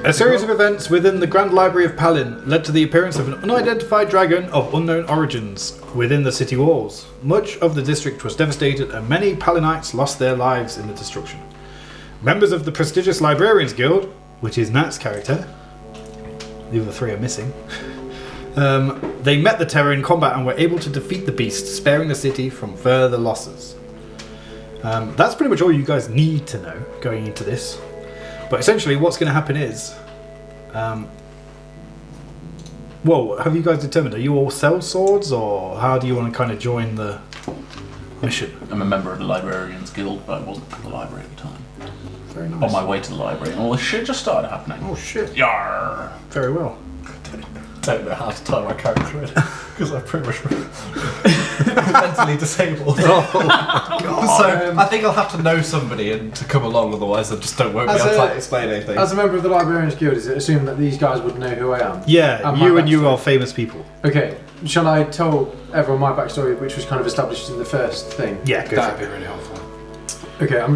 A series of events within the Grand Library of Palin led to the appearance of an unidentified dragon of unknown origins within the city walls. Much of the district was devastated and many Palinites lost their lives in the destruction. Members of the prestigious Librarians Guild, which is Nat's character, the other three are missing, they met the terror in combat and were able to defeat the beast, sparing the city from further losses. That's pretty much all you guys need to know going into this. But essentially what's going to happen is... well, have you guys determined, are you all sellswords, or how do you want to kind of join the mission? I'm a member of the Librarians Guild, but I wasn't at the library at the time. Very nice. On my way to the library, and all this shit just started happening. Oh shit. Yarr! Very well. Don't know how to tie my character in because I'm pretty much mentally disabled. Oh, God. So I think I'll have to know somebody and to come along, otherwise I just won't be able to explain anything. As a member of the Librarians Guild, is it assumed that these guys would know who I am? Yeah, you are famous people. Okay, shall I tell everyone my backstory, which was kind of established in the first thing? Yeah, go That'd for it. be really helpful. Okay, I'm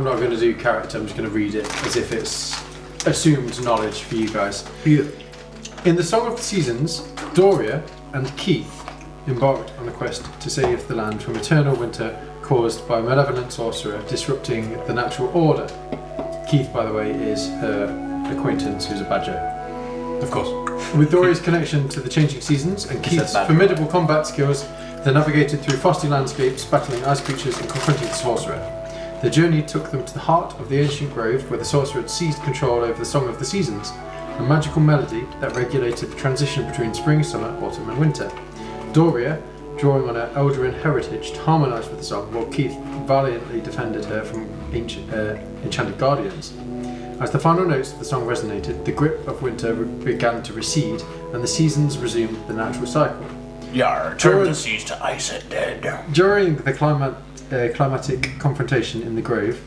not gonna do character. I'm just gonna read it as if it's assumed knowledge for you guys. Yeah. In the Song of the Seasons, Doria and Keith embarked on a quest to save the land from eternal winter caused by a malevolent sorcerer disrupting the natural order. Keith, by the way, is her acquaintance who's a badger. Of course. With Doria's connection to the changing seasons and Keith's formidable combat skills, they navigated through frosty landscapes, battling ice creatures and confronting the sorcerer. The journey took them to the heart of the ancient grove where the sorcerer had seized control over the Song of the Seasons, a magical melody that regulated the transition between spring, summer, autumn and winter. Doria, drawing on her Eldrin heritage, harmonised with the song, while Keith valiantly defended her from ancient, enchanted guardians. As the final notes of the song resonated, the grip of winter began to recede and the seasons resumed the natural cycle. Yarr, turn the seas to ice at dead. During the climatic confrontation in the grove,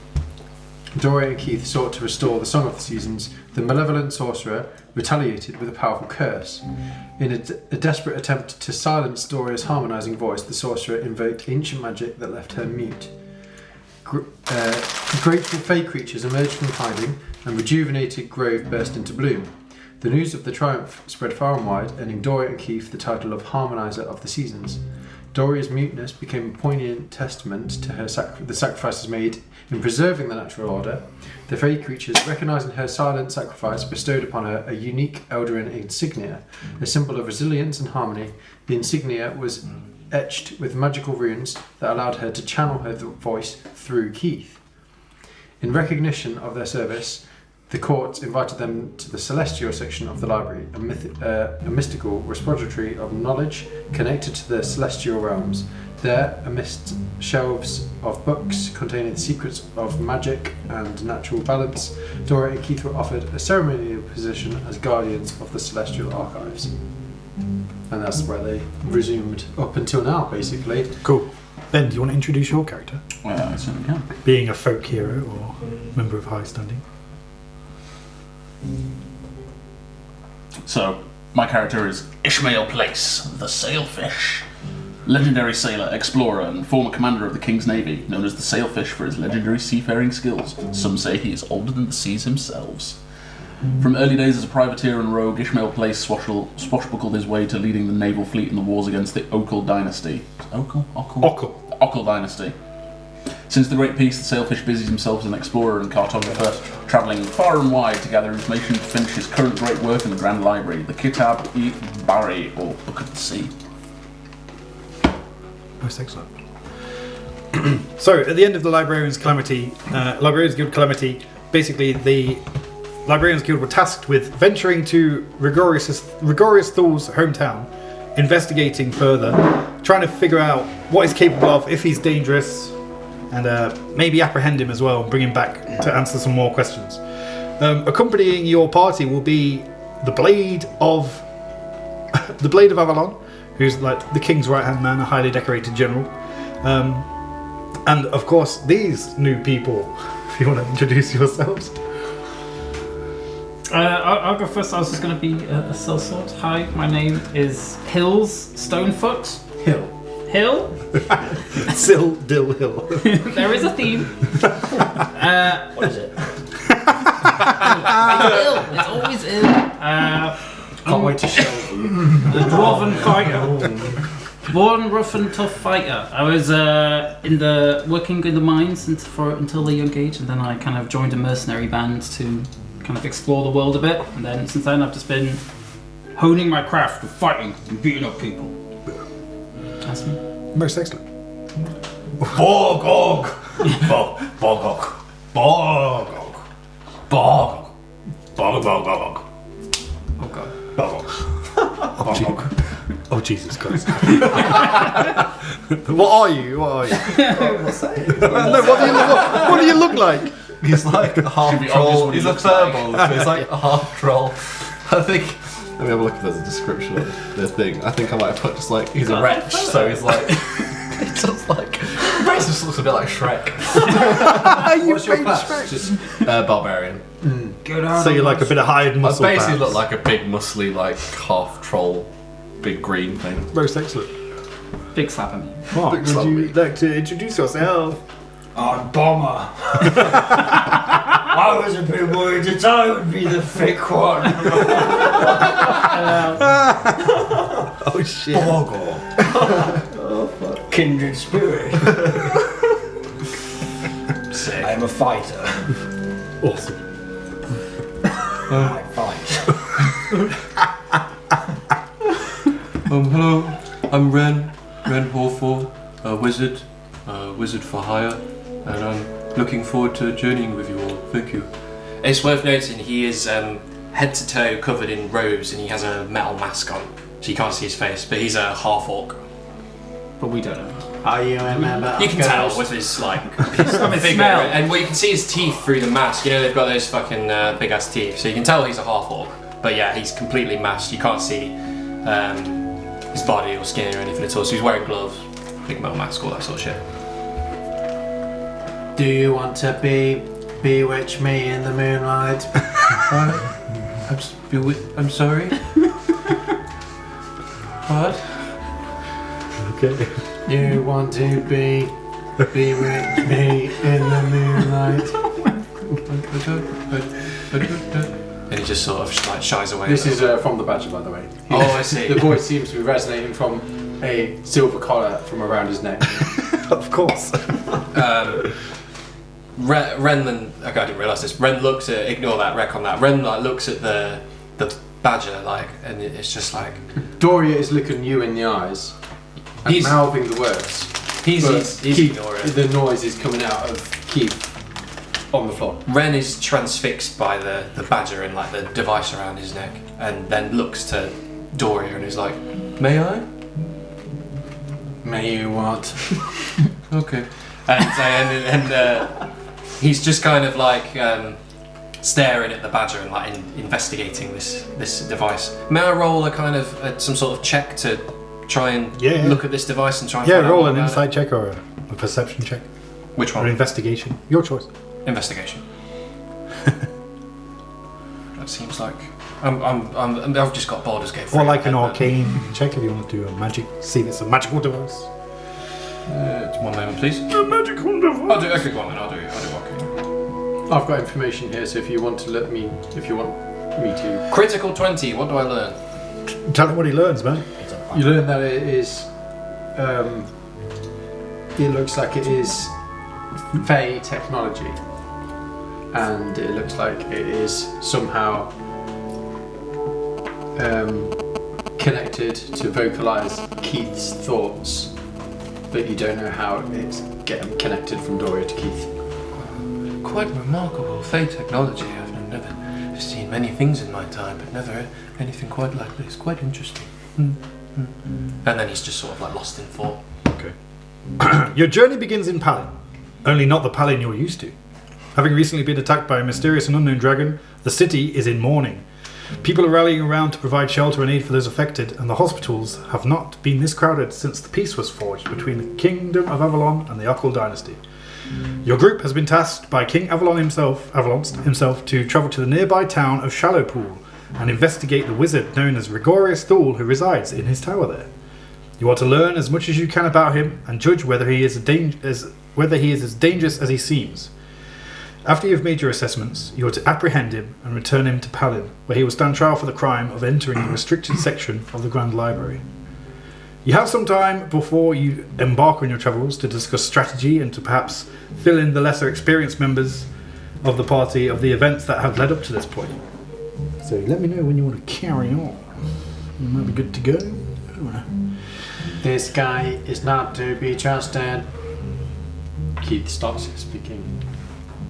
Doria and Keith sought to restore the Song of the Seasons. The malevolent sorcerer retaliated with a powerful curse. In a desperate attempt to silence Doria's harmonising voice, the sorcerer invoked ancient magic that left her mute. Grateful fey creatures emerged from hiding, and rejuvenated grove burst into bloom. The news of the triumph spread far and wide, earning Doria and Keith the title of Harmoniser of the Seasons. Doria's muteness became a poignant testament to her the sacrifices made in preserving the natural order. The fey creatures, recognising her silent sacrifice, bestowed upon her a unique Eldrin insignia, a symbol of resilience and harmony. The insignia was etched with magical runes that allowed her to channel her voice through Keith. In recognition of their service, the court invited them to the celestial section of the library, a mystical repository of knowledge connected to the celestial realms. There, amidst shelves of books containing the secrets of magic and natural balance, Dora and Keith were offered a ceremonial position as guardians of the celestial archives. And that's where they resumed up until now, basically. Cool. Ben, do you want to introduce your character? Well, I certainly can. Being a folk hero or member of high standing. So, my character is Ishmael Place, the Sailfish. Legendary sailor, explorer, and former commander of the King's Navy, known as the Sailfish for his legendary seafaring skills. Some say he is older than the seas themselves. From early days as a privateer and rogue, Ishmael Place swashbuckled his way to leading the naval fleet in the wars against the Okal dynasty. Okal dynasty. Since the Great Peace, the Sailfish busies himself as an explorer and cartographer, travelling far and wide to gather information to finish his current great work in the Grand Library, the Kitab-i-Bari, or Book of the Sea. Most excellent. So, at the end of the Librarians Guild Calamity, basically the Librarians Guild were tasked with venturing to Rigorious Thul's hometown, investigating further, trying to figure out what he's capable of, if he's dangerous, and maybe apprehend him as well and bring him back to answer some more questions. Accompanying your party will be the Blade of Avalon, who's like the king's right-hand man, a highly decorated general. And of course, these new people, if you want to introduce yourselves. I'll go first. I was just going to be a sellsword. Hi, my name is Hills Stonefoot. Hill. Sill Dill Hill. There is a theme. What is it? Hill. It's is ill. Can't wait to show you. The dwarven fighter. Born rough and tough fighter. I was working in the mines until a young age, and then I kind of joined a mercenary band to kind of explore the world a bit. And then since then, I've just been honing my craft of fighting and beating up people. That's me. Most excellent. Borgog! Borgog. Borgog. Borgog. Borgog. Oh god. Borgog. Oh Jesus Christ! What are you? What What do you look like? He's like a half Should be obvious troll. what he He's a looks like. furball, so he's like a half troll. I think. Let me have a look if there's a description of the thing. I think I might have put just like He's a wretch, so he's like. It's just like. He basically just looks a bit like Shrek. What's your class? just barbarian. So you're like a bit of hired I muscle. basically perhaps. look like a big muscly like half troll, big green thing. Most excellent. Big slap at me. Mark, Big would slap you me. like to introduce yourself? I'm Bomber. I was a bit worried that I would be the thick one. Oh shit! Borgor. Kindred spirit. I am a fighter. Awesome. I fight. Hello, I'm Ren Hawthorne, a wizard for hire, and I'm looking forward to journeying with you all. Thank you. It's worth noting he is head to toe covered in robes and he has a metal mask on, so you can't see his face, but he's a half orc. But we don't know. Are you a member? You can tell with his like his figure, smell. and well, you can see his teeth through the mask. You know they've got those fucking big ass teeth, so you can tell he's a half orc. But yeah, he's completely masked. You can't see his body or skin or anything at all. So he's wearing gloves, big metal mask, all that sort of shit. Do you want to bewitch me in the moonlight? I'm sorry. What? Okay. You want to bewitch me in the moonlight? And he just sort of like shies away. This is from the Badger, by the way. Oh, I see. The voice seems to be resonating from a silver collar from around his neck. Of course. Ren, okay, I didn't realise this. Ren looks at, ignore that wreck on that. Ren like looks at the badger like, and it's just like Doria is looking you in the eyes and He's- mouthing the words. he's Keith, ignoring. the noise is coming out of Keith on the floor. Ren is transfixed by the badger and like the device around his neck, and then looks to Doria and is like, May I? May you what? Okay. and he's just kind of like staring at the badger and like investigating this device. May I roll a kind of some sort of check to try and Yeah. look at this device and try and Yeah, find out roll more an about insight check or a perception check it? Which or one? investigation. Your choice. Investigation. That seems like I've just got Baldur's Gate. Or like an head, but- arcane check if you want to do a magic. See if it's a magical device. One moment, please. A magical device. I'll do. Okay, go on then. I'll do arcane. I've got information here, so if you want me to. Critical 20. What do I learn? Tell him what he learns, man. You learn that it is. It looks like it is Fey technology, and it looks like it is somehow connected to vocalize Keith's thoughts, but you don't know how it's getting connected from Doria to Keith. Quite remarkable Fey technology. I've never seen many things in my time, but never anything quite like this. Quite interesting. And then he's just sort of like lost in thought. Your journey begins in Palin, only not the Palin you're used to. Having recently been attacked by a mysterious and unknown dragon, the city is in mourning. People are rallying around to provide shelter and aid for those affected, and the hospitals have not been this crowded since the peace was forged between the Kingdom of Avalon and the Occult Dynasty. Your group has been tasked by King Avalon himself to travel to the nearby town of Shallowpool and investigate the wizard known as Rigorius Thule who resides in his tower there. You are to learn as much as you can about him and judge whether he is as dangerous as he seems. After you've made your assessments, you are to apprehend him and return him to Palin, where he will stand trial for the crime of entering the restricted section of the Grand Library. You have some time before you embark on your travels to discuss strategy and to perhaps fill in the lesser experienced members of the party of the events that have led up to this point. So let me know when you want to carry on. You might be good to go. This guy is not to be trusted. Keith starts speaking.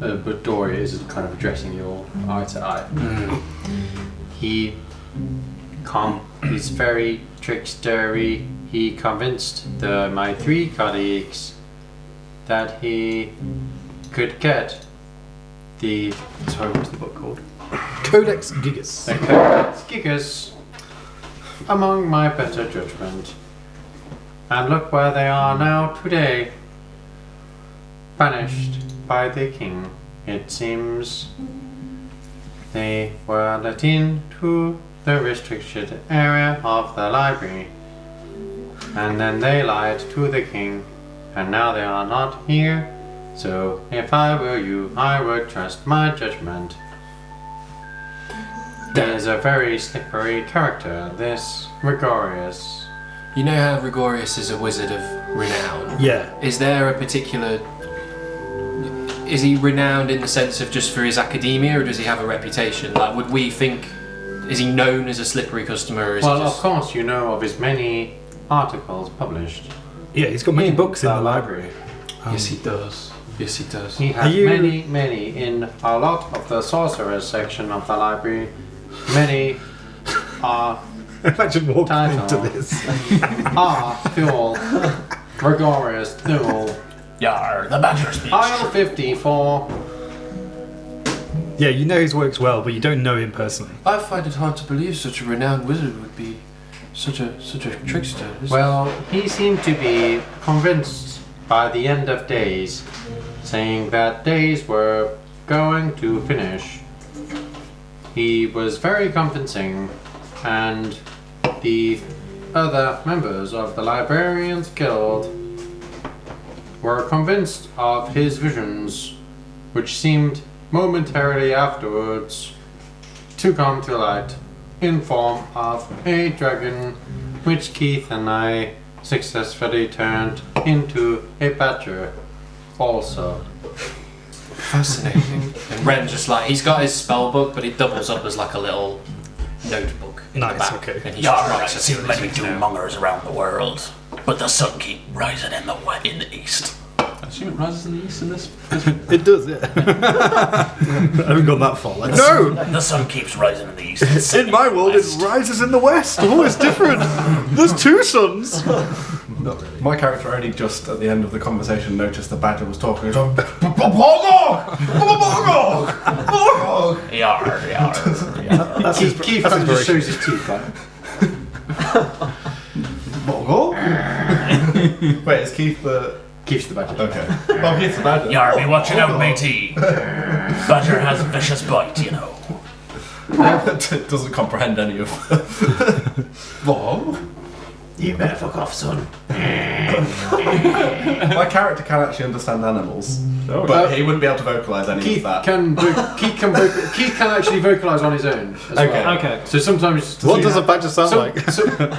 But Dory is kind of addressing you all eye to eye. He's very trickstery. He convinced my 3 colleagues that he could get the... Sorry, what's the book called? Codex Gigas. The Codex Gigas. Among my better judgment. And look where they are now today. Banished by the king. It seems they were let into the restricted area of the library. And then they lied to the king. And now they are not here. So if I were you, I would trust my judgment. He is a very slippery character, this Gregorius. You know how Gregorius is a wizard of renown? Yeah. Is there a particular... Is he renowned in the sense of just for his academia, or does he have a reputation? Like, would we think... Is he known as a slippery customer, or is Well, he just... of course you know of his many articles published. Yeah, he's got many in books in the the library. Yes, he does. Yes, he does. He has you- many in a lot of the sorcerers section of the library. Many are Imagine walking Title. into this. Fuel. Gregorius Fuel. Yar, the badger speaks. Aisle 54. Yeah, you know his works well, but you don't know him personally. I find it hard to believe such a renowned wizard would be such a trickster. Well, he seemed to be convinced by the end of days, saying that days were going to finish. He was very convincing, and the other members of the Librarians Guild were convinced of his visions, which seemed momentarily afterwards to come to light in form of a dragon, which Keith and I successfully turned into a badger also. Fascinating. And Ren's just like, he's got his spell book, but it doubles up as like a little notebook in Nice, the back. okay. And he Yar, just I writes a see few many things down. doom-mongers around the world, but the sun keep rising in the east. I assume it rises in the east in this. It does, yeah. I haven't gone that far. Like, no! The sun keeps rising in the east. and In setting my in the world, west. it rises in the west. Oh, it's different. There's 2 suns. My character only just at the end of the conversation noticed the badger was talking. He's like, Yar. That's his, Keith that's kind of just inspiration. shows his teeth like. wait, is Keith the... Keith's the badger. Okay. Well, Keith's the badger. Yar, be watching out, matey. Badger has a vicious bite, you know. Doesn't comprehend any of... What? You better fuck off, son. My character can actually understand animals, but he wouldn't be able to vocalise any Keith of that. Keith can actually vocalise on his own. As Okay. Well. Okay. So sometimes. What does a badger sound like?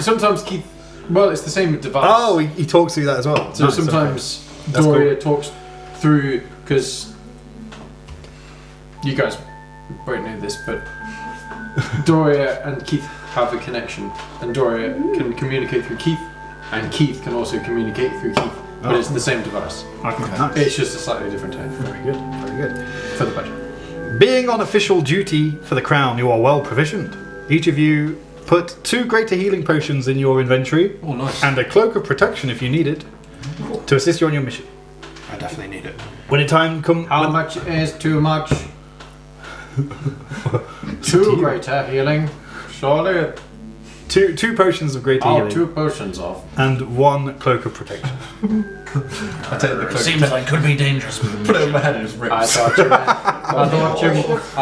Sometimes Keith. Well, it's the same with device. Oh, he talks through that as well. So Nice, sometimes That's Doria talks through, because you guys won't know this, but Doria and Keith have a connection, and Doria can communicate through Keith, and Keith can also communicate through Keith, but it's the same device. Okay, nice. It's just a slightly different tone Very good, very good. for the budget. Being on official duty for the crown, you are well provisioned. Each of you put 2 greater healing potions in your inventory, Oh, nice. and a cloak of protection if you need it, to assist you on your mission. I definitely need it. When the time comes, How much is too much? 2 greater healing. Surely. two potions of greater Oh, healing 2 potions of. and 1 cloak of protection. I take the cloak, Seems like could be dangerous. put it on my head and just rip. I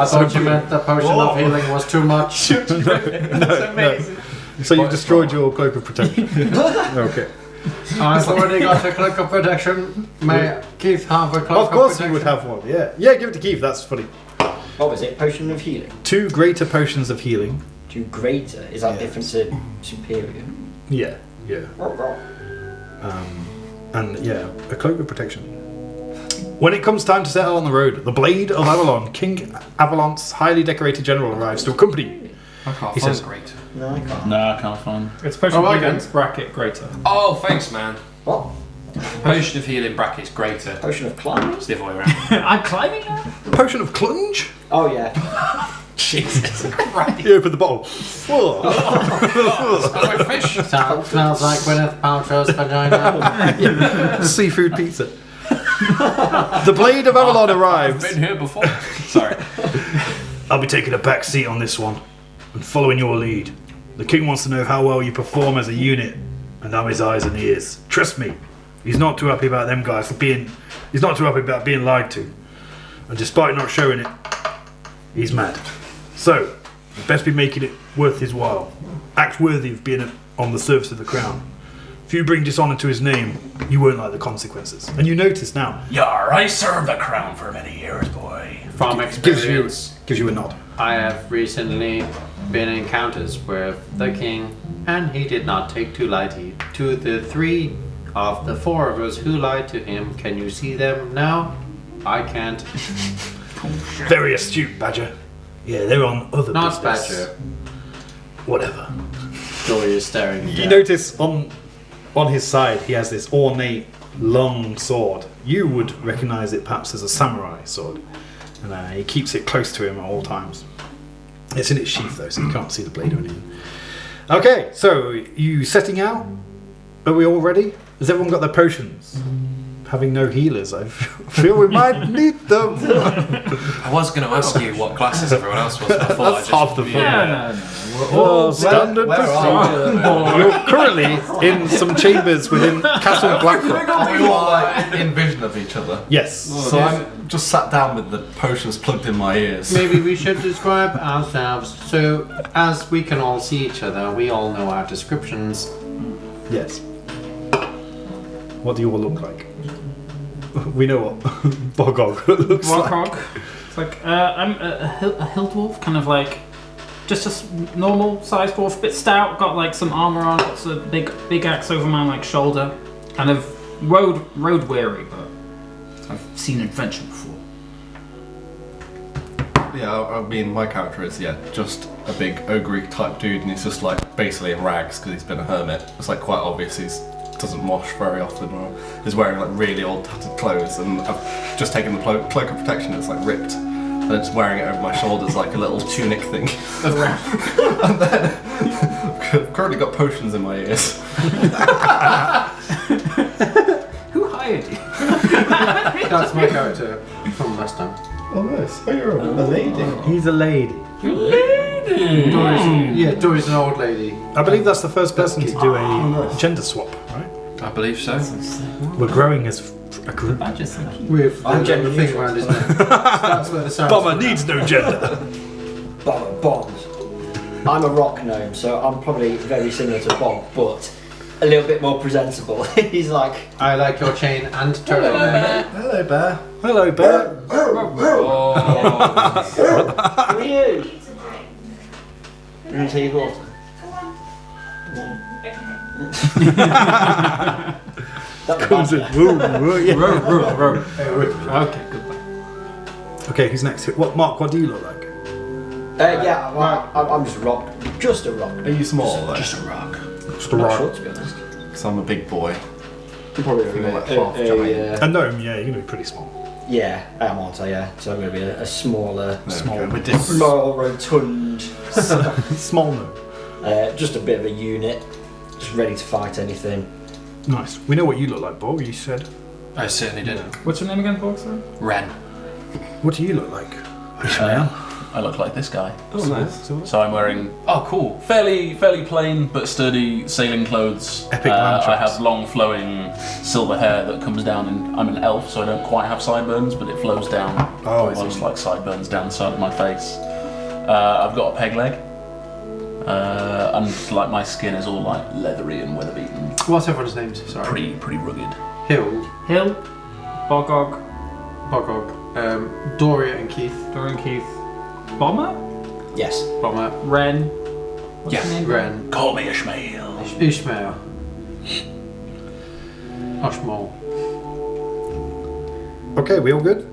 thought you meant the potion of healing was too much. So you destroyed your cloak of protection. Okay. I've already got a cloak of protection. May Keith have a cloak Of course of you protection? would have one, yeah. Yeah, give it to Keith, that's funny. What was it? Potion of healing. 2 greater potions of healing. 2 greater. Is that Yeah. different to superior? Yeah, yeah. And yeah, a cloak of protection. When it comes time to set out on the road, the Blade of Avalon, King Avalon's highly decorated general, arrives to accompany you. I can't He find says- great. No, I can't. No, I can't find. It's potion Oh, I against bracket greater. Oh, thanks, man. What? Potion of healing brackets greater. Potion of climbing? It's the other way around. I'm climbing now. Potion of clunge? Oh yeah. Jesus Christ. You open the bottle. Whoa. Smells like fish. Smells like Gwyneth Paltrow's vagina. Seafood pizza. The Blade of Avalon I've arrives. been here before. Sorry. I'll be taking a back seat on this one and following your lead. The king wants to know how well you perform as a unit, and I'm his eyes and ears. Trust me, he's not too happy about them guys he's not too happy about being lied to. And despite not showing it, he's mad. So, you best be making it worth his while. Act worthy of being on the service of the crown. If you bring dishonour to his name, you won't like the consequences. And you notice now, Yar, I served the crown for many years, boy. From experience, gives you a nod. I have recently been in encounters with the king, and he did not take too lightly to the 3 of the 4 of us who lied to him. Can you see them now? I can't. Very astute, Badger. Yeah, they're on other Not business. Badger. Whatever. Dory is staring. You notice on his side he has this ornate long sword. You would recognise it perhaps as a samurai sword, and he keeps it close to him at all times. It's in its sheath though, so you can't see the blade or anything. Okay, so you setting out? Are we all ready? Has everyone got their potions? Having no healers, I feel we might need them. I was going to ask you what classes everyone else was, but I thought That's I half the just... fun. No. Standard procedure. You're currently in some chambers within Castle Blackrock. Are we all like in vision of each other? Yes. So I'm just sat down with the potions plugged in my ears. Maybe we should describe ourselves so as we can all see each other, we all know our descriptions. Yes. What do you all look like? We know what Bogog looks like. Warcog. It's like I'm a hill dwarf, kind of like just a normal sized dwarf, bit stout. Got like some armor on, got a big axe over my like shoulder. Kind of road weary, but I've seen adventure before. Yeah, I mean, my character is, just a big ogre type dude, and he's just like basically in rags because he's been a hermit. It's like quite obvious he doesn't wash very often, or is wearing like really old tattered clothes, and I've just taken the cloak of protection, it's like ripped, and then just wearing it over my shoulders like a little tunic thing. And then I've currently got potions in my ears. Who hired you? That's my character from last time. Oh, nice. Oh, you're a lady. He's a lady. Dory's an old lady. I believe that's the first person to do a gender swap, right? I believe so. We're growing as a group. Badges, thank you. With I'm the gender thing neutral. around his neck. That's where the sound. Bomber needs no gender. Bombs. I'm a rock gnome, so I'm probably very similar to Bob, but a little bit more presentable. He's like, I like your chain and turtleneck. Hello, bear. Hello, Bear. Oh. who are you? You want to take water? That was Comes in. bad. Woo, woo, yeah. Okay, goodbye. Okay, who's next? Mark, what do you look like? Yeah, well, I'm just a rock. Just a rock. Are you small though? Just a rock. Just I'm not sure, to be honest. Because I'm a big boy. I'm probably Feel like half giant. A gnome, yeah, you're going to be pretty small. yeah, I am, aren't I? Yeah. So I'm going to be a smaller, Small, With this. small, rotund, small gnome. just a bit of a unit, just ready to fight anything. Nice. We know what you look like, Borg, you said. I certainly did. What's your name again, Boxer? Ren. What do you look like? I look like this guy. Oh, nice. So I'm wearing cool, fairly plain but sturdy sailing clothes. Epic lamb I chops. have long flowing silver hair that comes down, and I'm an elf, so I don't quite have sideburns, but it flows down Oh, I see. almost like sideburns down the side of my face. I've got a peg leg. And like my skin is all like leathery and weather beaten. What's everyone's names? Sorry. Pretty rugged. Hill, Hill, Bogog, Doria and Keith. Dorian Keith, Bomber, Yes. Bomber, Ren. What's Yeah. your name? Ren, Call me Ishmael. Ishmael, Oshmol. Okay, we all good?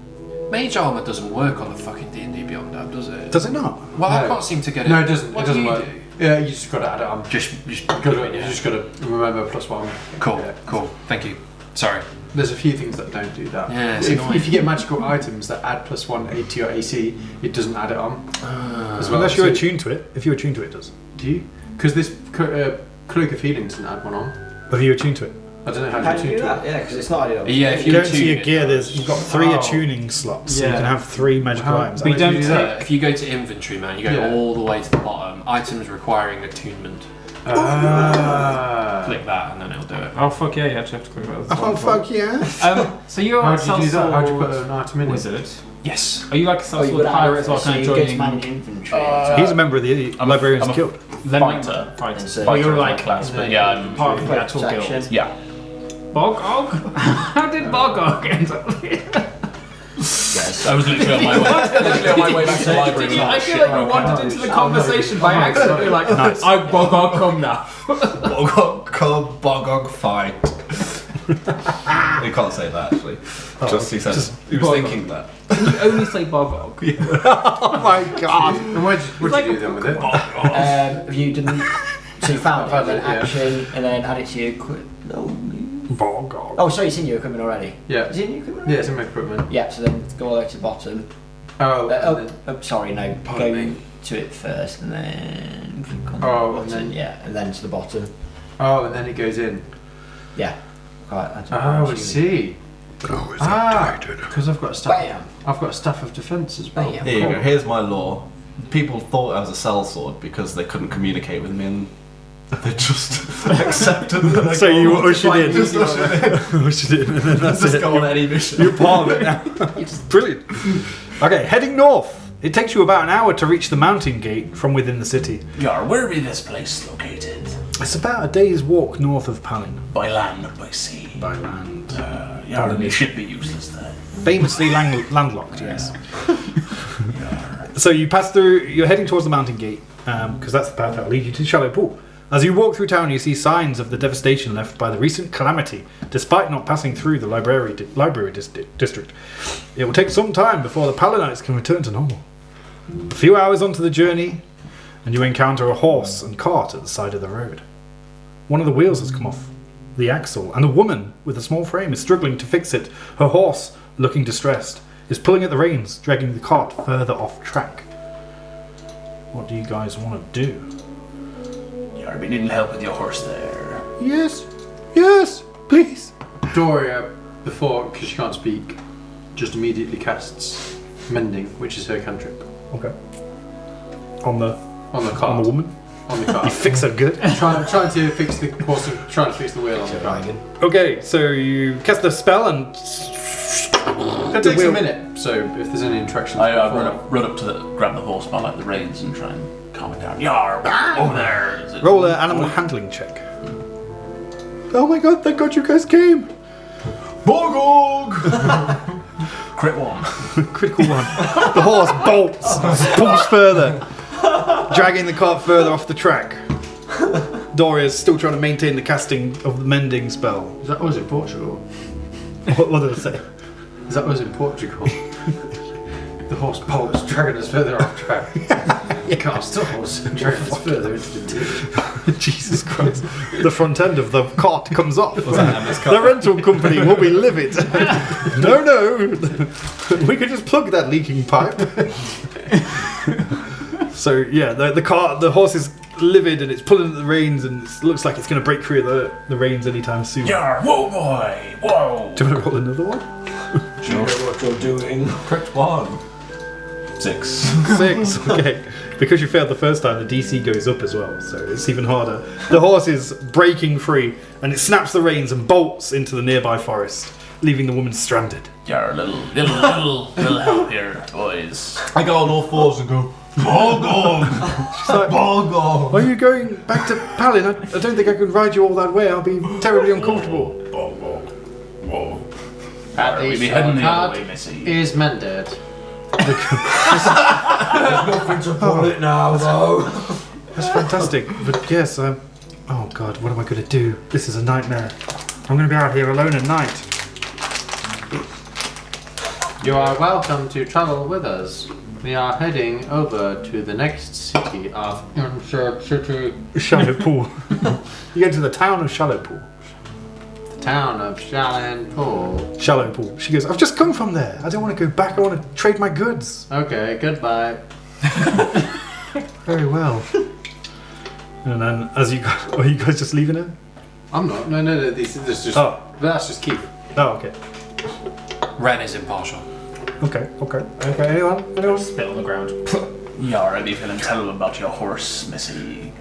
Mage armor doesn't work on the fucking D&D Beyond app, does it? Does it not? Well, I No. can't seem to get it. No, it doesn't. What It doesn't do you work. do? Yeah, you just got to add it on. Just You just got to remember +1. Cool, Yeah. cool. Thank you. Sorry. There's a few things that don't do that. Yeah, it's if annoying. you get magical items that add +1 to your AC, it doesn't add it on. As well. Unless you're So- attuned to it. If you're attuned to it, it does. Do you? Because this Cloak of Healing doesn't add one on. If you're attuned to it. I don't know How how do to you do attune to that? it. Yeah, because it's not added on. Yeah, if you Go into attune your it, gear, does. you've got 3 Oh. attuning slots, so you Yeah. can have 3 magical How- items. We How do you don't do take. that? If you go to inventory, man, you go Yeah. all the way to the bottom. Items requiring attunement. Ah. Click that, and then it'll do it. Oh fuck yeah! You actually have to click that. Oh, fuck yeah. So you're How a do you do that? How do you put sellsword an item in it? wizard. Yes. Are you like a Oh, you sellsword got to pirate as well, so kind of you go to man joining? infantry. He's a member of the Librarians I'm a- Guild. Then Fighter. Fighter. Insert. Well, you're Fighter is my like class, but yeah, I'm part of the Fight actual protection. guild. yeah. Bogog? How did Bogog end up here? Yes. I was literally on my way. Literally on my way back to the library. Did you, I feel like we wandered into the conversation by Oh, accident. You're like, Nice. I Bogog come now. Bogog fight. He can't say that actually. Just he said he was Bogog. thinking that. Can you only say Bogog? Oh my god. And what'd you do then with it? Have you done? So you found I've it, had then it, yeah. action, and then add it to your equipment. Bogog. Oh, sorry, it's in your equipment already. Yeah. Is it in your equipment? Yeah, it's in my equipment. Yeah. So then go all the way to the bottom. Oh, and then- Sorry, no. Pardon Go me. to it first, and then click on Oh, the and button. then- Yeah, and then to the bottom. oh, and then it goes in. Yeah. Right. I don't know, Oh, I assuming. see. Oh, is Because I've got a staff. Bam. I've got a staff of defence as well. Bam. Here you go. Here's my law. People thought I was a sellsword because they couldn't communicate with me, and they just accepted that. I So go you on. ushered in. Just ushered in. Ushered in, and then that's Just it. go on any mission. You're part of it now. Brilliant. Okay, heading north. It takes you about an hour to reach the mountain gate from within the city. Yar, where be this place located? It's about a day's walk north of Palin. By land or by sea? By land. Yar, the ship be useless then. Famously landlocked, yes. So you pass through, you're heading towards the mountain gate, because that's the path that will lead you to Shallow Pool. As you walk through town, you see signs of the devastation left by the recent calamity, despite not passing through the library district. It will take some time before the Palinites can return to normal. A few hours onto the journey, and you encounter a horse and cart at the side of the road. One of the wheels has come off the axle, and a woman with a small frame is struggling to fix it. Her horse, looking distressed, is pulling at the reins, dragging the cart further off track. What do you guys want to do? Yar, be needing help with your horse there. Yes, yes, please. Doria, before, because she can't speak, just immediately casts Mending, which is her cantrip. Okay. On the On the on cart. the woman. On the You cart. fix her good. trying to fix the horse, trying to fix the wheel on the cart. Okay, so you cast the spell and It takes a minute, so if there's any interactions. I before- run up to grab the horse by like the reins and try and calm it down. Yar, over there. Is it? roll an animal handling check. Oh my god! Thank God you guys came. Bogog. Crit one. Critical one. The horse bolts, pulls further, dragging the cart further off the track. Doria's still trying to maintain the casting of the mending spell. Is that us in Portugal? What did I say? Is that us in Portugal? The horse bolts, dragging us further off track. You can't stop us, dragging us further into the ditch. Jesus Christ. The front end of the cart comes off. Was that Emma's car? The rental company will be livid. No. We could just plug that leaking pipe. So yeah, the horse is livid and it's pulling at the reins and it looks like it's going to break free of the reins anytime soon. Yar, whoa boy, whoa. Do you want to roll another one? You know what you're doing. Crit 1. 6. 6. Okay. Because you failed the first time, the DC goes up as well, so it's even harder. The horse is breaking free and it snaps the reins and bolts into the nearby forest, leaving the woman stranded. Yar, little help here, boys. I go on all fours and go, Bogog! She's like, are you going back to Palin? I don't think I can ride you all that way. I'll be terribly uncomfortable. At We'd least be your heading the other cart way, Missy. is mended. There's nothing to pull it now, though. That's fantastic. But yes, oh God, what am I going to do? This is a nightmare. I'm going to be out here alone at night. You are welcome to travel with us. We are heading over to the next city of Insert City. Shallow Pool. You get to the town of Shallow Pool. The town of Shallow Pool. Shallow Pool. She goes, I've just come from there. I don't want to go back. I want to trade my goods. Okay, goodbye. Very well. And then, as you guys, are you guys just leaving her? I'm not. No, this is just. Oh. That's just Keith. Oh, okay. Ren is impartial. Okay. Anyone? Spit on the ground. You already feeling terrible about your horse, Missy.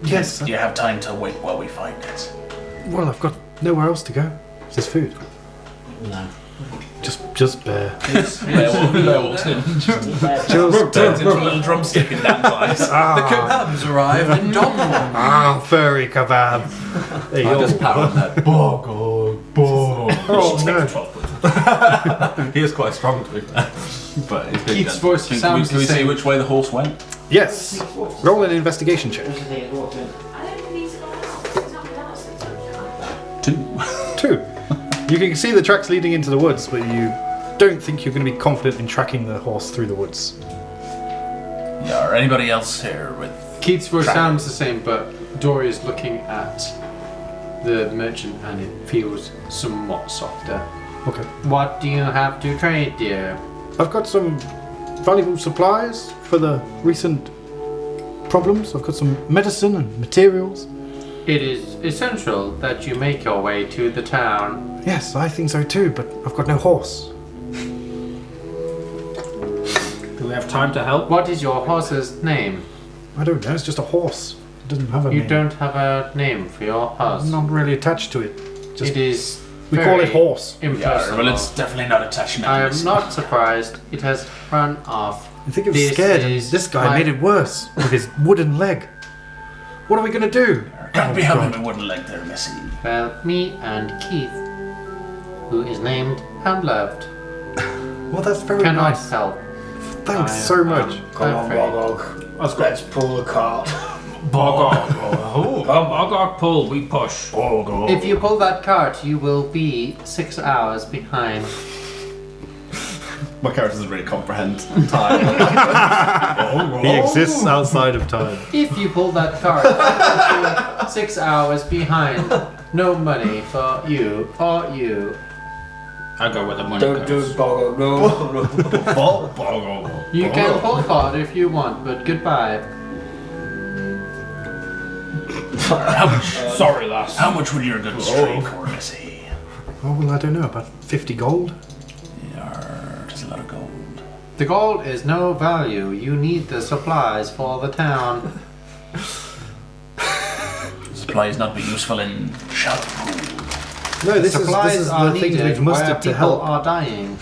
Yes. Do you have time to wait while we find it? Well, I've got nowhere else to go. There's food. No. Just bear. Werewolf Just turns into a little drumstick in Dan's eyes. The kebabs arrived in Donmore. Furry kebab. There you I go. just pat on that. Oh no. He is quite strong to be fair. But he's big Keith's then. voice Can sounds we the see same. which way the horse went? Yes. Roll an investigation check. I don't need to go out. It's not without sometimes. 2. 2. You can see the tracks leading into the woods, but you don't think you're going to be confident in tracking the horse through the woods. Yeah, or anybody else here with... Keith's voice Track. sounds the same, but Dory is looking at the merchant and it feels somewhat softer. Okay. What do you have to trade, dear? I've got some valuable supplies for the recent problems. I've got some medicine and materials. It is essential that you make your way to the town. Yes, I think so too, but I've got no horse. Do we have time to help? What is your horse's name? I don't know, it's just a horse. It doesn't have a You name. don't have a name for your horse. I'm not really attached to it. Just, It is we call it very horse. Yeah, impersonal. well, it's definitely not attaching to I am this. not surprised it has run off. I think it was This scared, and is this guy my- made it worse with his wooden leg. What are we going to do? Can't be Oh, having God. a wooden leg there, Missy. Well, me and Keith, who is named and loved, Well, that's very cannot nice. help. Thanks I so am much. Come on, afraid. Bogog. Let's pull the cart. Bogog pull, we push. If you pull that cart, you will be 6 hours behind. My character doesn't really comprehend time. He exists outside of time. If you pull that cart, you will be 6 hours behind. No money for you or you. I go where the money Don't do goes. it, Bogog. No. You can pull cart if you want, but goodbye. How much, Sorry, lass. how much would your goods trade for, Missy? Oh, well, I don't know, about 50 gold? There's a lot of gold. The gold is no value. You need the supplies for the town. Supplies not be useful in shallow pool. No, this supplies is are the things needed we've where mustered to people help. are dying.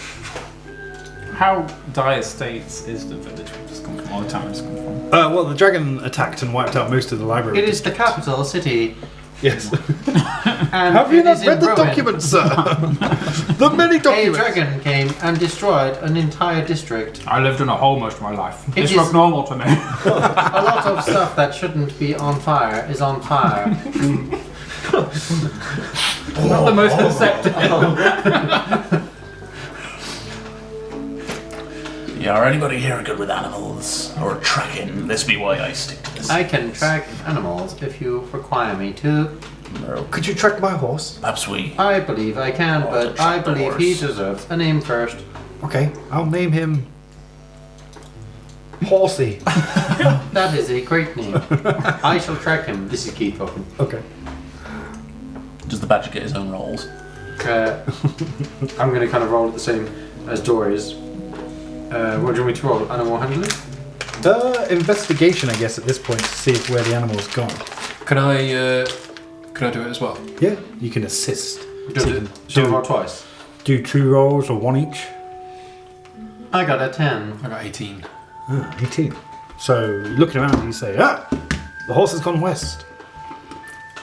How dire states is the village we've just come from, or the town we've just come from? Well, the dragon attacked and wiped out most of the library. It is the capital city. Yes. And Have you it not is in read the ruin. documents, sir? The many A documents. dragon came and destroyed an entire district. I lived in a hole most of my life. It This is- looked normal to me. A lot of stuff that shouldn't be on fire is on fire. Not the most perceptive. Yeah, or anybody here good with animals or tracking? This be why I stick to this. I can track animals if you require me to. Or Could you track my horse? perhaps we. I believe I can, but I track the believe he horse. deserves a name first. Okay, I'll name him Horsey. That is a great name. I shall track him. This is Keith talking. Okay. Does the badger get his own rolls? I'm going to kind of roll it the same as Dory's. What do you want me to roll? Animal handling? Investigation, I guess, at this point to see if where the animal's gone. Can I do it as well? Yeah, you can assist. Does it? Shall I roll twice? Do 2 rolls or 1 each. I got a 10. I got 18. 18. So, looking around, you say, the horse has gone west.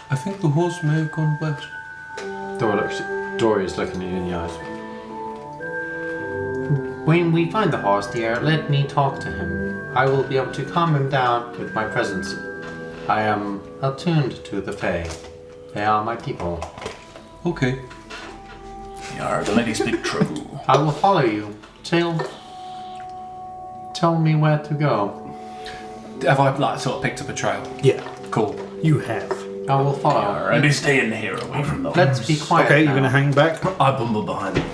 I think the horse may have gone west. Dory is looking you in the eyes. When we find the horse, dear, let me talk to him. I will be able to calm him down with my presence. I am attuned to the Fae. They are my people. Okay. Yar, the lady speak true. I will follow you. Tell me where to go. Have I like sort of picked up a trail? Yeah, Cool. you have. I will follow. Yar, and he's staying here away from the Let's horse. be quiet. Okay, now. you're going to hang back. I bumble behind him.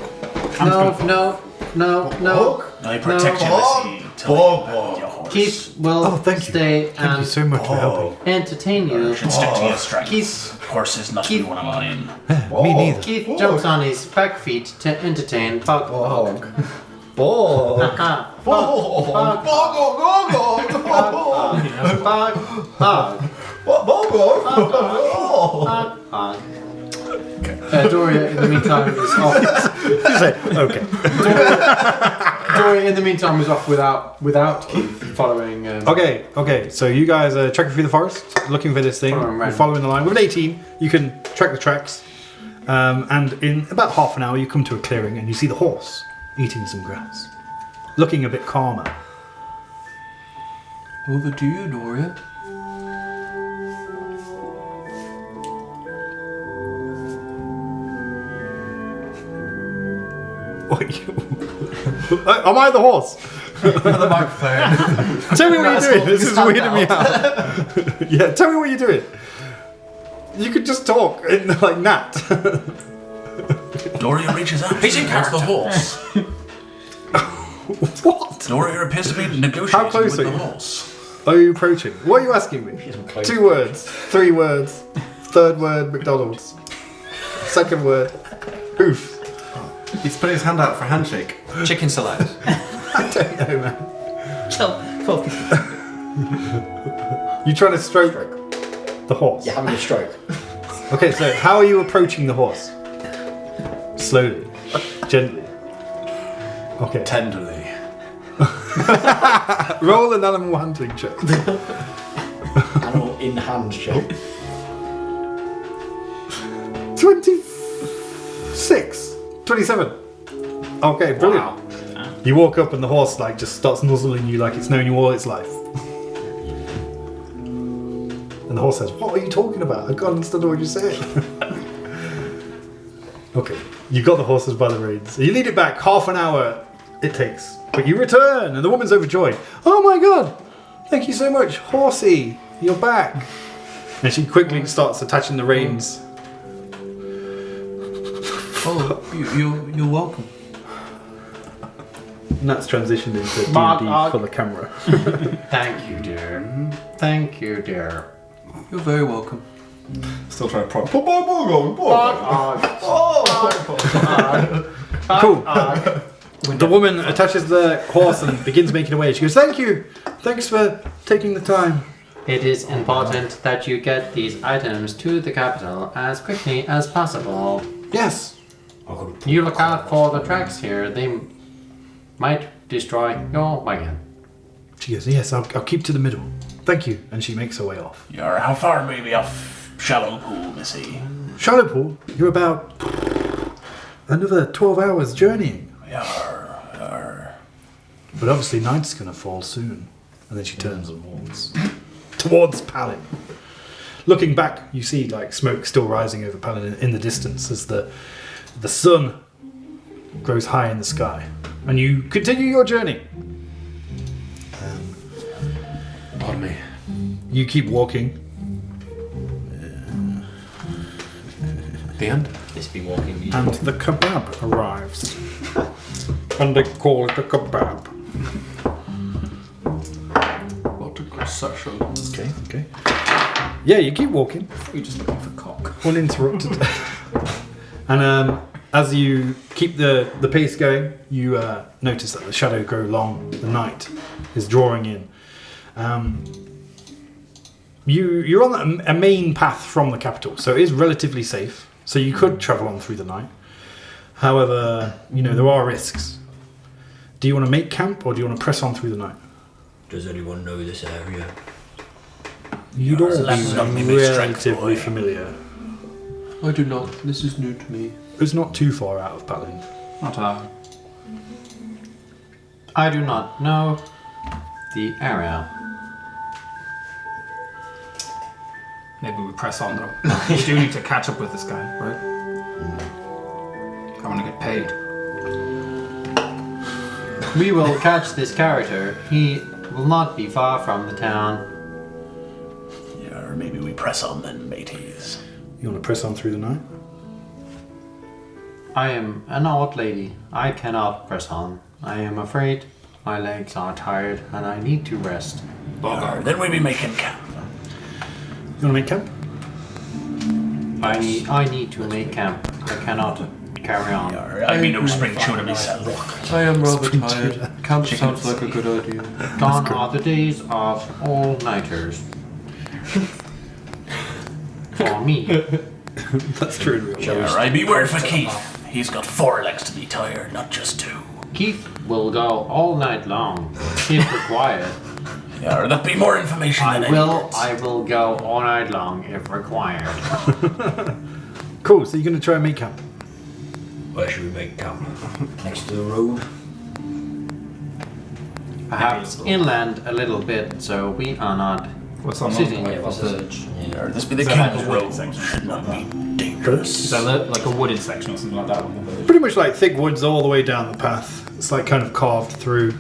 No. I protect you, Missy. Your horse. Keith will thank you. stay Thank you and so much for helping. entertain you. You should stick to your strength. Keith, Horse is not Keith- one of mine. Me neither. Keith jumps on his back feet to entertain Bog. Bog. Bog. Doria, in the meantime, is off. You say, okay. Doria, in the meantime, is off without Keith following. Okay, so you guys are trekking through the forest, looking for this thing. Following You're Ren. following the line. With an 18, you can track the tracks. And in about half an hour, you come to a clearing and you see the horse eating some grass. Looking a bit calmer. Over to you, Doria. Am I the horse? The microphone. Tell me what you're doing. This is stand weirding me out. Yeah, tell me what you're doing. You could just talk in like Nat. Doria reaches out. He's in towards the character. horse. What? Doria appears to be negotiating How close with are the you? horse. Are you approaching? What are you asking me? 2 words, 3 words, 3rd word, McDonald's. 2nd word, oof. He's put his hand out for a handshake. Chicken salad. I don't know, man. Chill. Focus. You trying to stroke the horse? You're having a stroke. Okay, so how are you approaching the horse? Slowly, gently. Okay. Tenderly. Roll an animal handling check. Animal in hand check. 26, 27. Okay, brilliant. You walk up and the horse like just starts nuzzling you like it's known you all its life. And the horse says, "What are you talking about? I can't understand what you're saying." Okay, you got the horses by the reins. You lead it back half an hour it takes. But you return and the woman's overjoyed. "Oh my god! Thank you so much, horsey. You're back." And she quickly starts attaching the reins. Oh, you're welcome. And that's transitioned into Mark, D&D for the camera. Thank you, dear. Thank you, dear. You're very welcome. Still trying to prod. Cool. The woman attaches the horse and begins making away. She goes, "Thank you. Thanks for taking the time." It is important that you get these items to the capital as quickly as possible. Yes. You look out for the tracks here. They might destroy your wagon. She goes, "Yes, I'll keep to the middle. Thank you." And she makes her way off. Yar, how far may we off Shallow Pool, Missy? Shallow Pool, you're about another 12 hours journeying. Yar. But obviously night's going to fall soon. And then she turns and walks towards Palin. Looking back, you see like smoke still rising over Palin in the distance as the sun grows high in the sky. And you continue your journey. Pardon me. You keep walking. The end? This be walking music. And the kebab arrives. And they call it a kebab. What a good session. Okay. Yeah, you keep walking. You're just looking for cock. Uninterrupted. And as you keep the pace going, you notice that the shadow grow long. The night is drawing in. You're on a main path from the capital, so it is relatively safe. So you could travel on through the night. However, there are risks. Do you want to make camp or do you want to press on through the night? Does anyone know this area? You'd all Let's not be be made strength, relatively boy. familiar. I do not. This is new to me. It's not too far out of Palin. Not I do not know the area. Maybe we press on though. We do need to catch up with this guy, right? I want to get paid. We will catch this character. He will not be far from the town. Yeah, or maybe we press on then, mateys. You want to press on through the night? I am an old lady. I cannot press on. I am afraid my legs are tired and I need to rest. Yeah, then we be making camp. You want to make camp? I need to make camp. I cannot carry on. Yeah, I mean no spring tuna myself. I am rather tired. Camp sounds like a good idea. Gone are the days of all-nighters. For me. That's true in real life. Yeah, I be word for Keith. He's got 4 legs to be tired, not just 2. Keith will go all night long, if required. Yeah, or that be more information than I will go all night long if required. Cool, so you're going to try and make camp? Where should we make camp? Next to the road? Perhaps inland a little bit, so we are not What's on sitting the here. What's this? Or this be the Is that like King's a wooded Road. section? Should not be dangerous. Is that like a wooded section or something like that? With the village? Pretty much like thick woods all the way down the path. It's like kind of carved through.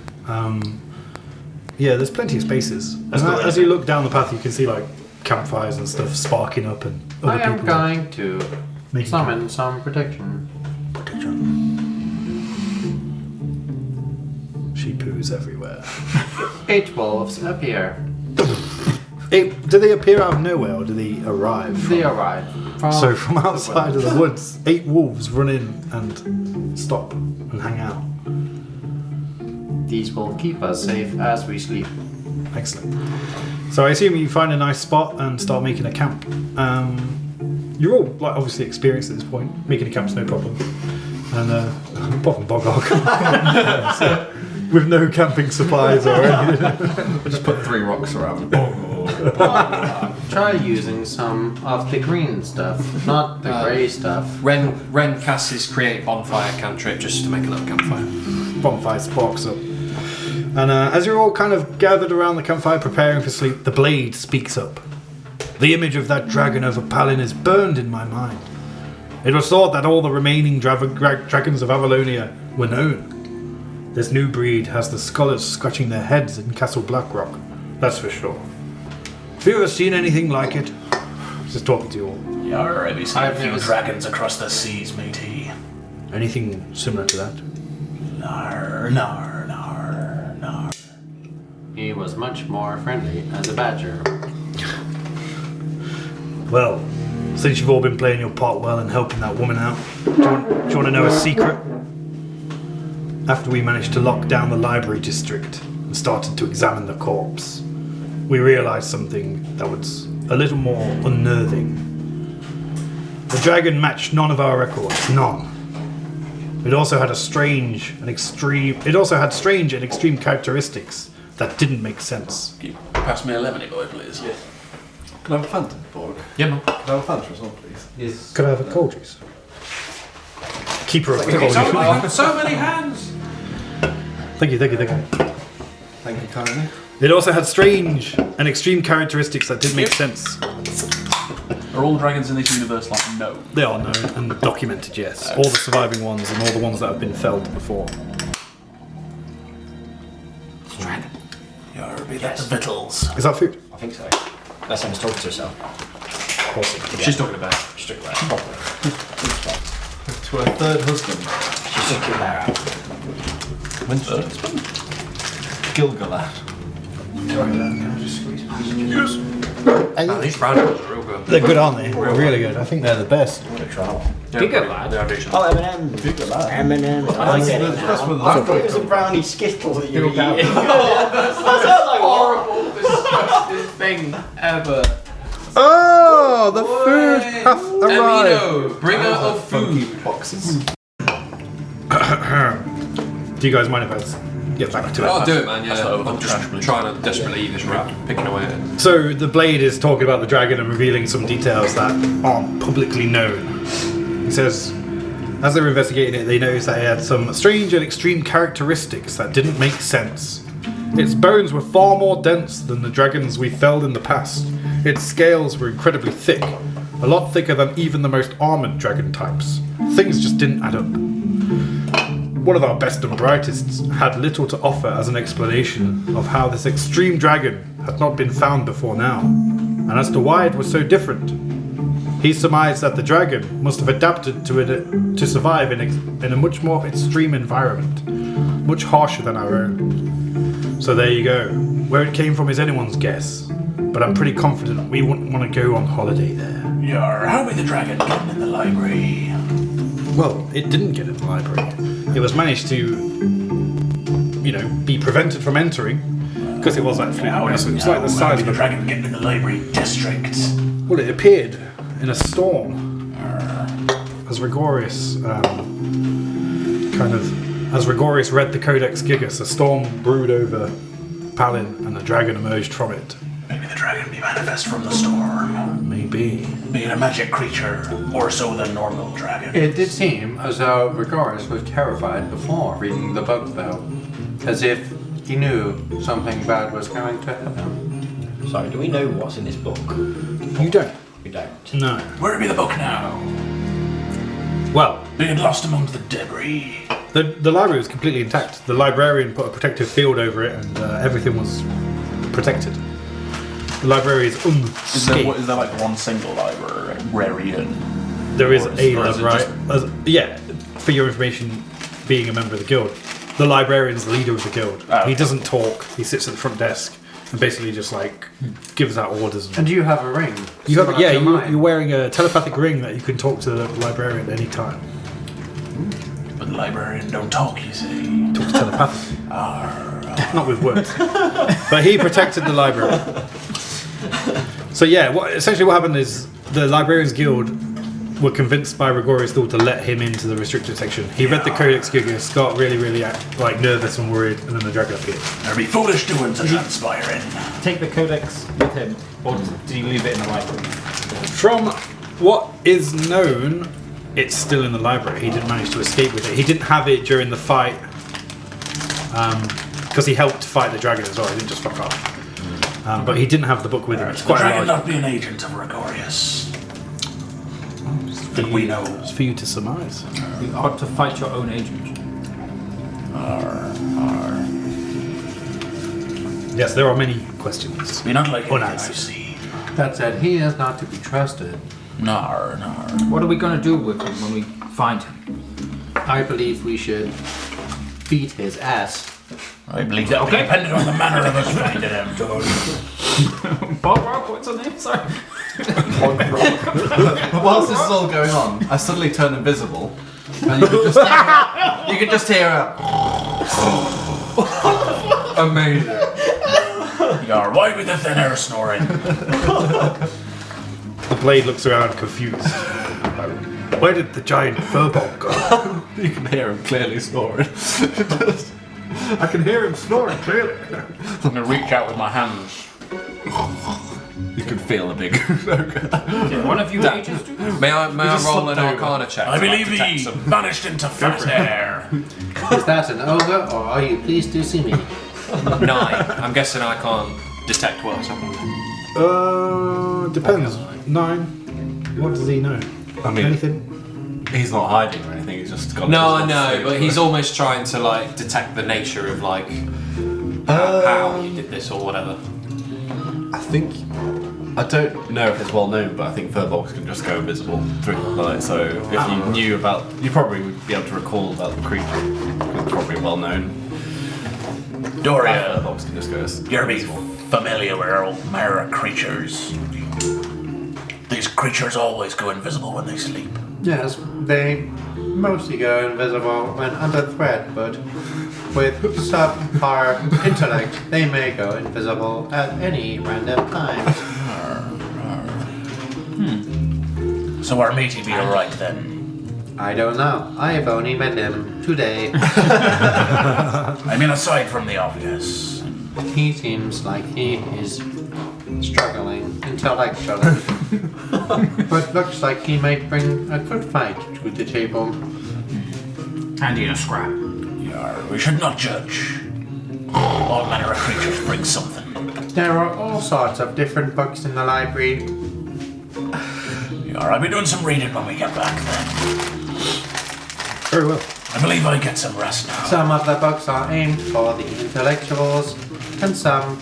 Yeah, there's plenty of spaces. And as you look down the path, you can see like campfires and stuff sparking up and other I am people going to making summon some protection. She poos everywhere. 8 wolves appear. Do they appear out of nowhere or do they arrive? They arrive So from outside of the woods, 8 wolves run in and stop and hang out. These will keep us safe as we sleep. Excellent. So I assume you find a nice spot and start making a camp. You're all like obviously experienced at this point. Making a camp's no problem. And apart from Bogog, so, with no camping supplies or anything. I just put 3 rocks around. Try using some of the green stuff, not the grey stuff. Ren casts his create bonfire cantrip just to make a little campfire. Bonfire sparks up. And as you're all kind of gathered around the campfire preparing for sleep, the blade speaks up. The image of that dragon over Palin is burned in my mind. It was thought that all the remaining dragons of Avalonia were known. This new breed has the scholars scratching their heads in Castle Blackrock, that's for sure. Have you ever seen anything like it? Just talking to you all. Yeah, or I've seen a few dragons across the seas, matey. Anything similar to that? Nar, nar, nar, nar. He was much more friendly as a badger. Well, since you've all been playing your part well and helping that woman out, do you want to know a secret? After we managed to lock down the library district and started to examine the corpse, we realized something that was a little more unnerving. The dragon matched none of our records, none. It also had strange and extreme characteristics that didn't make sense. Can you pass me a lemony boy, please? Yeah. Can I have a Fanta, Borg? Yeah, man. Can I have a Fanta as well, please? Yes. Could I have a cold juice? Keeper of the cold juice. So many hands! Thank you. Thank you kindly. It also had strange and extreme characteristics that didn't make sense. Are all the dragons in this universe like no? They are known and documented, yes. All the surviving ones and all the ones that have been felled before. Dragon. Yeah, or be that the victuals. Is that food? I think so. Unless someone's talking to herself. Awesome. She's talking about it. She's talking about it properly. To her 3rd husband, She's sucking there out. Gilgalad. Oh, these brown ones are real good. They're good, aren't they? Really good. I think they're the best. Bigger lad. They're original. Oh, M&M's. M&M's. I get it now. I thought it was a brownie skittle that you were eating. That sounds like Horrible, disgusting thing ever. Oh, the food hath arrived. Amino, bringer of food. Boxes. Do you guys mind if I get back to it. I'll do it, man. That's Yeah, what I'm just trying to desperately eat this rat, picking away at it. So the Blade is talking about the dragon and revealing some details that aren't publicly known. He says, as they were investigating it, they noticed that it had some strange and extreme characteristics that didn't make sense. Its bones were far more dense than the dragons we felled in the past. Its scales were incredibly thick, a lot thicker than even the most armoured dragon types. Things just didn't add up. One of our best and brightest had little to offer as an explanation of how this extreme dragon had not been found before now, and as to why it was so different. He surmised that the dragon must have adapted to it to survive in a much more extreme environment, much harsher than our own. So there you go. Where it came from is anyone's guess, but I'm pretty confident we wouldn't want to go on holiday there. Yar, how did the dragon get in the library? Well, it didn't get in the library. It was managed to, be prevented from entering, because it was actually massive. It was like the size of the a dragon get in the library district. Well, it appeared in a storm. As Gregorius as Gregorius read the Codex Gigas, a storm brewed over Palin, and the dragon emerged from it. Maybe the dragon be manifest from the storm. Maybe. Being a magic creature, more so than normal dragon. It did seem as though Gregorius was terrified before reading the book, though. As if he knew something bad was going to happen. Sorry, do we know what's in this book? You don't. We don't. No. Where be the book now? Well, Being lost among the debris. the library was completely intact. The librarian put a protective field over it, and everything was protected. The library is unscathed. Is there like one single librarian? There is Or a or is it librarian. Yeah, for your information, being a member of the guild, the librarian's the leader of the guild. Oh, okay. He doesn't talk. He sits at the front desk and basically just gives out orders. And you have a ring. You have, similar yeah, to mine. you're wearing a telepathic ring that you can talk to the librarian at any time. But the librarian don't talk, you see. Talks telepathically. Not with words. But he protected the library. So yeah, essentially what happened is the Librarians Guild were convinced by Gregorius Thal to let him into the restricted section. He read the Codex Gigas, got really, really nervous and worried, and then the dragon appeared. There be foolish doings to transpire in. Take the codex with him, or did you leave it in the library? From what is known, it's still in the library. He didn't manage to escape with it. He didn't have it during the fight, because he helped fight the dragon as well. He didn't just fuck off. But he didn't have the book with him. It's The quite a dragon large not be an agent of Gregorius. That we know. It's for you to surmise. You ought to fight your own agent. Yes, there are many questions. Be not like anything I Unanswered. see. That said, he is not to be trusted. Nar. What are we going to do with him when we find him? I believe we should beat his ass. I believe that will be dependent on the manner of us finding him. Bob Rock, what's her name? Sorry. But whilst this is all going on, I suddenly turn invisible, and you could just hear a amazing. You are wide with the thin air snoring. The Blade looks around confused. Where did the giant furball go? You can hear him clearly snoring. I can hear him snoring clearly. I'm gonna reach out with my hands. You can feel a big. One of you agents do this? May I just roll an slipped over. Arcana check? I to, believe detect he some- vanished into fat air. Is that an ogre, or are you pleased to see me? 9. I'm guessing I can't detect what's happening. Depends. 9. What does he know? I mean, Anything? he's not hiding or anything. He's just gone. No, I know, but he's almost trying to detect the nature of how you did this or whatever. I think. I don't know if it's well known, but I think furbolgs can just go invisible through the night. So if you knew about, you probably would be able to recall about the creature. It's probably well known. Doria, Furbolgs can just go. you're be familiar with old Mara creatures. These creatures always go invisible when they sleep. Yes, they mostly go invisible when under threat, but with subpar intellect, they may go invisible at any random time. So our matey be alright then. I don't know. I've only met him today. I mean, aside from the obvious. He seems like he is struggling intellectually. But looks like he might bring a good fight to the table. Handy in a scrap. We should not judge. All manner of creatures bring something. There are all sorts of different books in the library. I'll be doing some reading when we get back then. Very well. I believe I get some rest now. Some of the books are aimed for the intellectuals, and some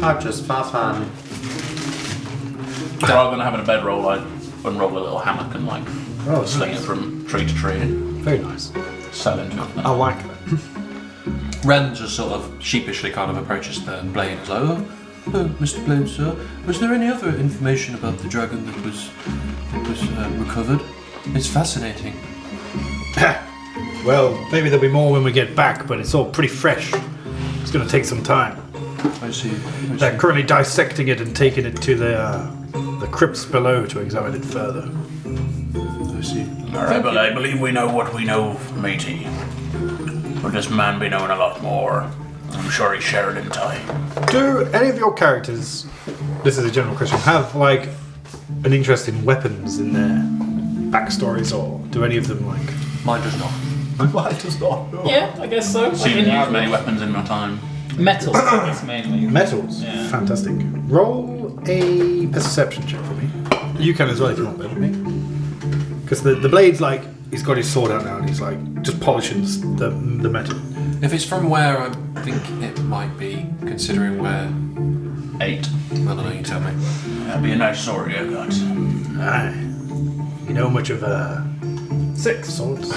are just for fun. Rather than having a bedroll, I'd unroll a little hammock and sling it from tree to tree. Very nice. Sell into it. I like that. Ren just sort of sheepishly kind of approaches the Blaine as like, oh, Mr. Blaine, sir, was there any other information about the dragon that was recovered? It's fascinating. Well, maybe there'll be more when we get back, but it's all pretty fresh. It's going to take some time. I see. They're currently dissecting it and taking it to the crypts below to examine it further. I see. Alright, but I believe we know what we know, matey. Will this man be knowing a lot more? I'm sure he shared in time. Do any of your characters, this is a general question, have an interest in weapons in their backstories, or do any of them Mine does not. Mine does not. No. Yeah, I guess so. Seen him use many weapons in my time. Metals, I guess, mainly. metals? Yeah. Fantastic. Roll a perception check for me. You can as well if you want, better me. Because the blade's he's got his sword out now and he's just polishing the metal. If it's from where I think it might be, considering where... 8. I don't know, you tell me. That'd be a nice sword you got. Aye. You know much of 6. swords?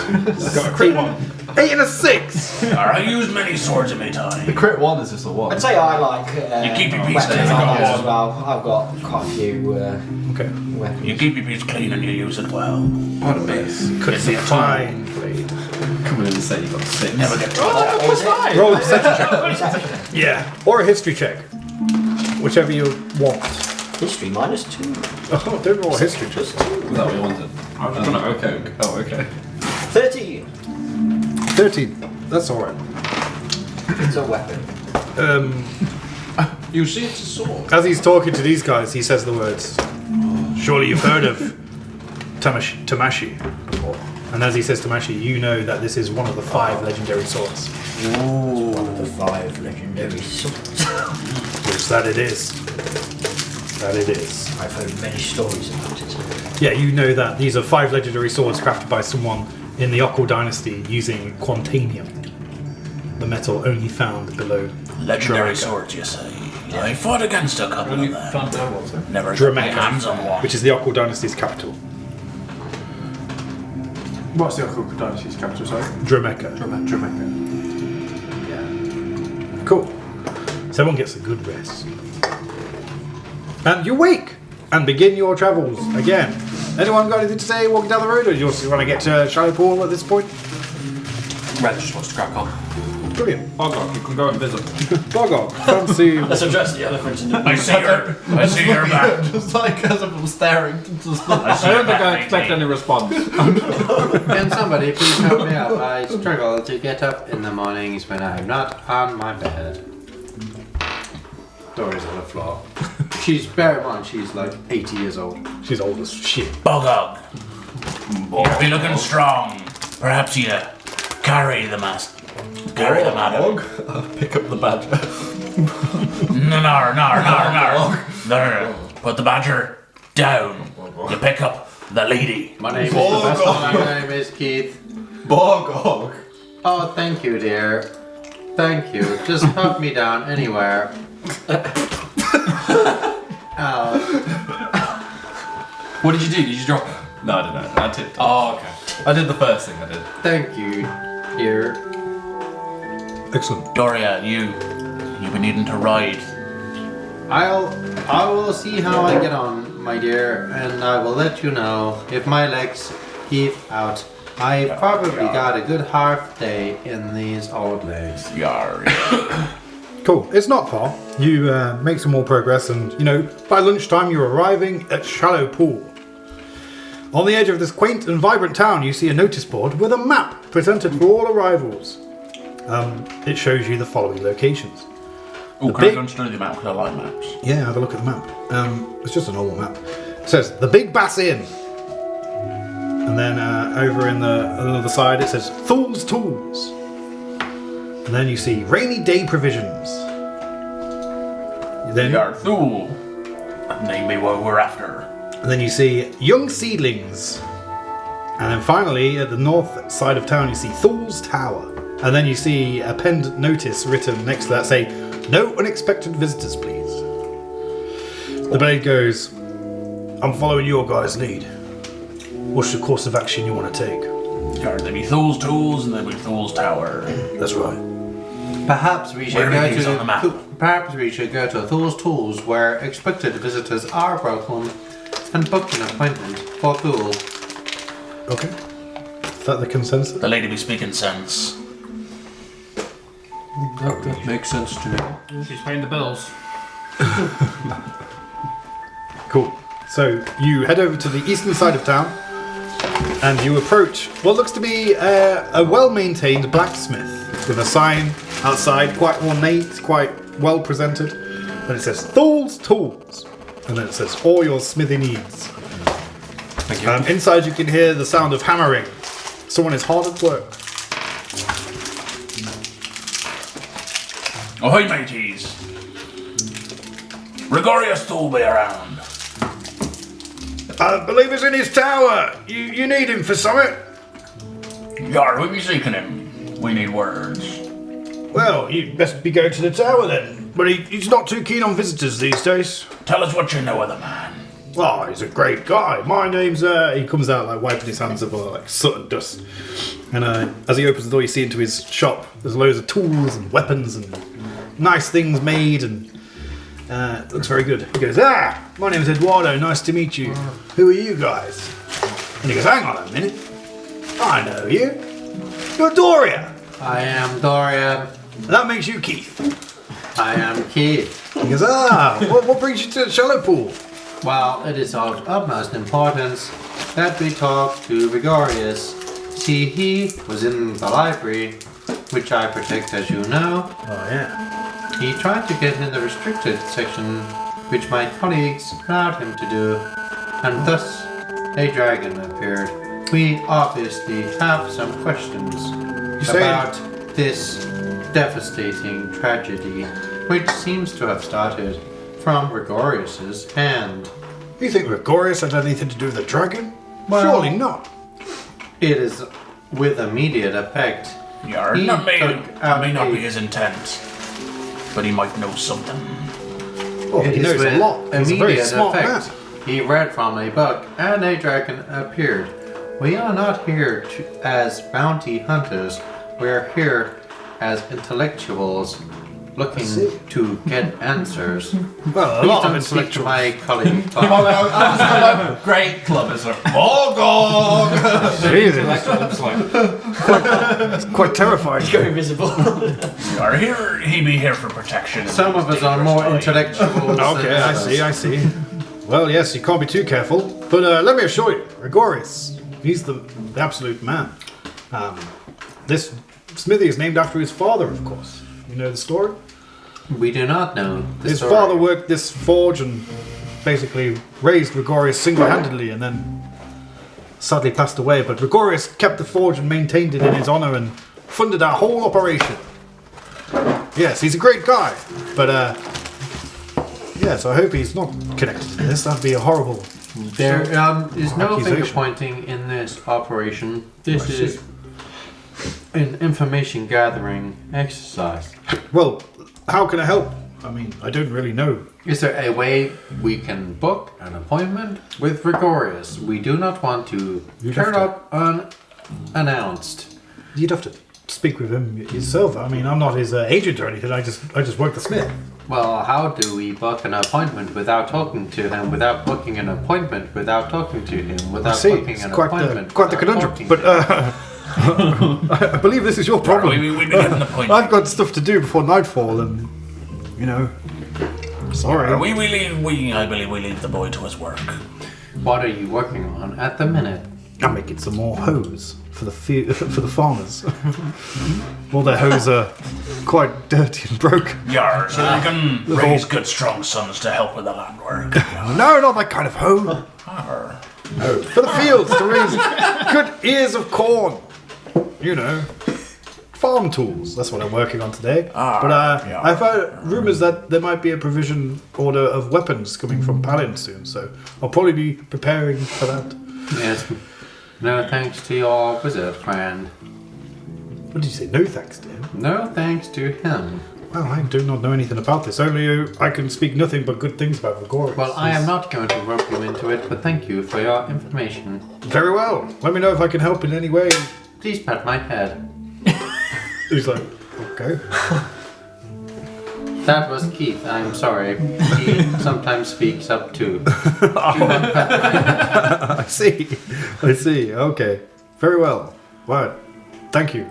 Got a crit one. 8 and a 6! I used many swords in my The time. crit one is just a one. I'd say I like You keep your piece weapons clean. like that as well. I've got quite a few Okay. weapons. You keep your piece clean and you use it well. Part of base. Could It's be a a fine blade. Coming in and say you got 6. Never get Oh, too is it? Roll a perception check. Perception. Yeah. Or a history check. Whichever you want. History -2. Oh, don't roll a history check. Was that what you wanted? I was gonna Okay. Oh, okay. 13. 13. That's alright. It's a weapon. You see, it's a sword. As he's talking to these guys, he says the words, surely you've heard of Tamashi before. And as he says Tamashi, you know that this is one of the 5 legendary swords. One of the 5 legendary swords. Which that it is. That it is. I've heard many stories about it. Yeah, you know that these are 5 legendary swords crafted by someone in the Occult Dynasty using Quantanium. The metal only found below Legendary Dromeca. swords, you say? I fought against a couple of them. Never got my hands on one. which is the Occult Dynasty's capital. What's the Occult Dynasty's capital, sorry? Dromeca. Dromeca. Yeah. Cool. So everyone gets a good rest. And you wake and begin your travels again. Anyone got anything to say walking down the road, or do you just want to get to Shallow Pool at this point? Ren just wants to crack on. Brilliant. Oh god, you can go and visit. Bogog, fancy. Let's address the elephant in the room. I see your back. Just as if I'm staring. Just I don't think I expect any response. Can somebody please help me out? I struggle to get up in the mornings when I'm not on my bed. Dory's on the floor. Bear in mind, she's 80 years old. She's old as shit. Bogog. You'll be looking strong. Perhaps you carry the mask. Carry the madam. pick up the badger. No. Put the badger down. You pick up the lady. My name is Professor. My name is Keith. Borgog. Oh, thank you, dear. Thank you. Just put me down anywhere. What did you do? Did you drop? No, I didn't. I tipped. Oh, okay. I did the first thing I did. Thank you, dear. Excellent. Doria, you've been needing to ride. I will see how I get on, my dear, and I will let you know if my legs heave out. I've probably got a good half day in these old legs. Yar. Cool. It's not far. You make some more progress, and by lunchtime you're arriving at Shallow Pool. On the edge of this quaint and vibrant town, you see a notice board with a map presented for all arrivals. It shows you the following locations. Oh, The can I big- go and study the map? Because I like maps. Yeah, have a look at the map. It's just a normal map. It says the Big Bass Inn. And then over in the other side it says Thul's Tools. And then you see Rainy Day Provisions. Then, Yarthul. Name me what we're after. and then you see Young Seedlings. And then finally, at the north side of town, you see Thul's Tower. And then you see a penned notice written next to that say, "No unexpected visitors, please." The blade goes, "I'm following your guys' lead. What's the course of action you want to take?" There be Thul's Tools and there be Thul's Tower. That's right. Perhaps we should Where go are these on the map? to Thul's Tools, where expected visitors are welcome, and book an appointment for Thul. Okay. Is that the consensus? The lady be speaking sense. That makes sense to me. She's paying the bills. Cool. So you head over to the eastern side of town, and you approach what looks to be a well-maintained blacksmith with a sign outside, quite ornate, quite well presented. And it says Thul's Tools, and then it says all your smithy needs. Thank you. Inside you can hear the sound of hammering. Someone is hard at work. Ahoy, mateys! Gregorius Thul be around. I believe he's in his tower. You need him for something? Yar, we be seeking him. We need words. Well, you'd best be going to the tower then. But he's not too keen on visitors these days. Tell us what you know of the man. Oh, he's a great guy. My name's... he comes out like wiping his hands of like soot and dust. And as he opens the door, you see into his shop. There's loads of tools and weapons and nice things made, and it looks very good. He goes, my name's Eduardo. Nice to meet you. Who are you guys? And he goes, hang on a minute. I know you. You're Doria. I am Dorian. That makes you Keith. I am Keith. He goes, what brings you to the shallow pool? Well, it is of utmost importance that we talk to Gregorius. See, he was in the library, which I protect, as you know. Oh, yeah. He tried to get in the restricted section, which my colleagues allowed him to do, and thus a dragon appeared. We obviously have some questions about this devastating tragedy, which seems to have started from Gregorius's hand. You think Gregorius had anything to do with the dragon? Well- Surely not. It is with immediate effect. Yar, He that may took out not a- be his intent. But he might know something. Well, It he is knows a with lot. He's a very immediate smart effect. man. He read from a book, and a dragon appeared. We are not here as bounty hunters. We are here as intellectuals looking to get answers. Well, a Please lot of don't speak to intellectual. my colleague. Bob. Great club is like, oh god! Jesus, It's like, it's quite terrifying. Go invisible. Yar, he be here for protection. Some of us are more intellectual. Okay, I see. Well, yes, you can't be too careful. But let me assure you, Gregorius, he's the absolute man. This smithy is named after his father, of course. You know the story? We do not know. His father worked this forge and basically raised Gregorius single-handedly and then sadly passed away. But Gregorius kept the forge and maintained it in his honor and funded our whole operation. Yes, he's a great guy. But, yes, I hope he's not connected to this. That'd be a horrible... There is no Accusation. finger pointing in this operation. This is an information gathering exercise. Well, how can I help? I mean, I don't really know. Is there a way we can book an appointment with Gregorius? We do not want to You'd turn have up unannounced. You'd have to speak with him yourself. I mean, I'm not his agent or anything. I just work the smith. Well, how do we book an appointment without talking to him, without booking an appointment, without talking to him, I without see. booking It's an quite appointment? the without conundrum. talking But to him? I believe this is your problem. We've been getting the point. I've got stuff to do before nightfall, and sorry. I believe we leave the boy to his work. What are you working on at the minute? I'm making some more hose for the for the farmers. Well, their hose are quite dirty and broken. Yar, so they can raise good, strong sons to help with the land work. No, not that kind of hoe. Arr. No, for the fields to raise good ears of corn. You know, farm tools. That's what I'm working on today. But yeah. I've heard rumours that there might be a provision order of weapons coming from Palin soon, so I'll probably be preparing for that. Yes. No thanks to your wizard friend. What did you say? No thanks to him? No thanks to him. Well, I do not know anything about this. Only I can speak nothing but good things about Vigorius. Well, I am not going to rope you into it, but thank you for your information. Very well. Let me know if I can help in any way. Please pat my head. He's like, okay. That was Keith, I'm sorry. He sometimes speaks up too. I see. Okay. Very well. Right. Thank you.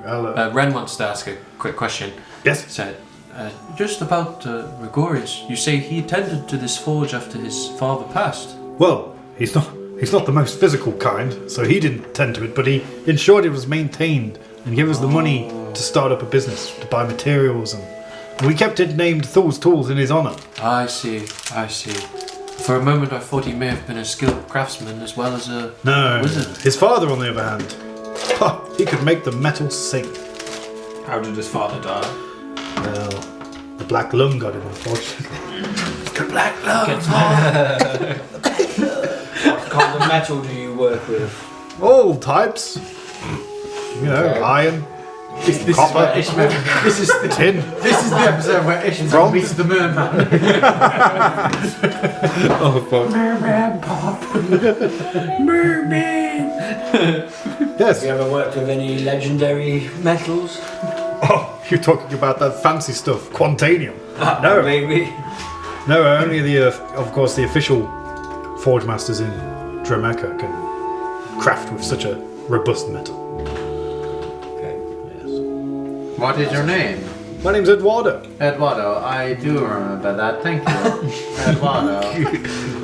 Ren wants to ask a quick question. Yes? So, just about Gregorius, you say he tended to this forge after his father passed. Well, he's not the most physical kind, so he didn't tend to it, but he ensured it was maintained and gave us the money to start up a business, to buy materials, and we kept it named Thor's Tools in his honour. I see. For a moment I thought he may have been a skilled craftsman as well as a wizard. His father, on the other hand, he could make the metal sing. How did his father die? Well, the black lung got him, unfortunately. The black lung. What kind of metal do you work with? All types. You know, iron, copper, This is the tin. This is the episode where Ishmael Bronze. meets the merman. Oh, fuck. Merman pop. Merman. Yes. Have you ever worked with any legendary metals? Oh, you're talking about that fancy stuff, Quantanium. No. Maybe. No, only of course, the official forge masters in Dromeka can craft with such a robust metal. Okay. Yes. What is your name? My name's Eduardo. Eduardo, I do remember that. Thank you. Eduardo.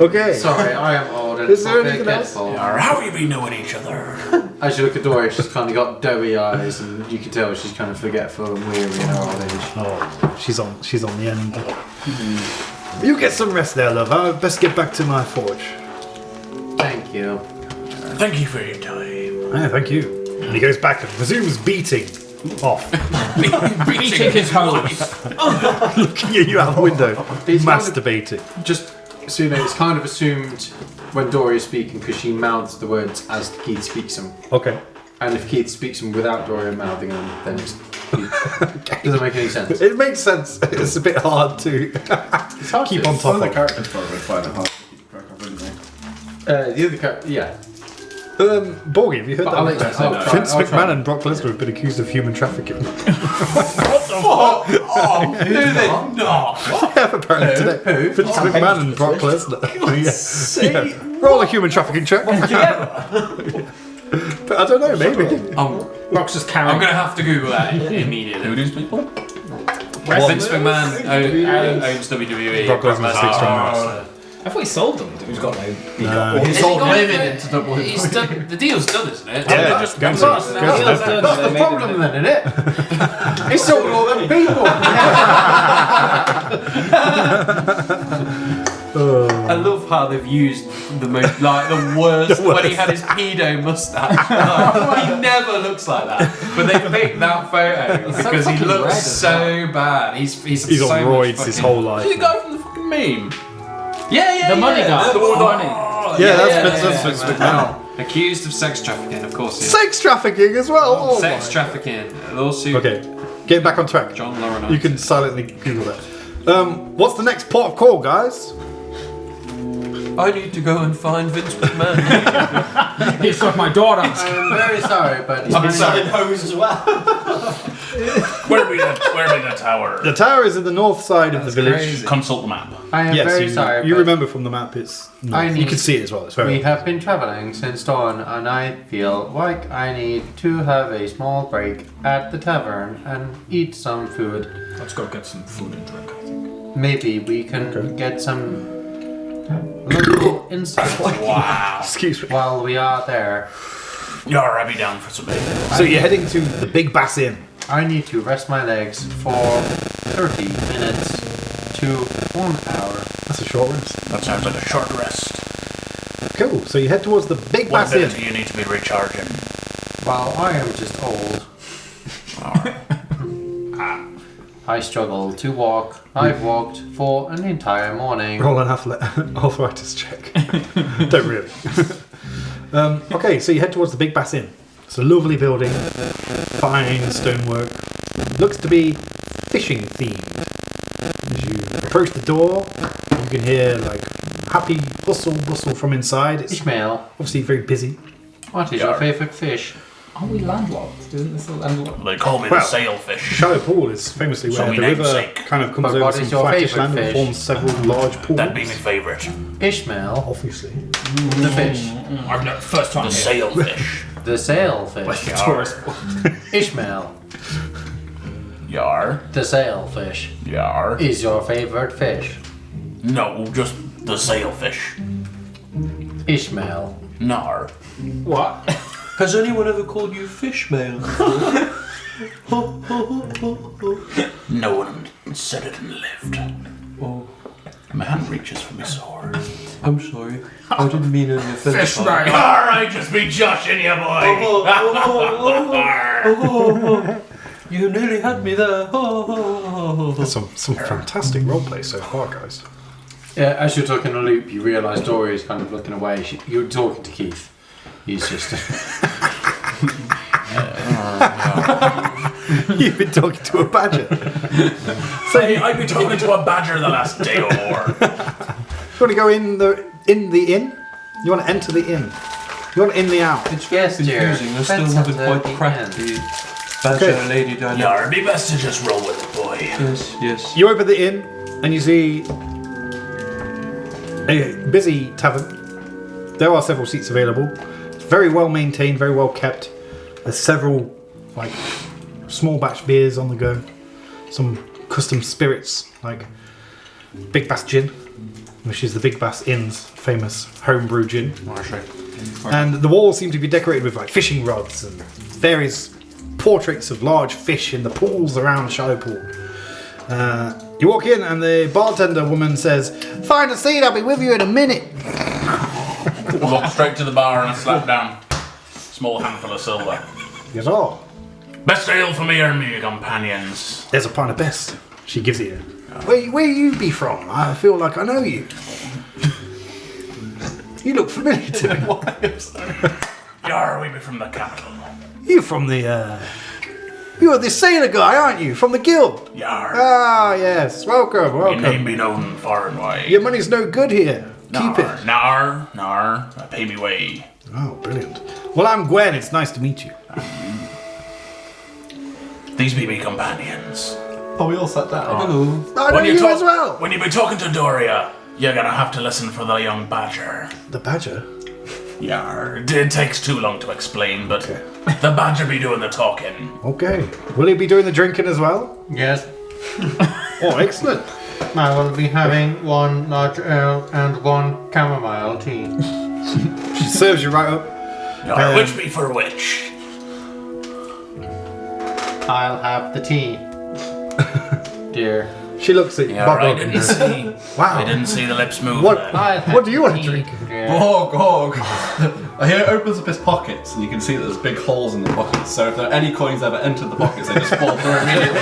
Okay. Sorry, I am old and Is there anything else? forgetful. How have we been knowing each other? As you look at Dory, she's kind of got doughy eyes, and you can tell she's kind of forgetful and weary in her old age. Oh, she's on the end. You get some rest there, love. I best get back to my forge. Thank you. Thank you for your time. Ah, thank you. And he goes back and resumes beating off. Beating his hose. Looking at you out the window, It's kind of- masturbating. Just so you know, it's kind of assumed when Dory is speaking because she mouths the words as Keith speaks them. Okay. And if Keith speaks them without Dory mouthing them, then it's doesn't make any sense. It makes sense. It's a bit hard to keep on top Some of the of. characters probably find it hard to keep track of, wouldn't they? The other character, yeah. Borgie, have you heard But that? I'll let you- I'll try- Vince I'll try. McMahon and Brock Lesnar have been accused of human trafficking. Yeah, apparently today. Vince McMahon and Brock Lesnar. Yeah. Roll a human trafficking check. But I don't know, maybe. Brock's just I'm carrying. gonna have to Google that immediately. Who these people? Vince McMahon owns WWE. Brock Lesnar's big strong I thought he sold them. Who's got no? He's sold women into WWE. The deal's done, isn't it? Yeah, just go to That's go to the Netflix. That's the problem then, isn't it? It's sold all them people. I love how they've used the most, the worst, when he had his pedo mustache. He never looks like that. But they picked that photo because he looks so bad. He's He's so on much roids his whole life. The guy from the fucking meme. Yeah. The money guy. The Money. Yeah, that's Vince McMahon. Accused of sex trafficking, of course. Sex trafficking as well. Oh Sex my. trafficking. Lawsuit. Okay, get back on track. John Lauren. You can silently Google that. What's the next port of call, guys? I need to go and find Vince McMahon. He's got my daughter. I'm very sorry, but I've been selling hose as well. Where be the tower? The tower is in the north side of the village. crazy. Consult the map. I am Yes, very sorry. you but remember from the map. It's north. You can see it as well. It's very. we have been traveling since dawn, and I feel like I need to have a small break at the tavern and eat some food. Let's go get some food and drink, I think. Maybe we can get some Local insight. Wow. Excuse me. While we are there, Yar, I'd be down for some bacon. So you're heading to the Big Bass Inn. I need to rest my legs for 30 minutes to 1 hour. That's a short rest. That sounds like a short rest. Cool. So you head towards the Big What Bass Inn. ability you need to be recharging? While I am just old, I struggle to walk. I've walked for an entire morning. Roll an arthritis check. Don't really. Okay, so you head towards the Big Bass Inn. It's a lovely building, fine stonework. Looks to be fishing themed. As you approach the door, you can hear like happy bustle from inside. It's Ishmael, obviously very busy. what is your favourite fish? Are we landlocked? Isn't this a landlocked? They call me Well, the sailfish. Shallow Pool is famously So where we the river namesake. kind of comes But over what some is your flattish favourite land and fish? forms several large pools. That'd be my favourite. Ishmael, Obviously. the fish. I've never first time The here. sailfish. The sailfish. The tourist. Ishmael, Yar. the sailfish. Yar. Is your favourite fish? No, just the sailfish. Ishmael. Nar. What? Has anyone ever called you Fishmail? No one said it and lived. Oh, My hand reaches for my sword. I'm sorry. I didn't mean any offence. Fish right. Alright, just be joshing you, boy. You nearly had me there. There's some fantastic roleplay so far, guys. Yeah, as you're talking to Loop, you realise Dory is kind of looking away. You're talking to Keith. He's just. You've been talking to a badger. Say, I'd be talking to a badger the last day or more. You want to go in the inn? You want to enter the inn? You want in the out? It's confusing. I still haven't quite cracked the badger lady dynamic. Yeah, it'd be best to just roll with it, boy. Yes, yes. You open the inn and you see a busy tavern. There are several seats available. It's very well maintained, very well kept. There's several like small batch beers on the go. Some custom spirits like Big Bass Gin, which is the Big Bass Inn's famous homebrew gin. And the walls seem to be decorated with like fishing rods and various portraits of large fish in the pools around Shallow Pool. You walk in and the bartender woman says, "Find a seat, I'll be with you in a minute." Walk straight to the bar and slap down. Small handful of silver. Yes, oh, Best ale for me and me companions. there's a pint of best. She gives it you. Where you be from? I feel like I know you. You look familiar to me. Yar, we be from the capital. You're from the, you're the sailor guy, aren't you? From the guild? Yar. Ah, yes. Welcome, Your name welcome. be known far and wide. Your money's no good here. Keep it. Nar. I pay me way. Oh, brilliant. Well, I'm Gwen. It's nice to meet you. These be me companions. Oh, we all sat down. Hello. I know you as well. When you be talking to Doria, you're gonna have to listen for the young badger. The badger? Yar. It takes too long to explain, but Okay. the badger be doing the talking. Okay. Will he be doing the drinking as well? Yes. Oh, excellent. I will be having one large ale and one chamomile tea. She serves you right up. Yar, which be for which? I'll have the tea. Dear. She looks at you. Yar, Bob I up and didn't goes, see. wow. I didn't see the lips move. What? then. What do you want to Tea, drink? dear. Gog. I hear it opens up his pockets, and you can see that there's big holes in the pockets. So if there are any coins ever entered the pockets, they just fall through immediately.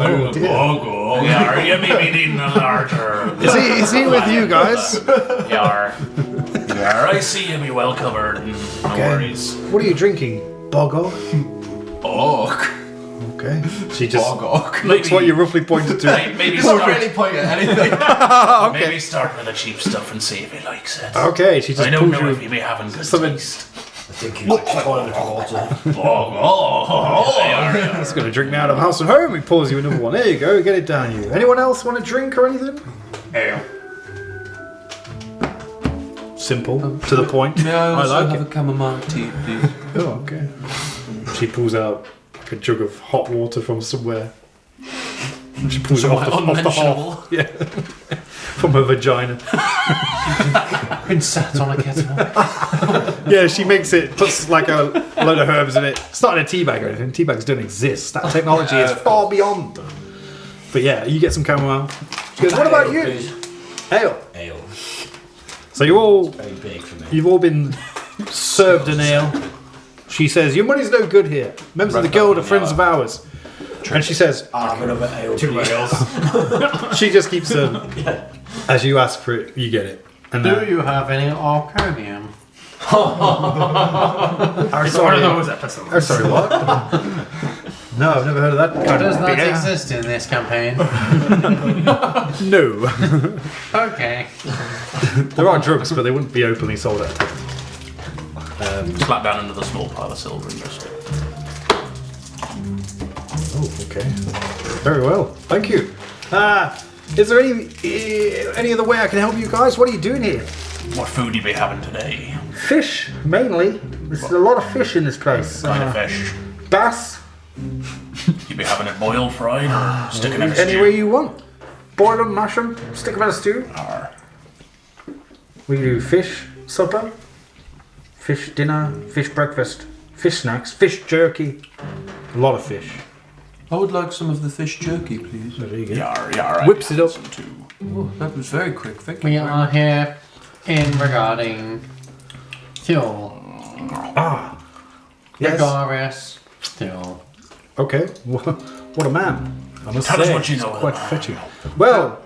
Oh, dear. Oh, Yar, you may be needing a larger. Is he with you guys? Yar. Yar, I see you be well covered. No worries. What are you drinking? Bogog? Og. Okay. She just Bog. looks what you roughly pointed to. Maybe Don't start, really point at anything. maybe start with the cheap stuff and see if he likes it. Okay, she just I don't pulls know if you he be having good something. taste. I think he likes toilet water. That's going to drink me out of house and home. He pours you another one. There you go. Get it down, you. Anyone else want a drink or anything? Ale. Simple, to the point. May I also like have it. a chamomile tea, please? Oh, okay. She pulls out like a jug of hot water from somewhere. She pulls it off the hob. Yeah. From her vagina. Been sat on a kettle. Yeah, she makes it, puts like a load of herbs in it. It's not in a tea bag or anything. Tea bags don't exist. That technology is far beyond. But yeah, you get some chamomile. She goes, what about you? Please. Ale. Ale. So Very big for me. you've all been served an ale. She says, your money's no good here. Members of the guild are friends of ours. And she says, I'll have another ale. 2 please. ales. she just keeps as you ask for it, you get it. And Do you have any Arcadium? It's one of those episodes. Oh, sorry, what? No, I've never heard of that kind Does of not beer. exist in this campaign. No. Okay. There are drugs, but they wouldn't be openly sold at a table. Slap down another small pile of silver and just. Oh, okay. Very well. Thank you. Is there any other way I can help you guys? What are you doing here? What food you be having today? Fish, mainly. There's a lot of fish in this place. Kind of fish. Bass, You be having it boiled, fried, or sticking in a any way stew? you want. Boil them, mash them, stick them in a stew. Arr. We do fish supper, fish dinner, fish breakfast, fish snacks, fish jerky. A lot of fish. I would like some of the fish jerky, please. There you go. Yar, yar, Whips it up. some too. Oh, that was very quick. Thank you. We very are much. here in regarding fuel. Ah. Yes. Gregarious fuel. Okay. What a man. I must Tell say, us what you he's know quite about fetching. Well,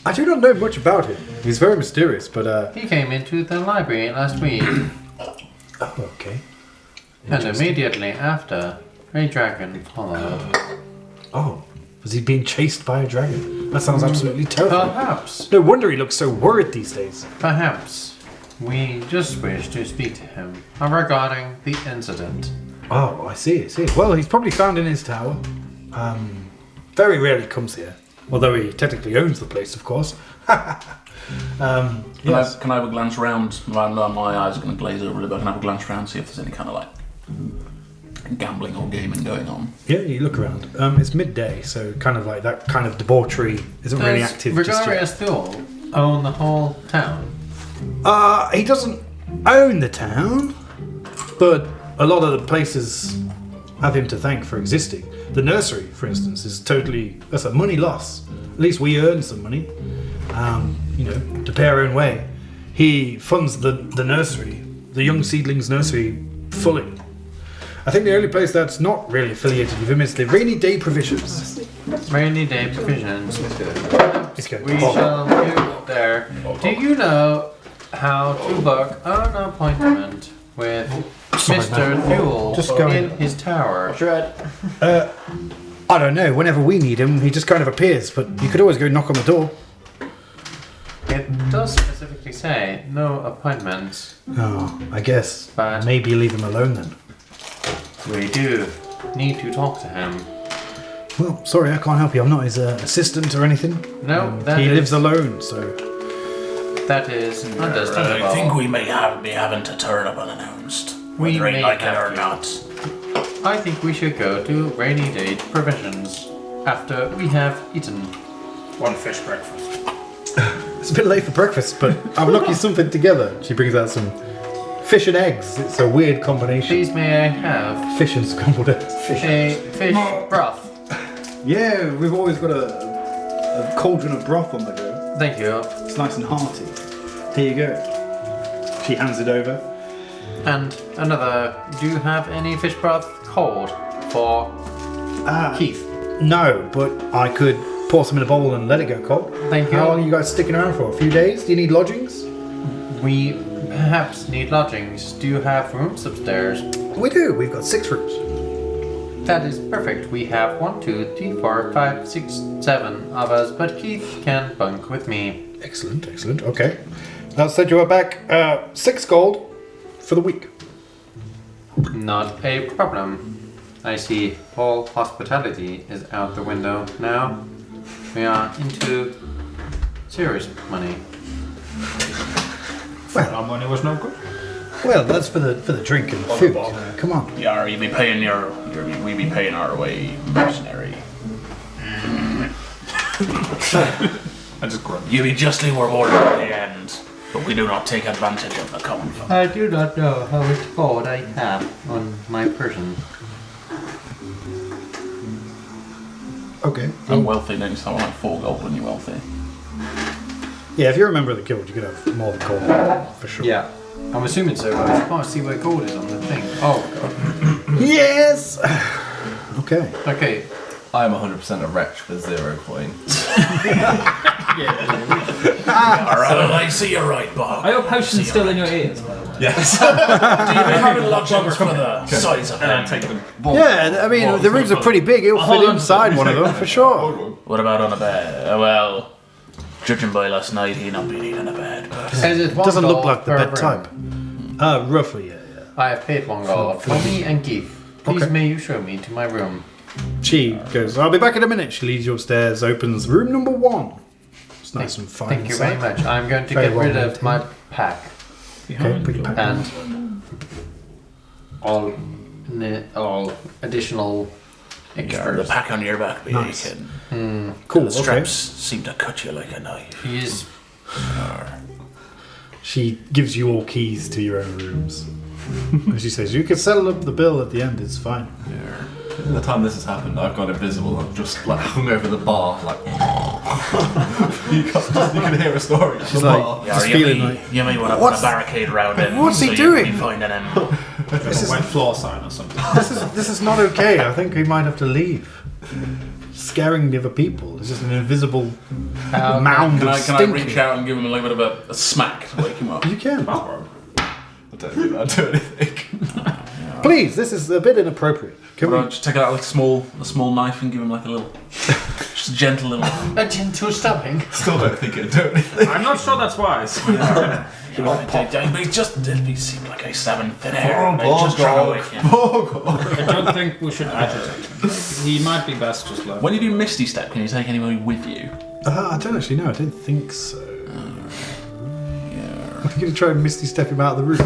I do not know much about him. He's very mysterious, but He came into the library last week, oh, okay. and immediately after, a dragon followed. Oh, was he being chased by a dragon? That sounds absolutely terrifying. Perhaps, No wonder he looks so worried these days. perhaps, we just wish to speak to him regarding the incident. Oh, I see. Well, he's probably found in his tower. Very rarely comes here. Although he technically owns the place, of course. Yes. Can I have a glance around? My eyes are going to glaze over a little bit. Can I have a glance around, see if there's any kind of like gambling or gaming going on? Yeah, you look around. It's midday, so kind of like that kind of debauchery isn't really Does active just yet. Gregarious fuel own the whole town? He doesn't own the town, but a lot of the places have him to thank for existing. The nursery, for instance, is that's a money loss. At least we earn some money, to pay our own way. He funds the nursery, the young seedlings nursery, fully. I think the only place that's not really affiliated with him is the rainy day provisions. Rainy day provisions. It's good. We shall go there. Do you know how to book an appointment with Mr. Fuel Just go in his tower? Shred. I don't know. Whenever we need him, he just kind of appears. But you could always go knock on the door. It does specifically say no appointments. Oh, I guess. But- Maybe leave him alone then. We do need to talk to him. Well, sorry, I can't help you. I'm not his assistant or anything. No, He lives alone, so. that is understandable. I think we may be having to turn up unannounced, We whether may he like it have or to. not. I think we should go to rainy day provisions after we have eaten. 1 fish breakfast. It's a bit late for breakfast, but I've knocked you something together. She brings out some fish and eggs. It's a weird combination. Please may I have Fish and scrambled eggs. a fish broth? Yeah, we've always got a cauldron of broth on the go. Thank you. It's nice and hearty. Here you go. She hands it over. And another, do you have any fish broth cold for Keith? No, but I could pour some in a bowl and let it go cold. Thank you. How long are you guys sticking around for? A few days? Do you need lodgings? We perhaps need lodgings. Do you have rooms upstairs? We do. We've got 6 rooms. That is perfect. We have 1, 2, 3, 4, 5, 6, 7 of us, but Keith can bunk with me. Excellent. Okay. I'll send you back 6 gold for the week. Not a problem. I see all hospitality is out the window now. We are into serious money. Our money was no good. Well, that's for the drink and food. Come on. Yeah, we be paying we be paying our way mercenary. I just grunt. You be justly rewarded at the end, but we do not take advantage of the common folk. I do not know how much gold I have on my person. Okay. I'm wealthy, don't you? So I want like 4 gold when you're wealthy. Yeah, if you're a member of the guild, you could have more than gold, for sure. Yeah. I'm assuming so, but I can't see where gold is on the thing. Oh, God. Yes! Okay. Okay. I am 100% a wretch with 0 coin. Alright, I see you're right, Bob. Are your potions still in your ears, by the way? Yes. Do you have lodgings for the size of them? Take them. Yeah, I mean, the rooms are pretty big. It'll fit inside one of them, for sure. What about on a bed? Well, judging by last night, he not been eating a bed. But It doesn't look like the bed type. Roughly, yeah. I have paid 1 gold for me and Keith. Please may you show me to my room. She goes, I'll be back in a minute. She leads you upstairs, opens room number 1. It's nice and fine. Thank you very inside. much. I'm going to Very get well rid of maintained. my pack Okay, pretty packed. and all additional the extras. pack on your back be Nice. aching. Cool, The straps seem to cut you like a knife. He is. She gives you all keys to your own rooms. And she says, you can settle up the bill at the end, it's fine. In the time this has happened, I've gone invisible. I've just like hung over the bar, like you can hear a story. She's like, just feeling like, You may want to put a barricade around him. What's he so doing? You can be finding him. This is a wet floor sign or something. this is not okay. I think we might have to leave. Scaring the other people. It's just an invisible mound Can of I stink. reach out and give him a little bit of a smack to wake him up? You can. I don't think I'd do anything. Please, this is a bit inappropriate. Can Can we? I just take out like a small knife and give him like a little, just a gentle little. A gentle stabbing. Still don't think it'd do anything. I'm not sure that's wise. It just seemed like I stabbing thin air. and I Oh, just trying to wake him. I don't think we should agitate him. He might be best just left. When you do Misty Step, can you take anybody with you? I don't actually know. I don't think so. Are you going to try and Misty step him out of the room? To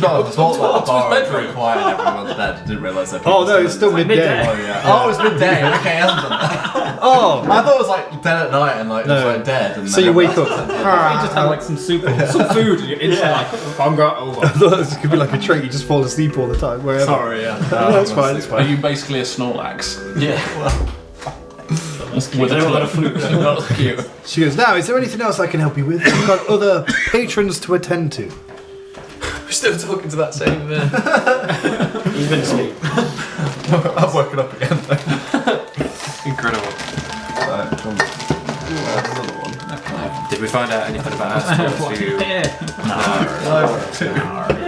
be honest, I thought like, the bar was bedroom. very quiet and everyone's dead. I didn't realise that. Oh no, it's still midday. Oh yeah. Oh, it's midday. Okay, I haven't done that. Oh, I thought it was like dead at night and like it was No. like dead. And so then you wake everyone- up. You just have like some soup or some food and you're instantly like, hunger over. I thought this could be like a trait. You just fall asleep all the time. Wherever. Sorry, yeah. No, it's fine. It's Are fine. you basically a Snorlax? Yeah. With a flute. Not cute. She goes, now, is there anything else I can help you with? I've got other patrons to attend to. We're still talking to that same. He's been asleep. I've woken up again. Incredible. Another one. Did we find out anything about Astral to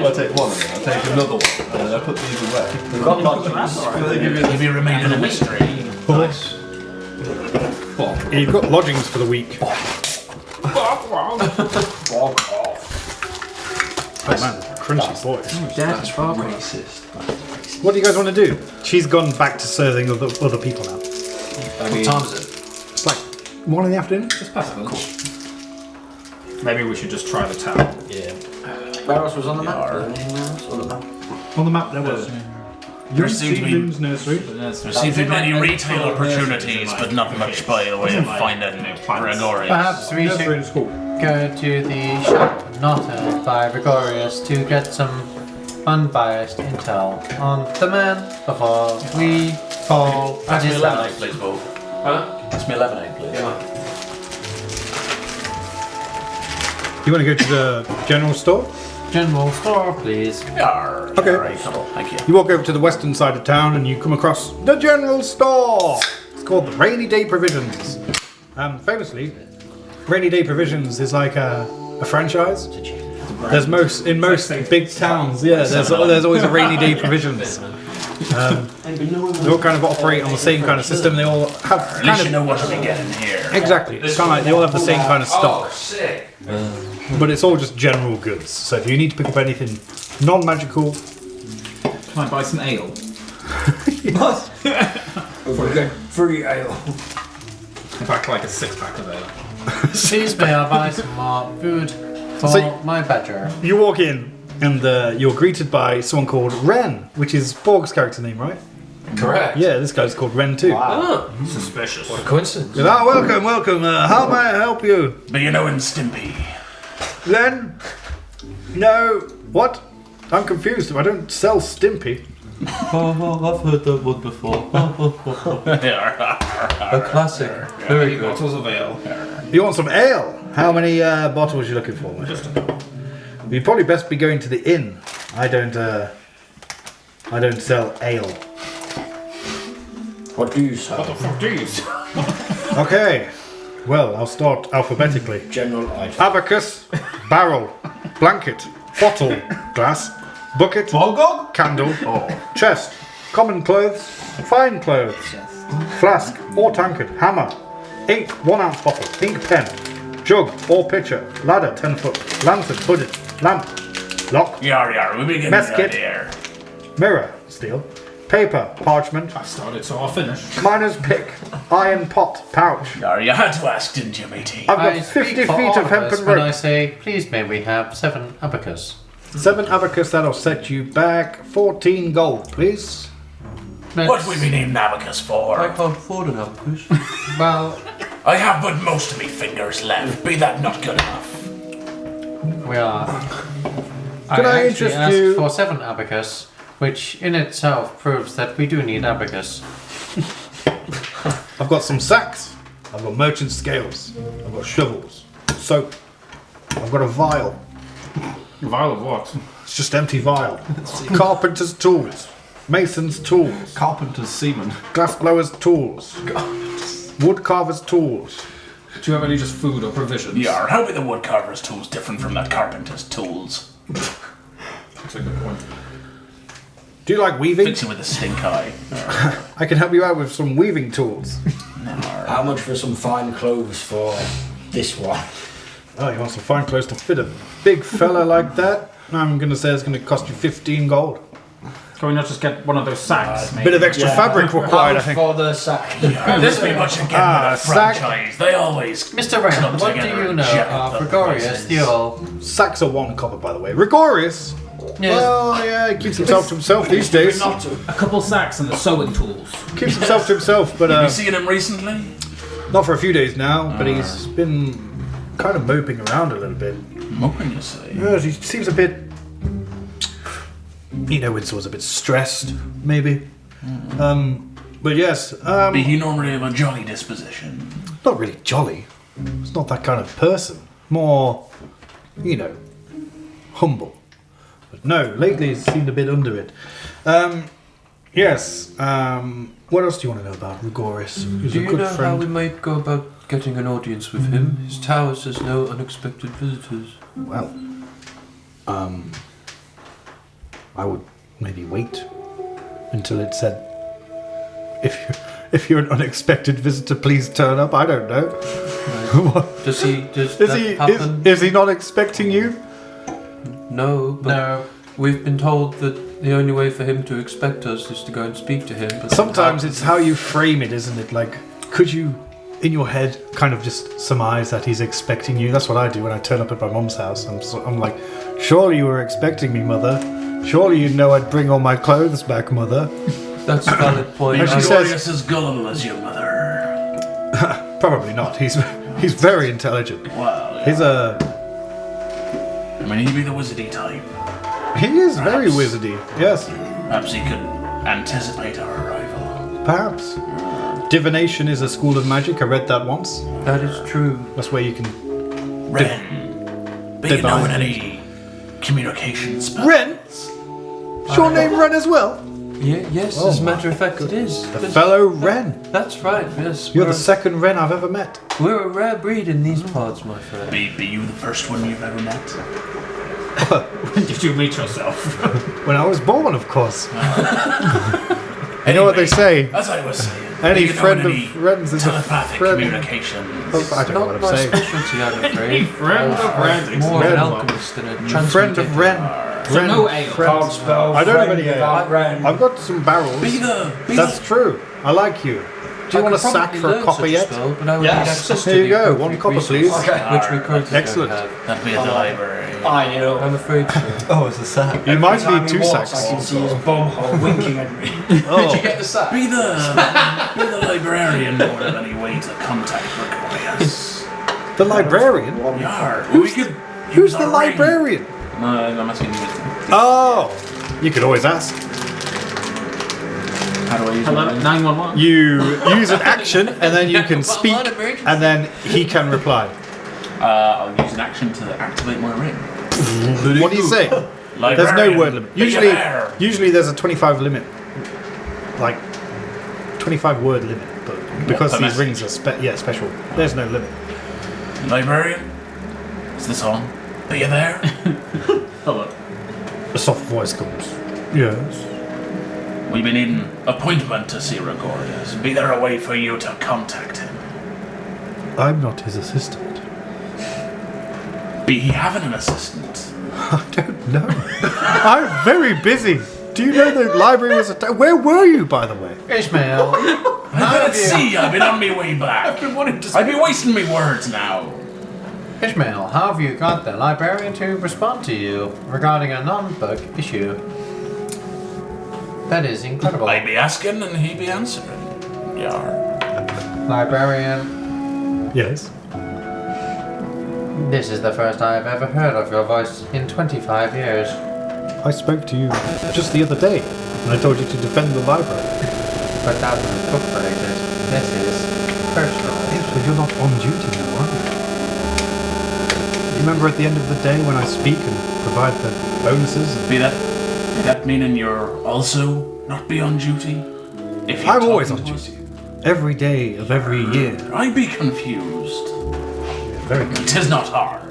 I'll take one and then I'll take another one. And then I put these away. They give you You'll be remaining a mystery. nice. Yeah, you've got lodgings for the week. Oh man, crunchy voice. That's racist. What do you guys want to do? She's gone back to serving other people now. What time is it? It's like 1 in the afternoon. Just past lunch. Maybe we should just try the town. Yeah. Where else was on the map? Was there anything else on the map? On the map there was. There seems to be nursery. there seems to be many retail opportunities, but not much by the way of finding Gregorius. Perhaps we Nursery should and school. go to the shop not owned by Gregorius to get some unbiased intel on the man before we fall at Pass me his a lemonade, house. please, Paul. Huh? Pass me a lemonade, please. You want to go to the general store? General store, please. Okay. Alright, thank you. You walk over to the western side of town and you come across the general store. It's called the Rainy Day Provisions. Famously, Rainy Day Provisions is like a franchise. There's most big towns. Yeah, there's always a Rainy Day Provisions. They all kind of operate on the same kind of system. They all have At kind least you of know what to be getting here. exactly. It's kind of like they all have the same kind of stock, sick. but it's all just general goods. So if you need to pick up anything non-magical, Can I buy some ale? Free ale. In fact, like a 6-pack of ale. Please may I buy some more food for So- my badger? you walk in and you're greeted by someone called Ren, which is Borg's character name, right? Correct. Yeah, this guy's called Ren too. Ah, Suspicious. what a coincidence. Ah, welcome. How may I help you? But you know, in Stimpy. Len? No. What? I'm confused. I don't sell Stimpy. I've heard that one before. A classic. Very good. Bottles of ale. You want some ale? How many bottles are you looking for? Just You'd probably best be going to the inn. I don't sell ale. What do you sell? what the fuck do you? Okay. Well, I'll start alphabetically. General item. Abacus, barrel, blanket, bottle, glass, bucket, Bogog? candle, chest, common clothes, fine clothes, flask or tankard, hammer, ink 1 ounce bottle, ink pen, jug or pitcher, ladder 10 foot, lantern, budget, lamp, lock, Yar, we begin Mess right kit. here. mirror, steel, paper, parchment, I started, so I'll finish. miner's pick, iron pot, pouch. Yar, you had to ask, didn't you, matey? I've I got speak 50 for feet all of us hempen when I rope. say, please may we have 7 abacus. 7 abacus, that'll set you back 14 gold, please. What would we name Nabocus I for? can't afford an abacus. Well, I have but most of me fingers left. Be that not good enough? we are. Can I actually interest asked you- for 7 abacus, which in itself proves that we do need abacus. I've got some sacks. I've got merchant scales. I've got shovels. Soap. I've got a vial. Vial of what? It's just empty vial. Carpenter's tools. Mason's tools. Carpenter's seaman. Glassblower's tools. Woodcarver's tools. Do you have any just food or provisions? Yar, how be the woodcarver's tools different from that carpenter's tools? That's a good point. Do you like weaving? Fix it with a stink eye. I can help you out with some weaving tools. How much for some fine clothes for this one? Oh, you want some fine clothes to fit a big fella like that? I'm going to say it's going to cost you 15 gold. Can we not just get one of those sacks, maybe? Bit of extra fabric How required, I much think. for the sack? This be much again with a sack. franchise. They always Mr. Ren, club what do together you and know jack of up the Gregorius prices. the Old? Sacks are 1 copper, by the way. Gregorius? Yes. Well, yeah, he keeps himself to himself these days. Not to. A couple sacks and the sewing tools. Keeps himself to himself, but Have you seen him recently? not for a few days now. But he's been kind of moping around a little bit. Moping, you say? Yes, he seems a bit. You know, when someone's a bit stressed, maybe. But yes, Be he normally of a jolly disposition? not really jolly. It's not that kind of person. More, you know, humble. But no, lately he's seemed a bit under it. Yes. What else do you want to know about Gregorius? He's Do a you good know how friend. we might go about getting an audience with him? His tower says no unexpected visitors. Well, I would maybe wait until it said, if you're an unexpected visitor, please turn up. I don't know. What? Does Is that he happen? is he not expecting you? No, but No. we've been told that the only way for him to expect us is to go and speak to him. But Sometimes it's how you frame it, isn't it? Like, could you, in your head, kind of just surmise that he's expecting you? That's what I do when I turn up at my mum's house. I'm like, surely you were expecting me, mother. Surely you know I'd bring all my clothes back, mother. That's a valid point. And she I- says- Glorious as gullible as your mother. Probably not. He's very intelligent. Well, He's a I mean, he'd be the wizardy type. he is very Perhaps. wizardy. Yes, Perhaps he could anticipate our arrival. perhaps. Divination is a school of magic. I read that once. That is true. That's where you can. Ren, be you divine. knowing any communication spells? Ren? Is your name Ren as well? Yes, Oh as a my matter of fact, it is. The fellow Ren. That's right, yes. You're we're, the second Ren I've ever met. we're a rare breed in these parts, my friend. Be you the first one you've ever met? When did you meet yourself? When I was born, of course. You know what they say? As I was saying, Any be you knowing friend any of Ren's is a telepathic friend. communication. Oh, I don't know Not what I'm my saying. specialty, I'm afraid. Friend of Ren. More of an Ren. alchemist than a transmutator. Friend of Ren. Ren. no ale. Can't spell I don't have friend any ale. without Ren. I've got some barrels. Be the That's true. I like you. Do you want a sack for a copper yet? But I would Yes. need access to Here you the go, appropriate one copper, resources, please. which we currently Excellent. don't have. That'd be at the library. I know. I'm afraid so. Oh, it's a sack. You might Time need he 2 walks, sacks. I can see his bum hole winking at me. Oh, Get the sack. Be the librarian know of any way to contact Gregorius. the librarian? Yar, we Who's could Who's use the our ring. librarian? No, I'm asking you. Oh, you could always ask. How do I use Hello, my ring? 911. You use an action, and then you can speak, and then he can reply. I'll use an action to activate my ring. What do you say? There's no Librarian, word limit. be you there. Usually there's a 25 limit, like 25 word limit, but because per these message? rings are special, there's no limit. Librarian, is this on? Are you there? Hello. A soft voice comes. Yes. We've been needing appointment to see Gregorius. Be there a way for you to contact him? I'm not his assistant. Be he having an assistant? I don't know. I'm very busy. Do you know the library was where were you, by the way? Ishmael, I've been at sea. I've been on my way back. I'd be wasting me words now. Ishmael, how have you got the librarian to respond to you regarding a non-book issue? That is incredible. I be asking and he be answering. Yar. Librarian, Yes. this is the first I have ever heard of your voice in 25 years. I spoke to you just the other day, and I told you to defend the library. But that was book related. This is personal. Yes, but you're not on duty now, are you? Remember at the end of the day when I speak and provide the bonuses? Be that meaning you're also not be on duty? If you're I'm always talking on to us? duty. Every day of every year. I be confused. Very good. Tis not hard.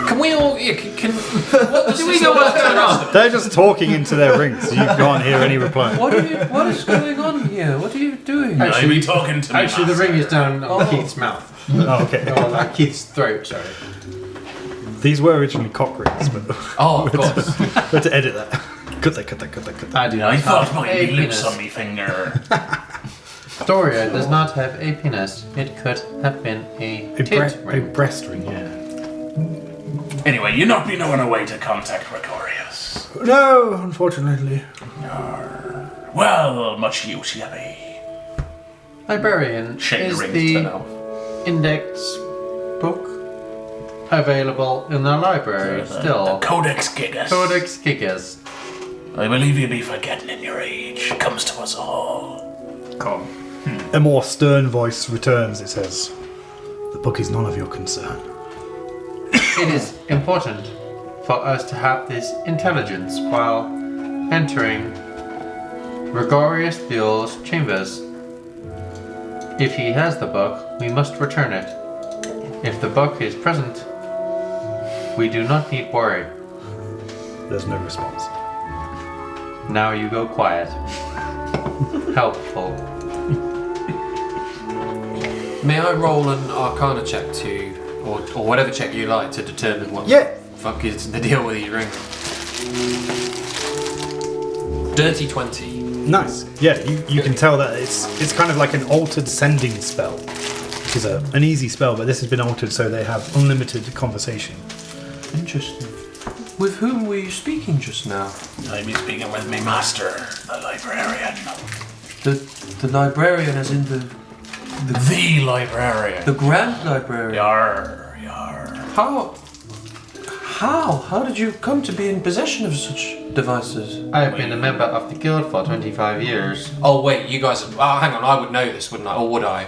Can we all? Yeah, can Do we know what's going on? They're just talking into their rings. You can't hear any reply. What is going on here? What are you doing? I be talking to me. Actually, the master. ring is down on Keith's mouth. Oh, okay. Or like Keith's throat, sorry. These were originally cock rings, but Oh, of course. we had to edit that. Cut that. I do not I thought have might a be loose penis. on me finger. Doria does not have a penis. It could have been a tit A ring. breast ring, yeah. Anyway, you not be knowing a way to contact Gregorius. No, unfortunately. Well, much use you be. Librarian, Shake is the ring the to turn off. index book available in the library The still? Codex Gigas. Codex Gigas. I believe you be forgetting in your age. It comes to us all. Come. A more stern voice returns. It says, "The book is none of your concern." It is important for us to have this intelligence while entering Gregorius Buell's chambers. If he has the book, we must return it. If the book is present, we do not need worry. There's no response. Now you go quiet. Helpful. May I roll an Arcana check to, or whatever check you like to determine what Yeah. the fuck is the deal with your ring? Dirty 20. Nice. Yeah, you can tell that it's kind of like an altered sending spell, which is an easy spell, but this has been altered so they have unlimited conversation. Interesting. With whom were you speaking just now? I be speaking with me master, the librarian. The librarian, as in the The librarian. the grand librarian. Yar. How did you come to be in possession of such devices? I have been a member of the guild for 25 years. Oh wait, you guys. Oh, hang on. I would know this, wouldn't I? Or would I?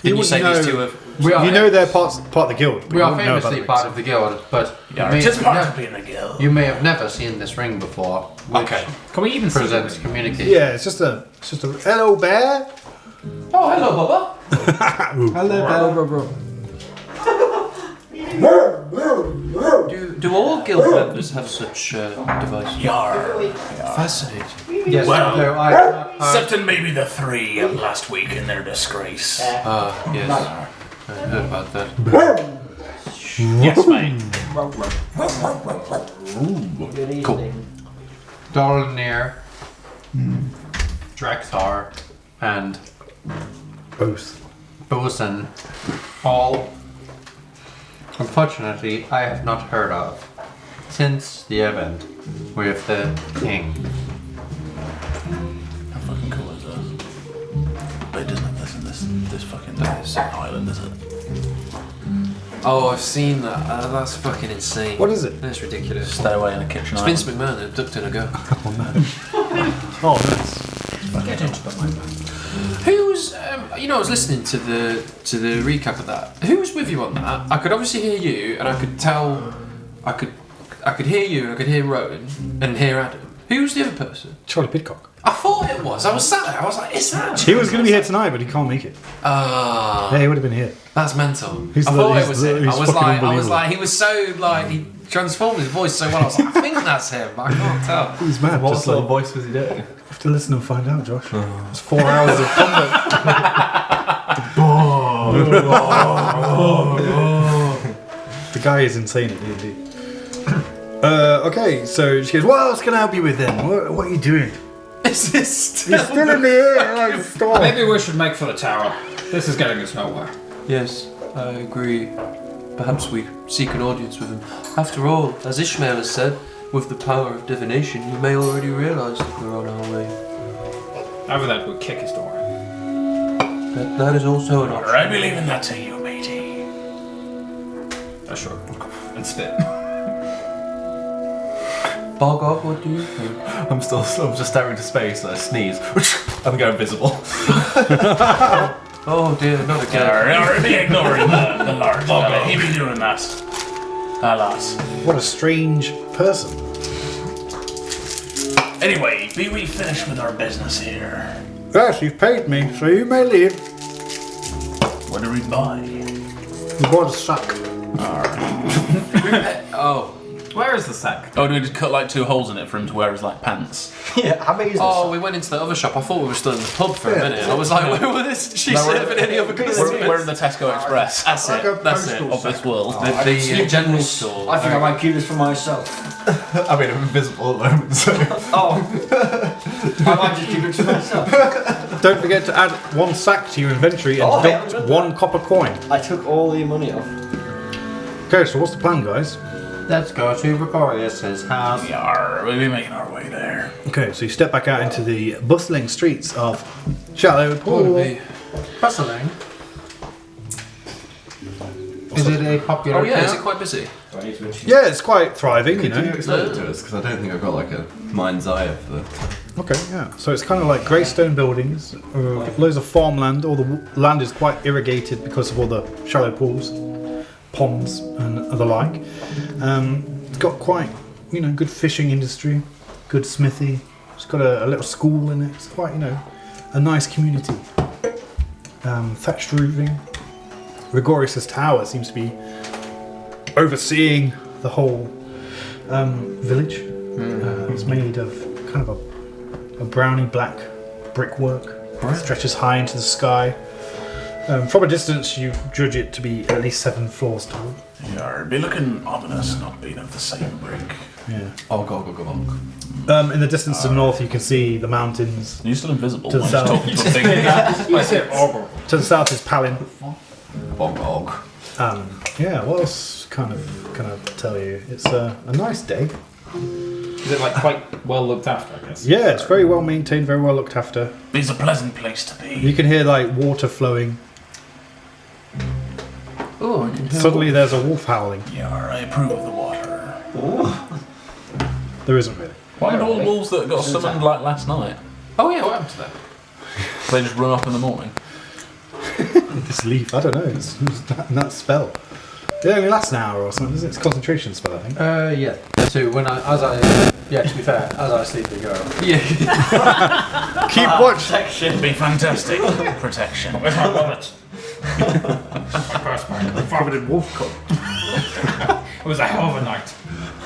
Didn't you say wouldn't these know- two have? We are, You know they're part of the guild. but we you are wouldn't know about famously the part rings. of the guild, but Yar. you, Tis part may, of being a guild. you may have never seen this ring before, which Okay. Can we even see the presents ring? communication. Yeah, it's just a hello bear. Oh, hello, Bubba. Hello, Do all guild members have such devices? Yar. Fascinating. Yes, Well, although I have not heard Except maybe the 3 of last week in their disgrace. Yes. I heard about that. Yes, mate. Dolnir, Draxar, and Both. Bosun, all unfortunately I have not heard of since the event with the king. How fucking cool is that? But it doesn't have this fucking island, is it? Oh, I've seen that. That's fucking insane. What is it? That's ridiculous. Stay away in the kitchen. It's Vince McMahon abducting a girl. Oh, nice. Get into the mind. Who was, I was listening to the recap of that. Who was with you on that? I could obviously hear you, and I could tell, I could hear you, and I could hear Rowan, and hear Adam. Who was the other person? Charlie Pidcock. I thought it was. I was sat there. I was like, is that? He was going to be here tonight, but he can't make it. Ah, Yeah, he would have been here. that's mental. He's I the- thought he's it was the- him. he's I was fucking like, unbelievable. he was so like he transformed his voice so well. I was like, I think that's him, but I can't tell. He's mad. What Just sort of like, voice was he doing? you have to listen and find out, Josh. It's 4 hours of combat. The guy is insane at D&D. Okay, so she goes, what else can I help you with then? What are you doing? Is this still? He's still in the air. Like, stop. Maybe we should make for the tower. This is getting us nowhere. Yes, I agree. Perhaps we seek an audience with him. After all, as Ishmael has said, with the power of divination, you may already realise that we're on our way. After that, we'll kick his door in. That is also an option. I'd be leaving that to you, matey. Sure. And spit. Bargog, what do you think? I'm just staring into space and I sneeze. I'm going invisible. Oh dear, not again. Alright, be ignoring the large fella. He be doing that. Alas. What a strange person. Anyway, be we finished with our business here? Yes, you've paid me, so you may leave. What do we buy? You bought a sack. Oh. Where is the sack? Oh, do we just cut like 2 holes in it for him to wear his like pants? Yeah, how big is Oh, this? we went into the other shop. I thought we were still in the pub for a minute. I was like, where was she serving any other customers? We're in the Tesco Express. That's Like a it. That's it. postal Of this world. The general store. I think I might keep this for myself. I mean, I'm invisible at the moment, so. Oh. I might just keep it to myself. Don't forget to add 1 sack to your inventory and Oh, yeah, adopt 1 copper coin. I took all the money off. Okay, so what's the plan, guys? Let's go to Gregorius's house. Yarr, we'll be making our way there. Okay, so you step back out into the bustling streets of Shallow Pool. Bustling. Is it a popular Oh yeah, is town? it quite busy? Yeah, it's quite thriving, you Can you know. explain it to us? Because I don't think I've got like a mind's eye of the. Okay, yeah. So it's kind of like grey stone buildings, loads of farmland. All the land is quite irrigated because of all the shallow pools, ponds, and the like. It's got quite, good fishing industry, good smithy. It's got a little school in it. It's quite, a nice community. Thatched roofing. Gregorius's tower seems to be overseeing the whole village. It's made of kind of a browny black brickwork. It stretches high into the sky. From a distance, you judge it to be at least 7 floors tall. Yarr, be looking ominous, not being of the same brick. Yeah. Oh, go. In the distance to the north, you can see the mountains. Are you still invisible? To the Why are you south. talking to a thing? I said Auburn. To the south is Palin. Bog. Yeah, what else can I tell you? It's a nice day. Is it like quite well looked after, I guess? Yeah, it's very well maintained, very well looked after. It's a pleasant place to be. You can hear like water flowing. Oh, I can hear. Suddenly there's a wolf howling. Yarr, I approve of the water. There isn't really. Why aren't all the wolves that got summoned like last night? Oh yeah, what happened to them? They just run off in the morning. This leaf, I don't know. It's that spell. It only lasts an hour or something, isn't it? It's a concentration spell, I think. Yeah. So to be fair, as I sleep, they go. Yeah. Keep watch. It'd be fantastic. Protection. Where's my wallet? My purse back. Covered in wolf cum. It was a hell of a night.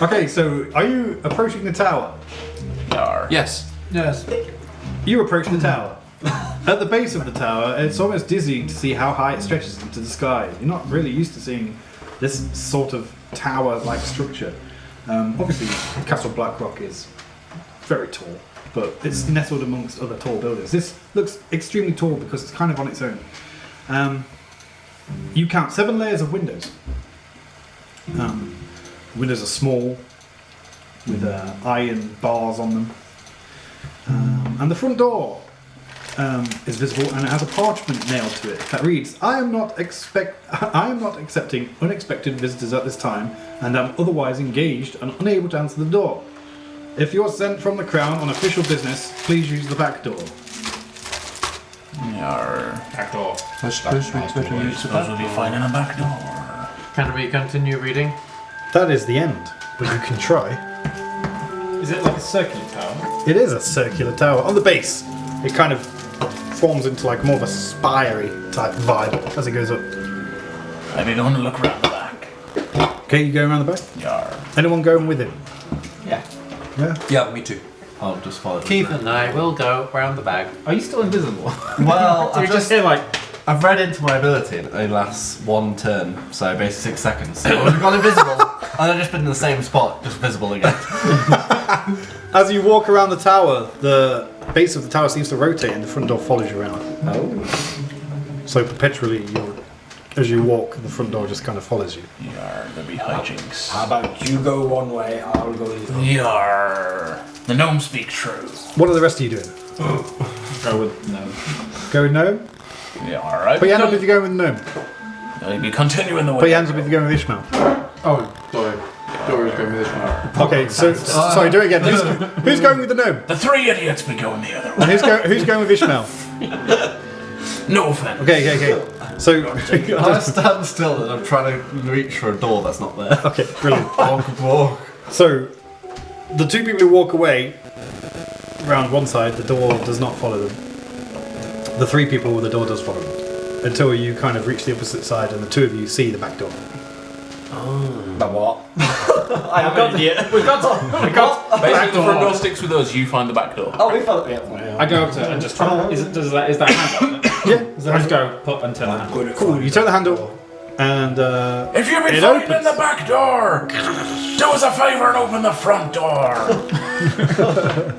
Okay, so are you approaching the tower? Yarr. Yes. Yes. You approach the tower. At the base of the tower, it's almost dizzying to see how high it stretches into the sky. You're not really used to seeing this sort of tower-like structure. Obviously, Castle Blackrock is very tall. but it's nestled amongst other tall buildings. This looks extremely tall because it's kind of on its own. You count 7 layers of windows. Windows are small, with iron bars on them. And the front door is visible, and it has a parchment nailed to it that reads, I am not accepting unexpected visitors at this time, and am otherwise engaged and unable to answer the door. If you're sent from the Crown on official business, please use the back door. Back door. I suppose we'd better use the back We'll be door. finding a back door. Can we continue reading? That is the end, but you can try. Is it like a circular tower? It is a circular tower. On the base, it kind of forms into like more of a spire type vibe as it goes up. Maybe going to look around the back. Okay, you go around the back? Yar. Anyone going with him? Yeah. Yeah? Yeah, me too. I'll just follow. Keith and I will go round the bag. Are you still invisible? Well, You're just here like. I've read into my ability and it only lasts 1 turn, so basically 6 seconds. So I've gone invisible, and I've just been in the same spot, just visible again. As you walk around the tower, the base of the tower seems to rotate and the front door follows you around. Oh. So perpetually, as you walk, the front door just kind of follows you. Yar, there'll be hijinks. How about you go one way, I'll go the other. Yar. The gnomes speak true. What are the rest of you doing? Go with no. Go with gnome? Yar, Put your hand up if you're going with gnome. Maybe continuing the way. Put your hands up if you're going with Ishmael. Oh, sorry. Dory's going with this one. Okay, so sorry, do it again. Who's going with the gnome? The 3 idiots be going the other way. And who's going with Ishmael? No offense. Okay. So I stand still and I'm trying to reach for a door that's not there. okay, brilliant. Walk. So the 2 people who walk away around one side, the door does not follow them. The 3 people, the door does follow them. Until you kind of reach the opposite side and the 2 of you see the back door. The what? I am an idiot. We got. Basically, the front door sticks with us, you find the back door. Oh, we felt it. I go up to it and just try. Is that hand up? Yeah. I just go put and turn the hand. Cool. You turn the handle and If you've been It finding opens. the back door, do us a favour and open the front door.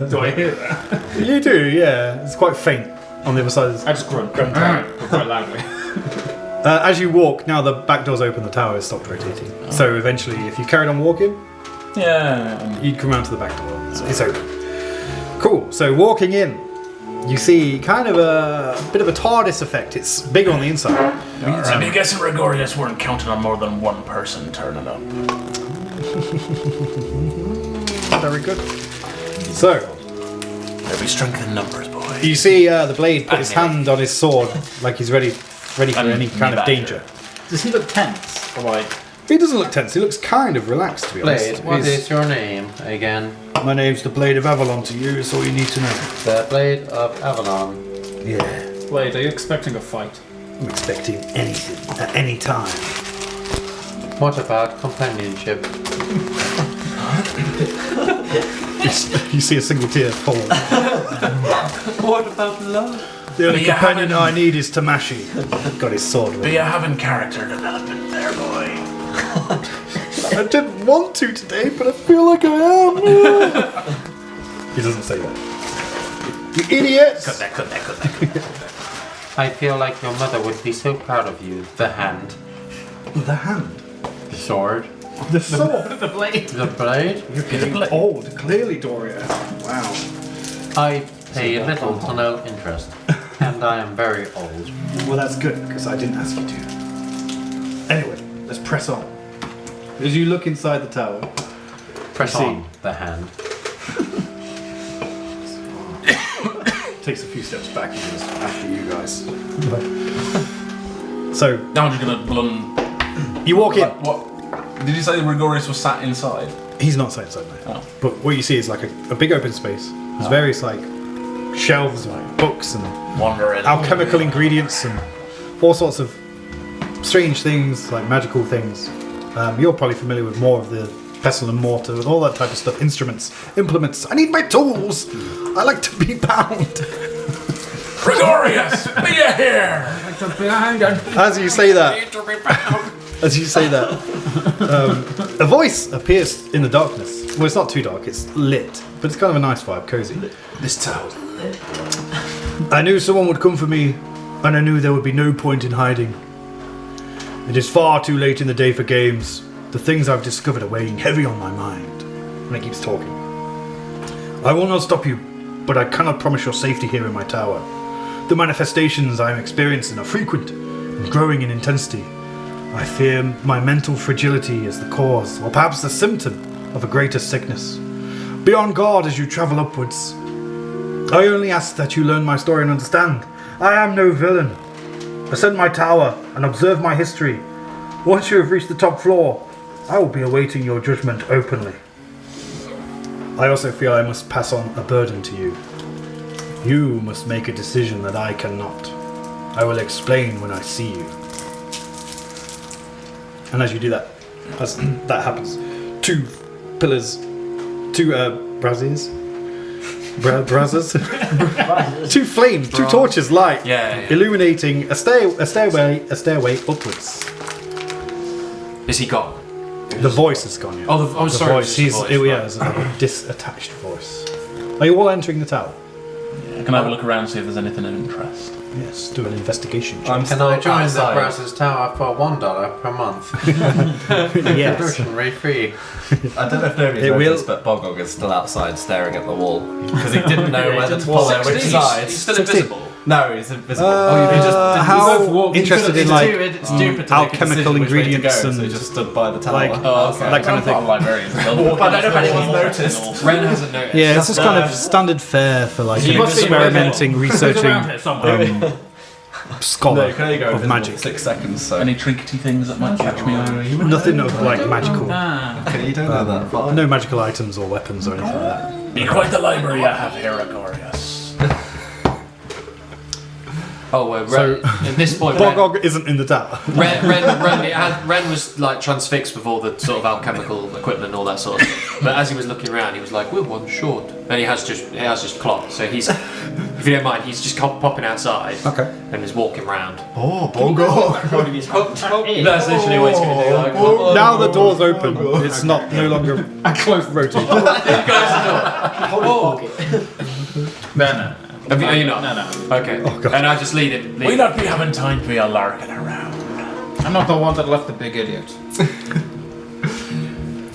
Do I hear that? you do, yeah. It's quite faint on the other side. I just grunt quite loudly. As you walk, now the back door's open, the tower has stopped rotating. So eventually, if you carried on walking, Yeah. you'd come around to the back door. It's open. Cool. So walking in, you see kind of a bit of a TARDIS effect. It's bigger on the inside. I'd be guessing Gregorius weren't counting on more than one person turning up. Very good. So There'll be strength in numbers, boy. you see the blade put his hand on his sword, like he's ready for And any kind of back. danger. Does he look tense? Or like. He doesn't look tense. He looks kind of relaxed, to be honest. Blade, what is your name again? My name's the Blade of Avalon to you. That's all you need to know. The Blade of Avalon. Yeah. Wait, are you expecting a fight? I'm expecting anything at any time. What about companionship? You see a single tear fall. What about love? The only But you companion haven't- I need is Tamashi. Got his sword But ready. you're having character development there, boy. I didn't want to today, but I feel like I am. He doesn't say that. You idiots! Cut that. I feel like your mother would be so proud of you. The hand. The hand. The sword. The sword. The blade. The blade. You're getting old, clearly, Doria. Wow. I pay little to no interest. And I am very old. Well, that's good, because I didn't ask you to. Anyway, let's press on. As you look inside the tower, Press see. on the hand. takes a few steps back and goes after you guys. So, Now I'm just gonna blunt. you walk in. What? Did you say Gregorius was sat inside? He's not inside now. Oh. But what you see is like a big open space. There's various like shelves of like, books and Wandering. alchemical ingredients and all sorts of strange things, like magical things. You're probably familiar with more of the pestle and mortar and all that type of stuff. Instruments, implements. I need my tools. I like to be bound. Gregorius, be you here? As you say that, a voice appears in the darkness. Well, it's not too dark. It's lit, but it's kind of a nice vibe, cozy. This tower's lit. I knew someone would come for me, and I knew there would be no point in hiding. It is far too late in the day for games. The things I've discovered are weighing heavy on my mind. And he keeps talking. I will not stop you, but I cannot promise your safety here in my tower. The manifestations I am experiencing are frequent and growing in intensity. I fear my mental fragility is the cause, or perhaps the symptom, of a greater sickness. Be on guard as you travel upwards. I only ask that you learn my story and understand. I am no villain. Ascend my tower and observe my history. Once you have reached the top floor, I will be awaiting your judgment openly. I also feel I must pass on a burden to you. You must make a decision that I cannot. I will explain when I see you. And as you do that, as that happens, two pillars, two braziers, brazzers, two flames, two torches light, illuminating a stairway upwards. Is he gone? The voice is gone. Yeah. Oh, sorry. Voice. It's like a disattached voice. Are you all entering the tower? Yeah. Can I have a look around and see if there's anything of interest? Yes. Do an investigation check. Can I join the Brazzers Tower for $1 per month? Yes. Production free. I don't know if nobody's noticed, but Bogog is still outside staring at the wall because he didn't know whether to follow which side. He's still invisible. No, he's invisible. He just how interested in like it's stupid to alchemical ingredients go, and so he just stood by the tower. like that kind of thing. I don't know if anyone's noticed. Ren hasn't noticed. Yeah, it's just kind of standard fare for like an experimenting, researching scholar No, you can only go of invisible magic. for 6 seconds. So Any trinkety things that might catch me eye? Nothing of like magical. okay, you don't know that. Fine. No magical items or weapons or anything like that. Be quite the library I have here, Agorius. Oh, Ren, at this point, Bogog isn't in the tower. Ren was like transfixed with all the sort of alchemical equipment and all that sort of stuff. But as he was looking around, he was like, "We're one short," and he has just clocked. So he's, if you don't mind, he's just popping outside. Okay. And is walking round. Oh, Bogog! That's literally what he's going to do. Like, Now the door's open. It's not no longer close rotating. No. Are you not? No. Okay. Oh, God. And I just lead him. We not be having time to be a larking around. I'm not the one that left the big idiot.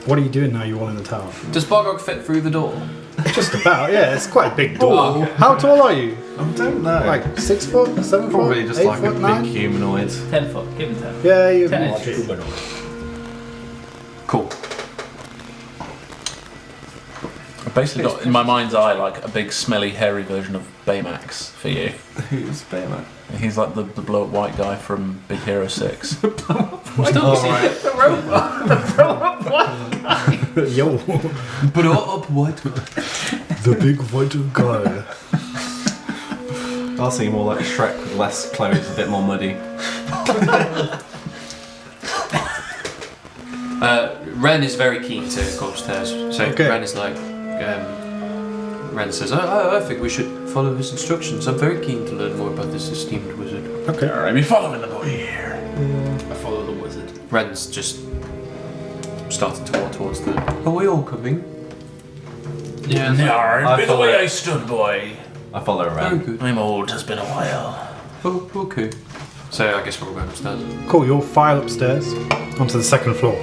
What are you doing now? You're all in the tower. Does Bogog fit through the door? Just about. Yeah, it's quite a big door. Oh. How tall are you? I don't know. Like 6 foot, 7 foot, Probably just 8 like foot, a 9? big humanoid. 10 foot. Give him 10. Yeah, you're 10 large. inches. Cool. I've basically got in my mind's eye like a big, smelly, hairy version of Baymax for you. Who's Baymax? He's like the blow-up white guy from Big Hero 6. Yo. Blow up white. The big white guy. I'll see more like Shrek with less clothes, a bit more muddy. Ren is very keen to go upstairs. So Okay. Ren is like, Ren says, I think we should follow his instructions. I'm very keen to learn more about this esteemed wizard. Okay. Alright, be following the boy here. I follow the wizard. Ren's just starting to walk towards the... Are we all coming? Yeah. Yarn, be the follow way it. I stood, boy. I follow Very around. good. I'm old, it's been a while. Oh, okay. So I guess we're all going upstairs. Cool, you'll file upstairs onto the second floor.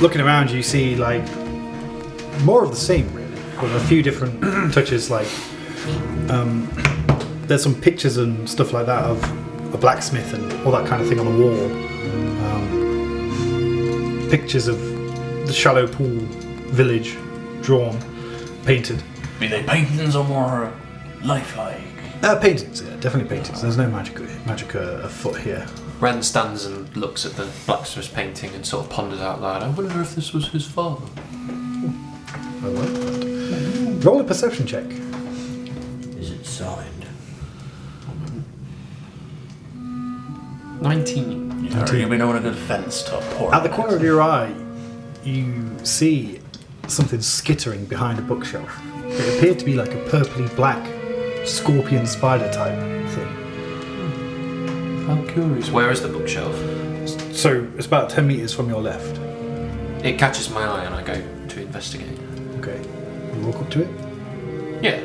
Looking around, you see like more of the same, really, with a few different touches. Like there's some pictures and stuff like that of a blacksmith and all that kind of thing on the wall. Pictures of the shallow pool village, drawn, painted. Be they paintings or more lifelike? Paintings, yeah, definitely paintings. There's no magic afoot here. Ren stands and looks at the blacksmith's painting and sort of ponders out loud. I wonder if this was his father. I like that. Roll a perception check. Is it signed? 19. You've been on a good fence top. Poor At the corner of your eye, you see something skittering behind a bookshelf. It appeared to be like a purpley black scorpion spider type thing. How curious. Where is the bookshelf? So it's about 10 meters from your left. It catches my eye and I go to to investigate. Okay. You walk up to it. Yeah.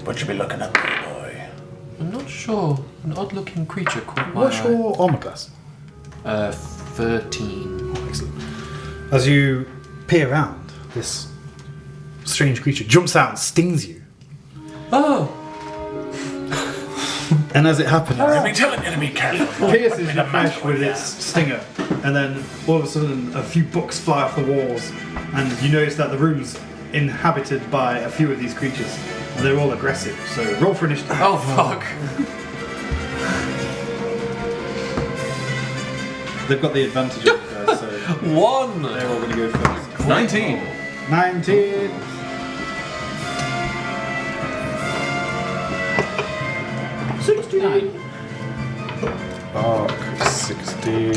What you be looking at, boy? I'm not sure. An odd-looking creature caught my What's eye. your armor class? 13. Oh, excellent. As you peer around, this strange creature jumps out and stings you. Oh! And as it happens, I've been telling you to be careful. pierces your flesh with its stinger, and then all of a sudden a few books fly off the walls, and you notice that the room's inhabited by a few of these creatures, and they're all aggressive. So roll for initiative. Oh, fuck. They've got the advantage of you guys, so 1! they're all going to go first. 19. 19. 9. Arc 16.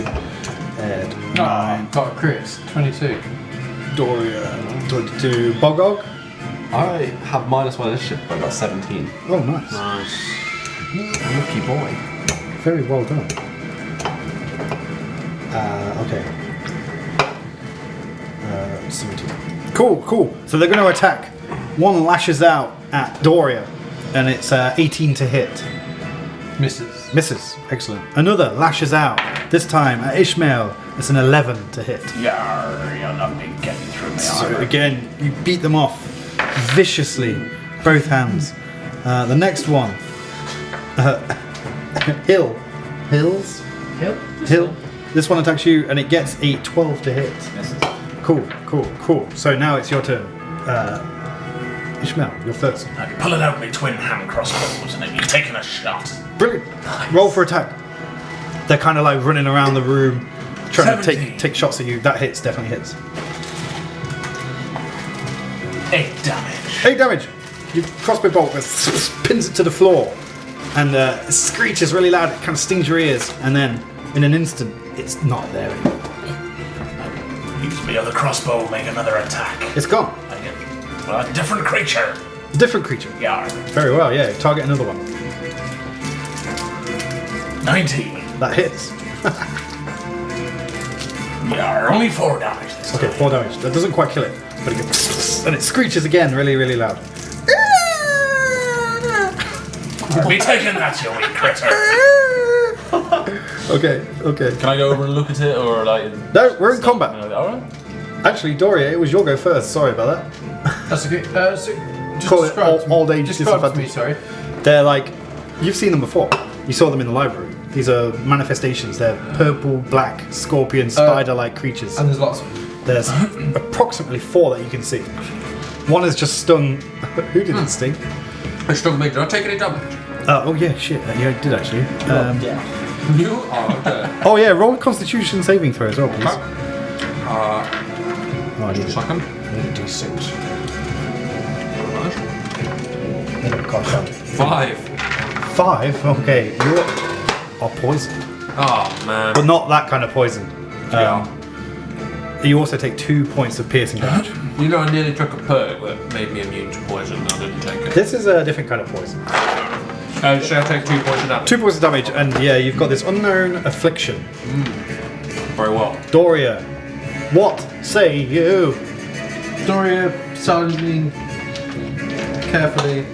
Ed 9. Got a Chris, 22. Doria 22. Bogog. I have -1 initiative, but I got 17. Oh, nice. Lucky boy. Very well done. Okay. 17. Cool. So they're going to attack. One lashes out at Doria, and it's 18 to hit. Misses. Excellent. Another lashes out. This time at Ishmael, it's an 11 to hit. Yarr, you'll not be getting through me So armor. again, you beat them off viciously, both hands. The next one, Hill. This one attacks you, and it gets a 12 to hit. Cool. So now it's your turn. Ishmael, you're first. I'll be pulling out my twin hand crossbows and then you're taking a shot. Brilliant. Roll for attack. They're kind of like running around the room, trying to 17. take shots at you. That hits, definitely hits. 8 damage. 8 damage. You crossbow bolt pins it to the floor, and it screeches really loud. It kind of stings your ears, and then in an instant, it's not there anymore. Use my other crossbow, make another attack. It's gone. I get a different creature. Different creature. Yarr. Very well. Yeah. Target another one. 19. That hits. Yarr. Only 4 damage this Okay, time. 4 damage. That doesn't quite kill it, but it goes, and it screeches again, really, really loud. Be taking that, you wee critter. Okay. Can I go over and look at it, or like? No, we're in combat. All right. Actually, Doria, it was your go first. Sorry about that. That's okay. So just Call it describe to me- old age describe to me, disadvantage. sorry. They're like, you've seen them before. You saw them in the library. These are manifestations. They're purple, black, scorpion, spider-like creatures. And there's lots of them. There's approximately 4 that you can see. One is just stung. Who did it sting? I struggle make. Did I take any damage? Oh yeah, shit. Yeah, I did actually. You are dead. Oh yeah, roll a Constitution saving throw as well, please. Oh, I need Just a second. I need a D6. God, God. 5. 5. Okay, you are poisoned, Oh man. but not that kind of poison. Yeah. You also take 2 points of piercing damage. You know, I nearly took a perk that made me immune to poison, and I didn't take it. This is a different kind of poison. Should I take 2 points of damage? 2 points of damage, and yeah, you've got this unknown affliction. Very well. Doria, what say you? Doria silently, carefully,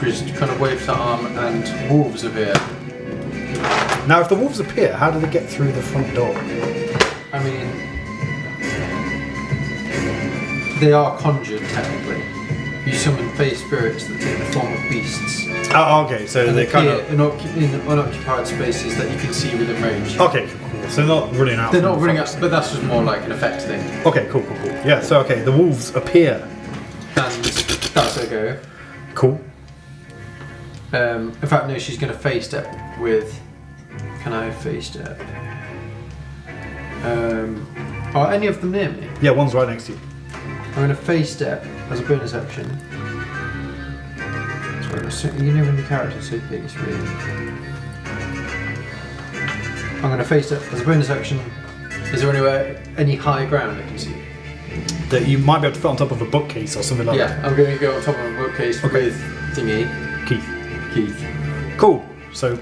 just kind of waves her arm, and wolves appear. Now, if the wolves appear, how do they get through the front door? I mean, they are conjured technically. You summon fey spirits that take the form of beasts. Oh, okay, so And they kind appear of. in unoccupied spaces that you can see within range. Okay, cool. So they're not running out. They're from not the running front. up, but that's just more like an effect thing. Okay, cool. Yeah, so okay, the wolves appear. And that's her go. Cool. In fact, no, she's going to face step with. Can I face step? Are any of them near me? Yeah, one's right next to you. I'm going to face step as a bonus action. You know when the character's so big, it's really. I'm going to face step as a bonus action. Is there anywhere, any high ground I can see? That you might be able to fit on top of a bookcase or something like Yeah, I'm going to go on top of a bookcase Okay. with thingy. that. Keith. Keith. Cool. So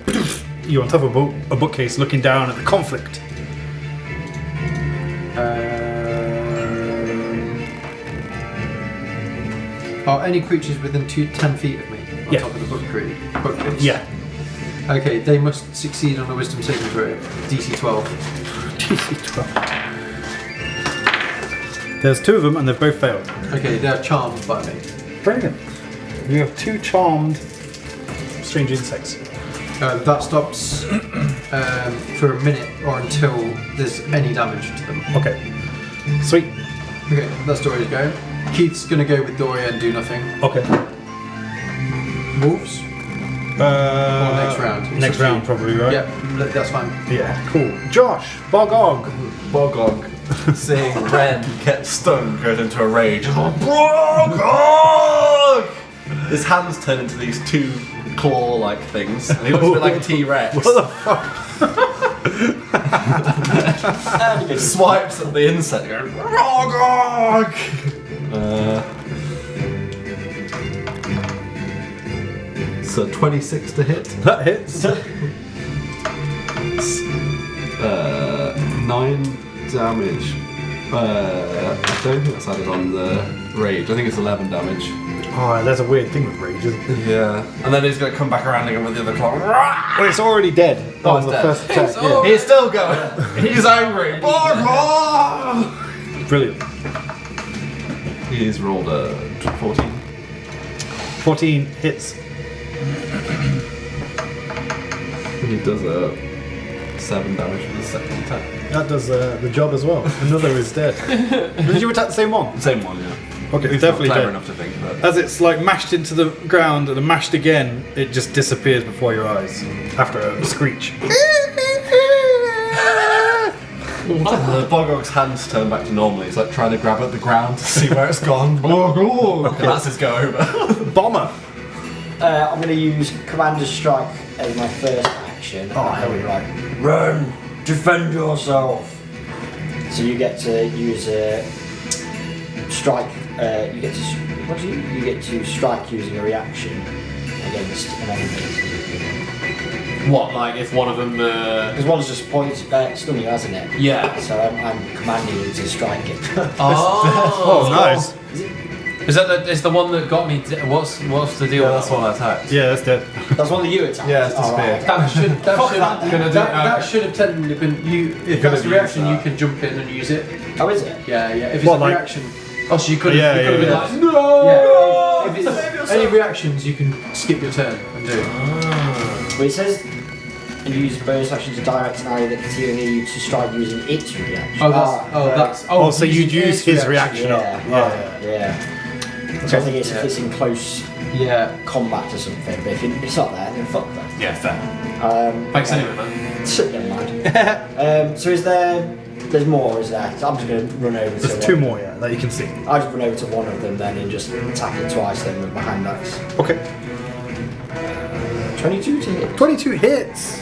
you're on top of a bookcase looking down at the conflict. Are any creatures within 10 feet of me on Yeah. top of the bookcase? Yeah. Okay, they must succeed on a wisdom saving throw. DC 12. DC 12. There's 2 of them and they've both failed. Okay, they're charmed by me. Brilliant. You have 2 charmed strange insects. That stops for a minute or until there's any damage to them. Okay. Sweet. Okay, that's Doria's go. Keith's gonna go with Doria and do nothing. Okay. Wolves? Or next round? Next round, probably, right? Yeah, that's fine. Yeah, cool. Josh, Bogog. Bogog, seeing Ren get stung, goes into a rage. Bogog! His hands turn into these 2 claw-like things, and he looks a bit like a T-Rex. What the fuck? He swipes at the insect, going Bogog! So 26 to hit. That hits. 9 damage. I don't think that's added on the rage. I think it's 11 damage. Oh, there's a weird thing with rage, isn't there? Yeah. And then he's going to come back around again with the other claw. Well, it's already dead on the dead. first attack. Yeah. He's still going. He's angry. Brilliant. He's rolled a 14. 14 hits. And he does a 7 damage for the second attack. That does the job as well. Another is dead. Did you attack the same one? Same one, yeah. Okay, He's definitely not clever dead. enough to think of it. As it's like mashed into the ground and mashed again, it just disappears before your eyes after a screech. The Bogog's hands turn back to normal. He's like trying to grab at the ground to see where it's gone. Bogog! And that's his go over. Bomber. I'm going to use Commander's Strike as my first action. Oh, hell yeah. Right. Run! Defend yourself! So you get to use a strike. You get to what do you get to strike using a reaction against an enemy. What, like if one of them? Because one's just stun you, hasn't it? Yeah. So I'm commanding you to strike it. Oh, nice. Is that the one that got me? What's the deal? Yeah, that's one I attacked. Yeah, that's dead. That's one that you attacked. Yeah, it's Oh, right. disappeared. That should have technically been you. If that's a reaction, you can jump in and use it. Oh, is it? Yeah, yeah. If it's What, a like- reaction, oh, so you could have. Yeah, you could yeah, have been like, no. Yeah. If it's any reactions, you can skip your turn and do it. But it says, and use bonus action to direct an ally that can see you to strike using its reaction. Oh, so you'd using use its his reaction up. Yeah. So I think it's if it's in close Yeah. combat or something, but if it's not there, then fuck that. Yeah, fair. Thanks anyway, man. Never mind. So is there's more, is there? So I'm just going to run over to There's 2 more, yeah, that you can see. I'll just run over to one of them then and just attack it twice then with my hand axe. Okay. 22 to hit. 22 hits.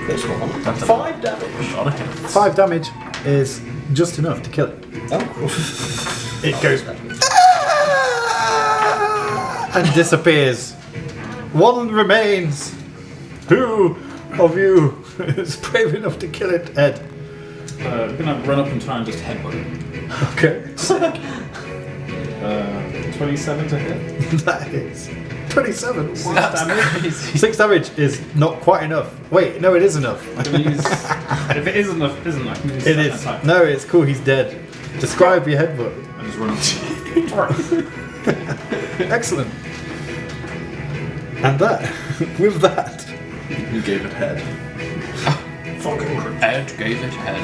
First one. 5 damage. 5 damage is just enough to kill it. Oh, cool. It goes and disappears. One remains. Who of you is brave enough to kill it, Ed? I'm gonna run up and try and just headbutt it. Okay. 27 to hit. That is 27. That's crazy. 6 damage is not quite enough. Wait, no, it is enough. If it is enough, isn't I can use It second is. attack. No, it's cool. He's dead. Describe your headbutt. I just run up to you. Excellent. And that, with that, He gave it head. Fucking Ed gave it head.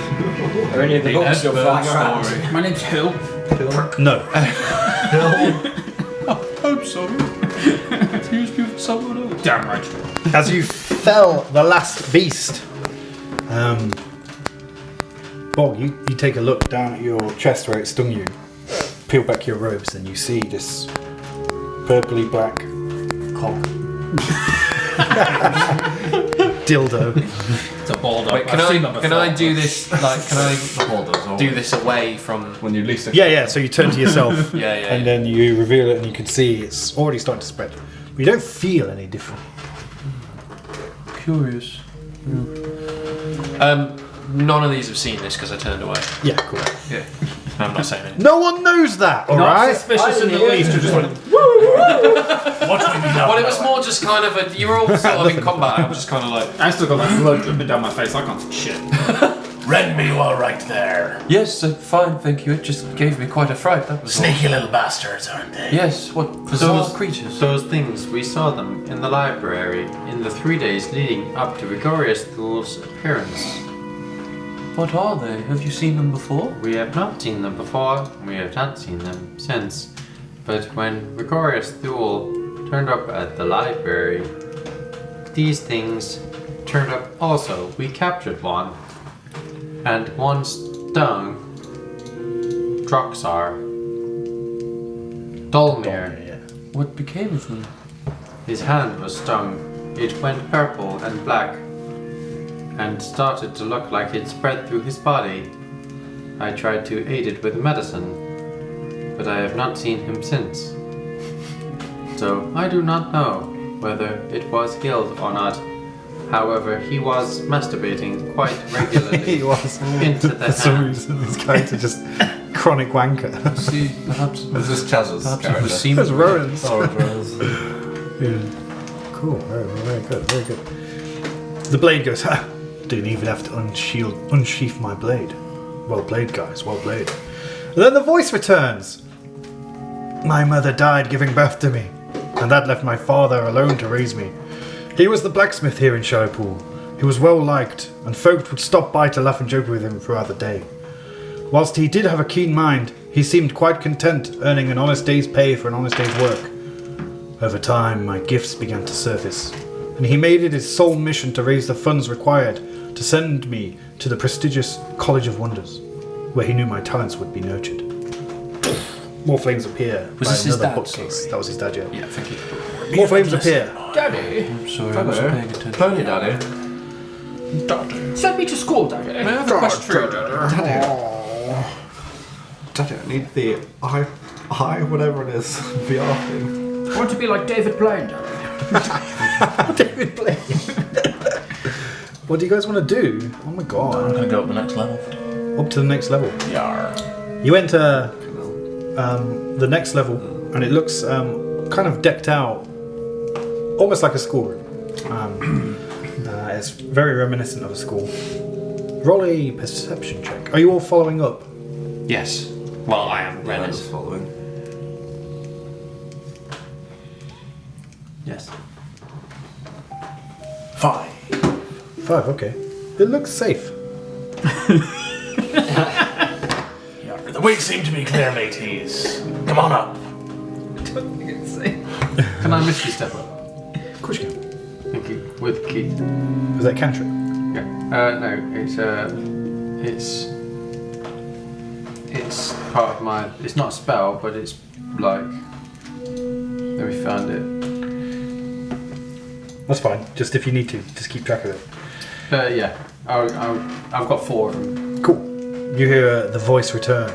Are any of the books still flying around? story. My name's Hill. no. I'm sorry. Excuse me for someone else. Damn right. As you fell the last beast, Bog, you take a look down at your chest where it stung you. Peel back your robes, and you see this purpley black cock. Dildo. It's a ball dog. Wait, can I do this? Like, can I Borders, do this away from? when you least Yeah. So you turn to yourself, Yeah. and then you reveal it, and you can see it's already starting to spread. But you don't feel any different. curious. None of these have seen this because I turned away. Yeah, cool. Yeah. I'm not saying it. No one knows that, Not alright? suspicious in the least. You just went, Well, it was more just kind of a. You were all sort of in combat. I'm just kind of like. I still got that blood dripping down my face. I can't see shit. Rend me while right there. Yes, fine, thank you. It just gave me quite a fright. That was all. Sneaky little bastards, aren't they? Yes, what bizarre creatures. Those things, we saw them in the library in the 3 days leading up to Gregorius Thul's appearance. What are they? Have you seen them before? We have not seen them before, we have not seen them since. But when Gregorius Thul turned up at the library, these things turned up also. We captured one. And one stung Droxar. Dolmir. What became of them? His hand was stung. It went purple and black and started to look like it spread through his body. I tried to aid it with medicine, but I have not seen him since. So I do not know whether it was healed or not. However, he was masturbating quite regularly He was. into the For some hand. reason, this character just chronic wanker. See, perhaps Was this Chaz's perhaps it character? was semen. That's Rowan's. Oh, it was. Yeah. Cool. Very good. Very good. The blade goes. Ha! Didn't even have to unsheath my blade. Well played, guys. Well played. And then the voice returns. My mother died giving birth to me, and that left my father alone to raise me. He was the blacksmith here in Shirepool. He was well liked, and folk would stop by to laugh and joke with him throughout the day. Whilst he did have a keen mind, he seemed quite content earning an honest day's pay for an honest day's work. Over time, my gifts began to surface, and he made it his sole mission to raise the funds required to send me to the prestigious College of Wonders, where he knew my talents would be nurtured. More flames appear. Was by this his another dad, bookcase. sorry? That was his dad, yeah. Yeah, thank you. More flames appear. Daddy, I'm sorry, I wasn't paying attention. Pony Daddy. send me to school, Daddy. May I have a question for you, Daddy? Daddy, I need the eye, whatever it is, VR thing. I want to be like David Blaine, Daddy. David Blaine. What do you guys want to do? Oh my I'm god. gonna go up the next level. Up to the next level. Yar. You enter the next level, and it looks kind of decked out, almost like a schoolroom. It's very reminiscent of a school. Roll a perception check. Are you all following up? Yes. Well, I am. Ren Ren is. is following. Yes. 5. 5, okay. It looks safe. Yar. The way seem to be clear, mateys. Come on up. Can I mystery step up? Of course you can. Thank you. With Keith. Was that cantrip? Yeah. No, it's part of my. It's not a spell, but it's like. Let me find it. That's fine. Just if you need to, just keep track of it. Yeah. I've got 4 of them. Cool. You hear the voice return.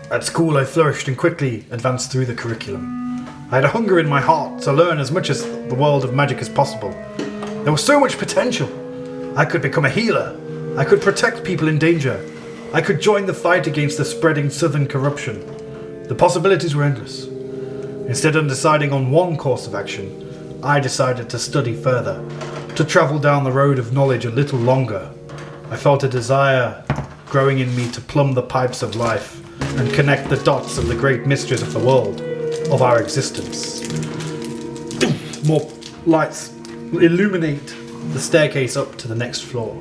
At school, I flourished and quickly advanced through the curriculum. I had a hunger in my heart to learn as much as the world of magic as possible. There was so much potential. I could become a healer. I could protect people in danger. I could join the fight against the spreading southern corruption. The possibilities were endless. Instead of deciding on one course of action, I decided to study further, to travel down the road of knowledge a little longer. I felt a desire growing in me to plumb the pipes of life and connect the dots of the great mysteries of the world, of our existence. More lights illuminate the staircase up to the next floor.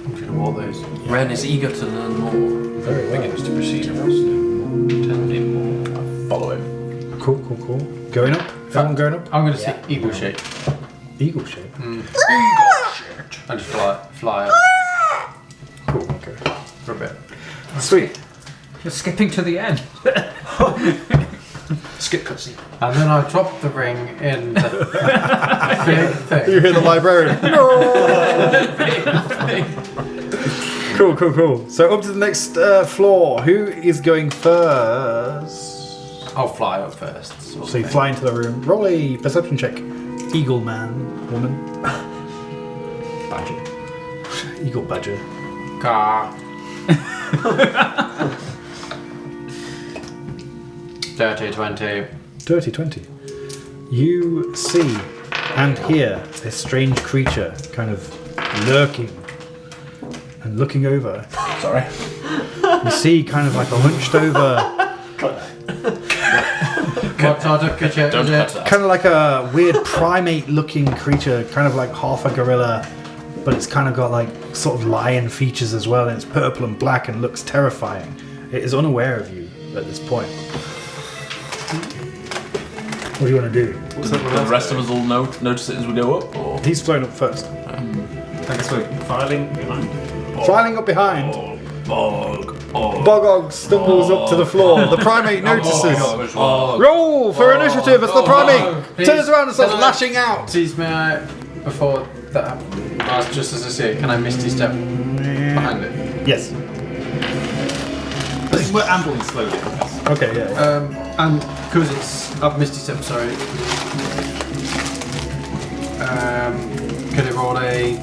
I'm gonna wall those. Ren is eager to learn more. Very well. Begins to proceed. Tell me more. Follow him. Cool. Going up? Everyone going up? I'm gonna say eagle shape. Eagle shape. I just fly up Cool, okay. for a bit. Sweet. You're skipping to the end. Skip cutscene. And then I drop the ring in the big thing. You hear the librarian. Cool. So up to the next floor. Who is going first? I'll fly up first. sort So you of fly into the room. Roll a perception check. Eagle man, woman. Badger. Eagle badger. Car. Dirty 20. Dirty 20. You see and hear this strange creature kind of lurking and looking over. Sorry. You see kind of like a hunched over, What sort of creature Don't is touch it? that. kind of like a weird primate looking creature, kind of like half a gorilla, but it's kind of got like sort of lion features as well, and it's purple and black and looks terrifying. It is unaware of you at this point. What do you want to do? Do the rest of us all notice it as we go up? Or? He's flown up first. I guess we're filing behind. Filing up behind, Bog. Bogog stumbles up to the floor. The primate notices. Roll for initiative as the primate Please, turns around and starts can I- lashing out. Please, may I, before that happens, just as I say it, can I misty step behind it? Yes. I think we're ambling slowly. Okay, yeah. And because it's I've misty step, sorry. Can it roll a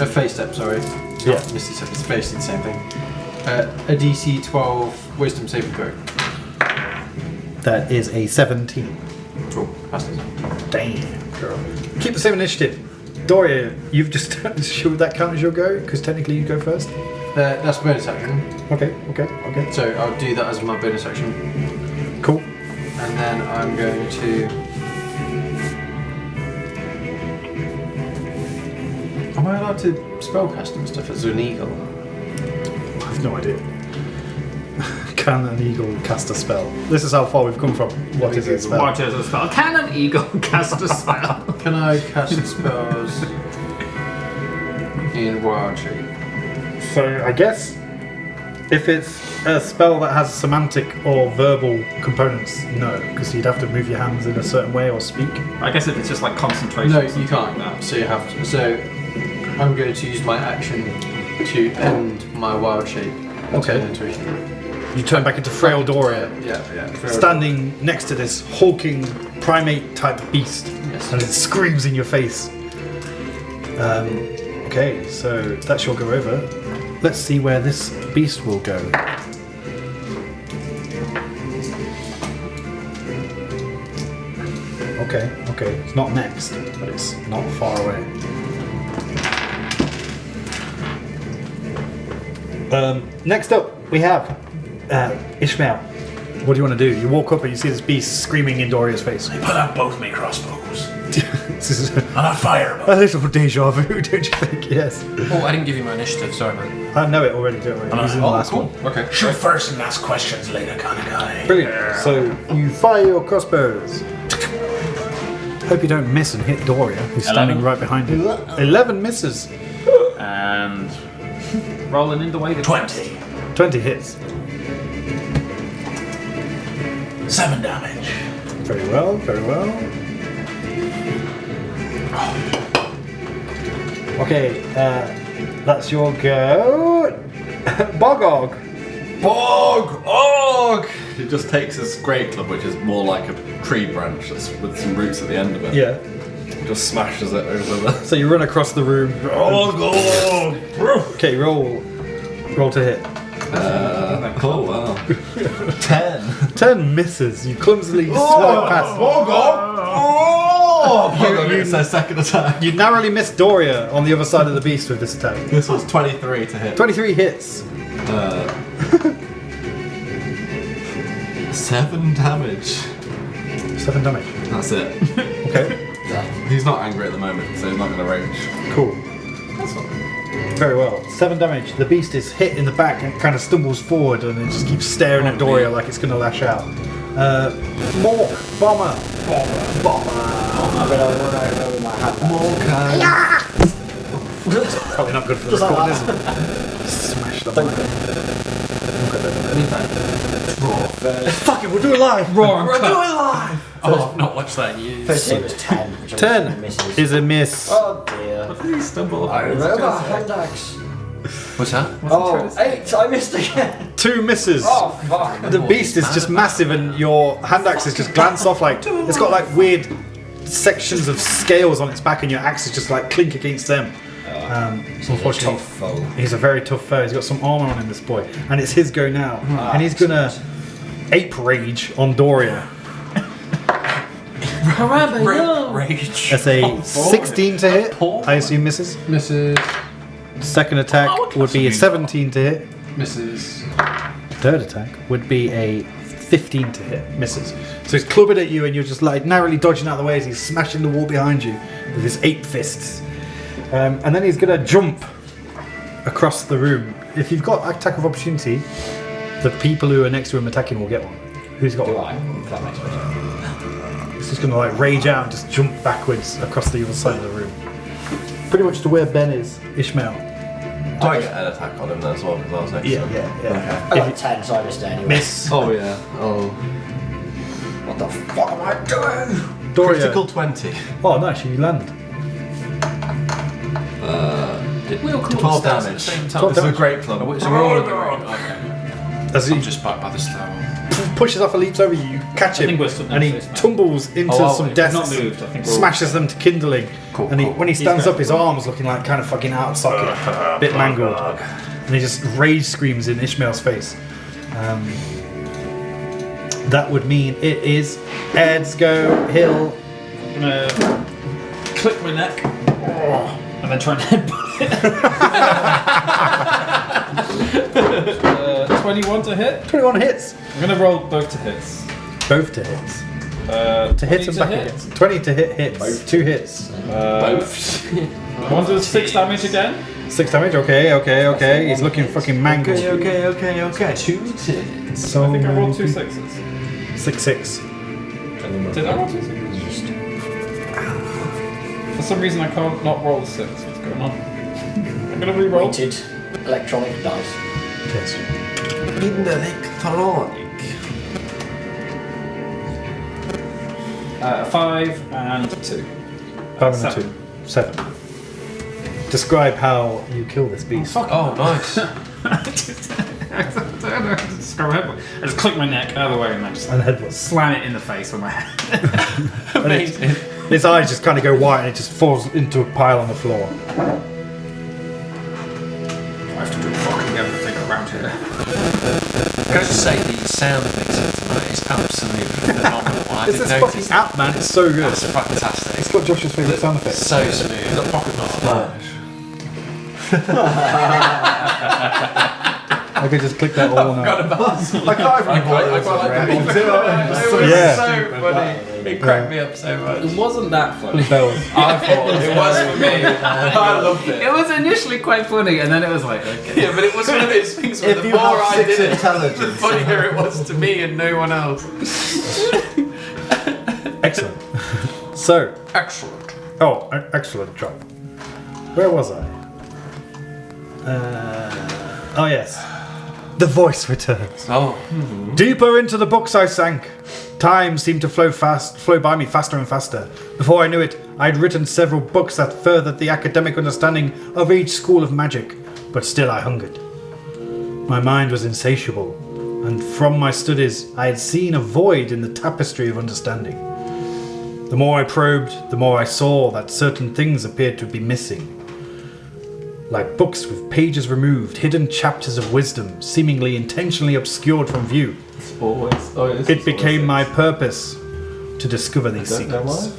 face step? Sorry. It's not Yeah. misty step. It's basically the same thing. A DC 12 Wisdom saving throw. That is a 17. Cool. Passed it. Damn, girl. Keep the same initiative. Doria, you've just should that count as your go? Because technically you go first. That's bonus action. Okay. So I'll do that as my bonus action, Cool. and then I'm going to. Am I allowed to spellcast and stuff as an eagle? I have no idea. Can an eagle cast a spell? This is how far we've come from. What is a spell? What is a spell? Can an eagle cast a spell? Can I cast spells in wild shape? So I guess if it's a spell that has semantic or verbal components, no, because you'd have to move your hands in a certain way or speak. I guess if it's just like concentration. No, or you something can't. like that. So you have to. So I'm going to use my action to end my wild shape. and Okay. Turn into a human. You turn back into frail Doria, Yeah. Frail standing next to this hulking primate type beast, Yes. and it screams in your face. Okay, so that's your go over. Let's see where this beast will go. Okay, it's not next, but it's not far away. Next up, we have Ishmael. What do you want to do? You walk up and you see this beast screaming in Doria's face. I pull out both my crossbows. This is And I fire a them. little deja vu, don't you think? Yes. Oh, I didn't give you my initiative. Sorry, man. I know it already, don't worry. He's in the last one. Okay. Shoot first and ask questions later kind of guy. Brilliant. So you fire your crossbows. Hope you don't miss and hit Doria, who's standing 11. right behind you. 11 misses. And Rolling in the way to 20. 20 hits. 7 damage. Very well, very well. Okay, that's your go. Bogog. Bog! He just takes his great club, which is more like a tree branch that's with some roots at the end of it. Yeah. Just smashes it over the. So you run across the room. Okay, roll to hit. Oh wow. 10. 10 misses. You clumsily swipe past. It's their second attack. You narrowly missed Doria on the other side of the beast with this attack. This was 23 to hit. 23 hits. 7 damage. 7 damage. That's it. Okay, He's not angry at the moment, so he's not going to rage. cool. Very well. 7 damage. The beast is hit in the back and kind of stumbles forward and it just keeps staring at Doria like it's going to lash out. More bomber. I'm going to run over with my hand. Probably not good for the squad, is it? Smash the button. Fuck it, we'll do it live. roar and cut. Oh, I've not watched that in years. First hit was 10. Which 10 misses. is a miss. Oh dear. Please stumble. I remember hand axe. What's that? Oh, 8! I missed again! 2 misses. Oh, fuck. The beast is just massive, and your hand axe is just glanced off like it's got like weird sections of scales on its back, and your axe is just like clink against them. Unfortunately, Tough foe. he's a very tough foe. He's got some armor on him, this boy, and it's his go now, and he's gonna ape rage on Doria. Rage. That's a 16 to hit. I assume misses. Misses. Second attack would be a 17 to hit. Misses. Third attack would be a 15 to hit. Misses. So he's clubbing at you, and you're just like narrowly dodging out of the way as he's smashing the wall behind you with his ape fists. And then he's gonna jump across the room. If you've got attack of opportunity, the people who are next to him attacking will get one. Who's got Do one? I? That makes sense. He's just gonna like rage out and just jump backwards across the other side of the room. Pretty much to where Ben is, Ishmael. Do I get an attack on him then as well? Because I was next to him. Yeah. I got 10, so I missed it anyway. Miss. Oh yeah. Oh. What the fuck am I doing? Doria. Critical 20. Oh, nice, you land. We all come 12 up the stairs at the damage. same This time. This is a great club. So we're all in the room. Okay. As he I'm just back by the stairwell. pushes off and leaps over you, you catch I him, think we're stood and he next to this tumbles into Oh, some we've desks, not moved, I think we're all- smashes them to kindling, Cool, and cool. when he stands up, his arm's looking like kind of fucking out of socket, a bit mangled, and he just rage screams in Ishmael's face. That would mean it is Ed's go. Hill. I'm gonna click my neck and then try and headbutt it. 21 to hit. 21 hits. I'm gonna roll both to hits. Both to hits. To hit and back hits. 20 to hits. 2 hits. Both. One does 6 damage again. 6 damage. Okay. He's looking fucking mangled. Okay. 2 hits. So I think I rolled 2 6s. 6. Did I roll 2 6s? For some reason I can't not roll 6. What's going on? I'm gonna re-roll. Weighted electronic dice. Yes. Electronic. 5 and 2. 5 and 7. 2. 7. Describe how you kill this beast. Oh, nice. I don't know how to describe headbutt. I just click my neck out of the way and I just And headbutt. slam it in the face with my hand. Amazing. His eyes just kind of go white and it just falls into a pile on the floor. I have to do fucking everything around here. Can I just say the sound effects of tonight is absolutely phenomenal. I It's didn't this notice fucking app, man. It's so good. That's fantastic. It's got Josh's favourite sound effect. So smooth. I could just click that all now. I can't remember what it was. Yeah. So funny. It cracked me up so much. It wasn't that funny. Bells. I thought it was for me. I loved it. It was initially quite funny and then it was like, okay. Yeah, but it was one of those things where If the you more have I 6 did it, intelligence, the funnier it was to me and no one else. Excellent. So, Excellent. excellent job. Where was I? Oh yes. The voice returns. Oh. Deeper into the books I sank. Time seemed to flow by me faster and faster. Before I knew it, I had written several books that furthered the academic understanding of each school of magic, but still I hungered. My mind was insatiable, and from my studies I had seen a void in the tapestry of understanding. The more I probed, the more I saw that certain things appeared to be missing. Like books with pages removed, hidden chapters of wisdom, seemingly intentionally obscured from view. It became my purpose to discover these secrets.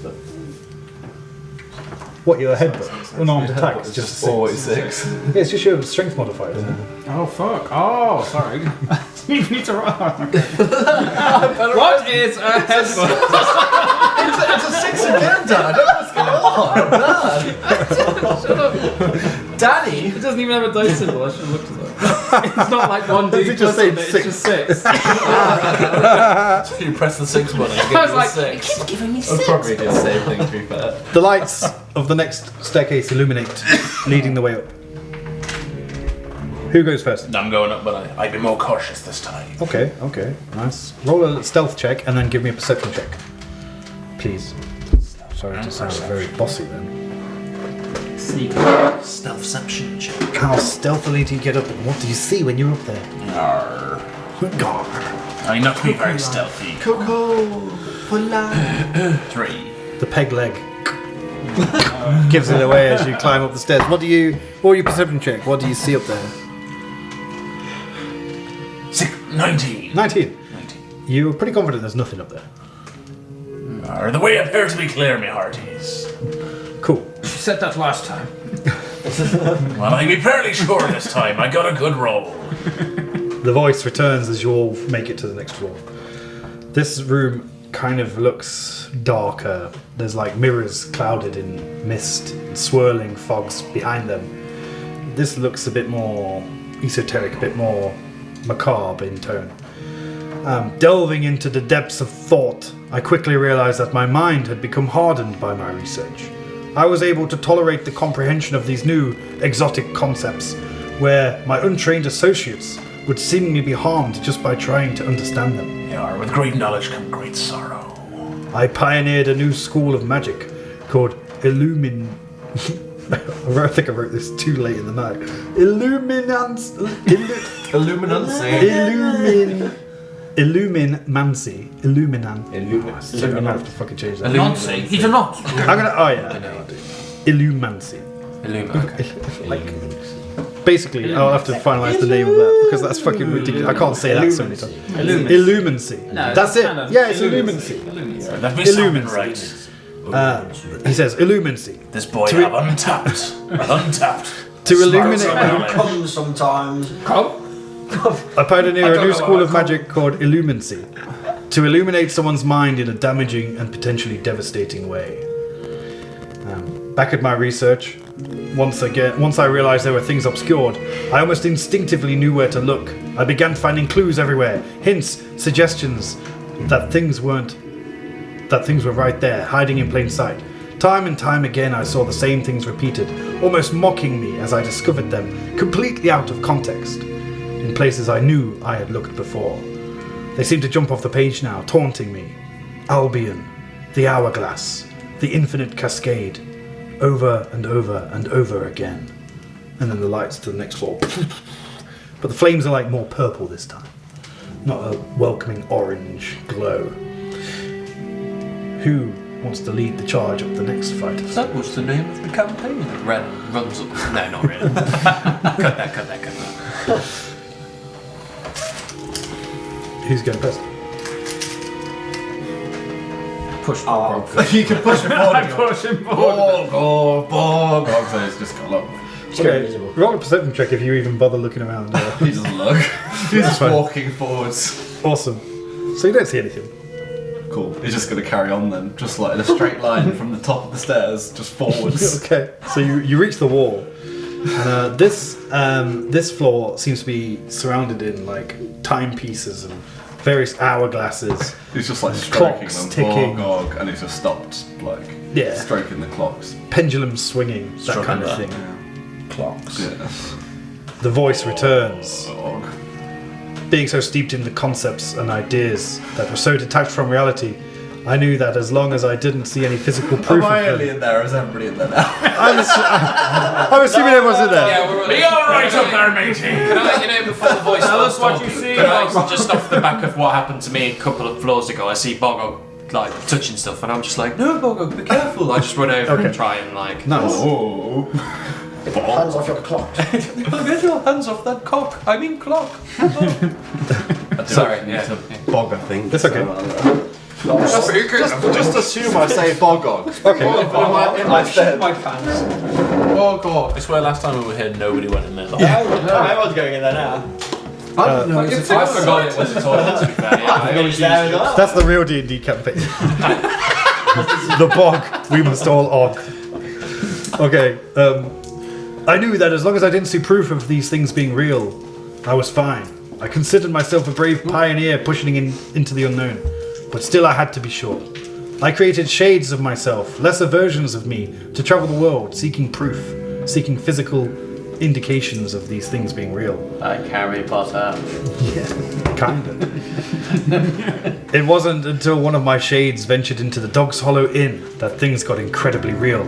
What, your headbutt? Unarmed attack is just always 6. Yeah, it's just your strength modifier, isn't it? Oh fuck. Oh, sorry. You need to roll. What is a headbutt? It's a 6 again, Dan. I don't know what's going on. Danny. It doesn't even have a dice symbol. I should have looked at that. It's not like 1D. Does it just say it's 6? just 6. You press the 6 button. I was like, it keeps giving me 6. That's probably the same thing, to be fair. The lights of the next staircase illuminate, leading the way up. Who goes first? I'm going up, but I'd be more cautious this time. Okay, nice. Roll a stealth check and then give me a perception check. Please. Sorry to sound very bossy then. Sneak. Stealthception check. How stealthily do you get up and what do you see when you're up there? Arr. Gar. I not be very stealthy. Coco for life. 3. The peg leg gives it away as you climb up the stairs. What are your perception check? What do you see up there? 19. 19. You're pretty confident there's nothing up there. Arr, the way appears to be clear, me hearties. Cool. You said that last time. Well, I be fairly sure this time. I got a good roll. The voice returns as you all make it to the next floor. This room kind of looks darker. There's like mirrors clouded in mist and swirling fogs behind them. This looks a bit more esoteric, a bit more macabre in tone. Delving into the depths of thought, I quickly realized that my mind had become hardened by my research. I was able to tolerate the comprehension of these new, exotic concepts, where my untrained associates would seemingly be harmed just by trying to understand them. Arr, with great knowledge come great sorrow. I pioneered a new school of magic called Illumin... I think I wrote this too late in the night. Illuminancy. Illuminancy. I'm gonna have to fucking change that. Nancy, he's a nonce. I'm gonna. Oh yeah. Illumancy. Basically, I'll have to finalise the name of that because that's fucking ridiculous. I can't say that so many times. Illumancy. No, That's it. kind of Yeah, it's Illumancy. That be sounding Illumincy. right. He says Illumancy. This boy To have untapped. To illuminate. Come sometimes. I pioneer a new school of magic called Illumancy to illuminate someone's mind in a damaging and potentially devastating way. Back at my research, once I realized there were things obscured, I almost instinctively knew where to look. I began finding clues everywhere, hints, suggestions that things were right there, hiding in plain sight. Time and time again I saw the same things repeated, almost mocking me as I discovered them, completely out of context, in places I knew I had looked before. They seemed to jump off the page now, taunting me. Albion, the hourglass, the infinite cascade, over and over and over again. And then the lights to the next floor. But the flames are like more purple this time, not a welcoming orange glow. Who wants to lead the charge up the next fight? That was the name of the campaign. Ren runs up. No, not really. Cut that. Who's going first? Push. You can push him forward. Push him forward. Bog. So he's just got look. Okay, roll a perception check if you even bother looking around. He doesn't look. He's just fine. walking forwards. Awesome. So you don't see anything. Cool. He's just going to carry on then, just like in a straight line from the top of the stairs, just forwards. Okay, so you reach the wall. And this floor seems to be surrounded in like timepieces and various hourglasses. He's just like stroking Clocks them, ticking. Bog, and he's just stopped like stroking the clocks. Pendulums swinging, that kind of thing. Clocks. Yeah. The voice returns. Bog. Being so steeped in the concepts and ideas that were so detached from reality, I knew that as long as I didn't see any physical proof Am I of only them, in there? Is everybody in there now? I'm assuming everyone's in there. Yeah, we're all Be alright up there, matey. Can I let you know before the voice Tell us starts what you talking, see, can I, Bogog. just off the back of what happened to me a couple of floors ago, I see Bogog like touching stuff and I'm just like, no Bogog, be careful. I just run over Okay. and try and like Nice. Oh. Hands off your clock. get your hands off that cock. I mean clock. Sorry, yeah. Bog, I think. It's okay. Just assume I say Bogog. Okay. In my stead. My pants. Bogog. I swear last time we were here, nobody went in there. Everyone's going in there now. I don't know. It's I forgot it was a toilet to be fair. Yeah, I Everyone's there as well. That's the real D&D campaign. The bog, we must all og. Okay, I knew that as long as I didn't see proof of these things being real, I was fine. I considered myself a brave pioneer pushing into the unknown, but still I had to be sure. I created shades of myself, lesser versions of me, to travel the world, seeking proof, seeking physical indications of these things being real. Like Harry Potter. Kinda. It wasn't until one of my shades ventured into the Dog's Hollow Inn that things got incredibly real.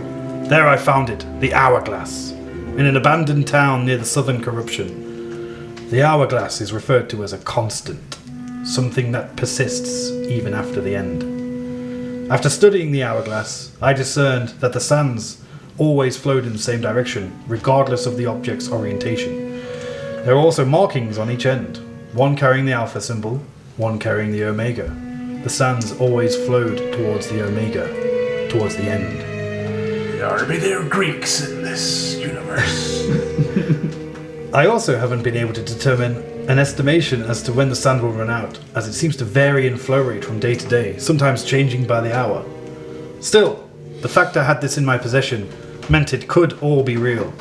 There I found it, the hourglass, in an abandoned town near the southern corruption. The hourglass is referred to as a constant, something that persists even after the end. After studying the hourglass, I discerned that the sands always flowed in the same direction, regardless of the object's orientation. There are also markings on each end, one carrying the alpha symbol, one carrying the omega. The sands always flowed towards the omega, towards the end. Maybe there are Greeks in this universe. I also haven't been able to determine an estimation as to when the sand will run out, as it seems to vary in flow rate from day to day, sometimes changing by the hour. Still, the fact I had this in my possession meant it could all be real.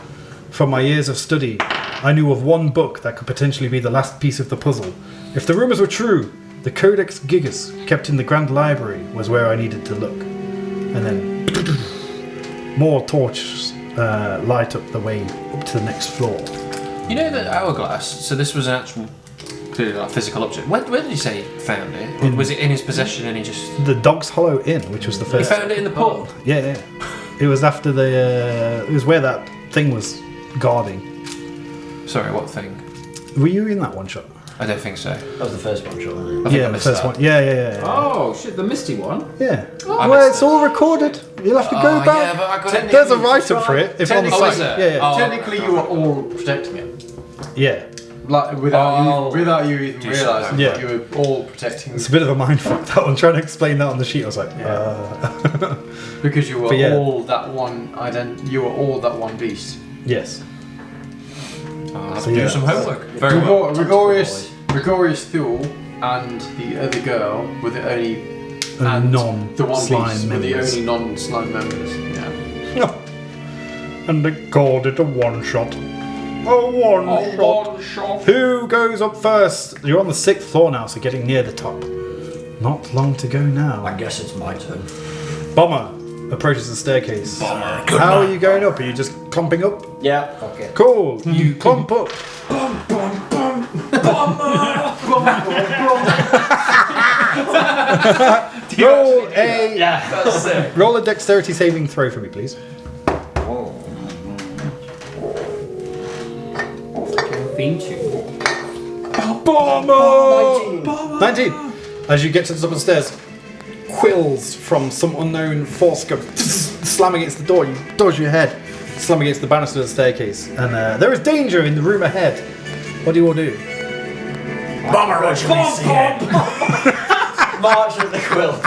From my years of study, I knew of one book that could potentially be the last piece of the puzzle. If the rumours were true, the Codex Gigas, kept in the Grand Library, was where I needed to look. And then more torches light up the way up to the next floor. You know the hourglass? So this was an actual, clearly like physical object. Where did he say he found it? Or was it in his possession and he just... The Dog's Hollow Inn, which was the He first... found it in the port? Yeah. It was after the... it was where that thing was guarding. Sorry, what thing? Were you in that one shot? I don't think so. That was the first one shot, wasn't it? I think I The missed first that. one. Yeah. Oh shit, the misty one. Yeah. I Well, missed it's it. all recorded. You'll have to go Oh, back. yeah, but I got it. There's a write-up for it. If on the Oh, site. is there? Yeah. Oh. Technically, you were all protecting it. Yeah. Like without you even Do realising something. that you were all protecting It's a bit of a mindfuck, that one. Trying to explain that on the sheet, I was like, because you were But yeah. all that one you were all that one beast. yes. I'll have So to yeah. do some homework. Very well. Gregorius Thule and the other girl were the only and the one non-slime beast were the members. only non-slime members. Yeah. And they called it a one-shot. A one-shot. Who goes up first? You're on the 6th floor now, so getting near the top. Not long to go now. I guess it's my turn. Bomber approaches the staircase. Bomber. How are you going up? Are you just clumping up? Yeah, fuck it. Cool. You clump up. Roll a dexterity saving throw for me, please. Bomber! 19. As you get to the top of the stairs, quills from some unknown force go slam against the door. You dodge your head, slam against the banister of the staircase, and there is danger in the room ahead. What do you all do? Bomber, what should we see? March with the quilt.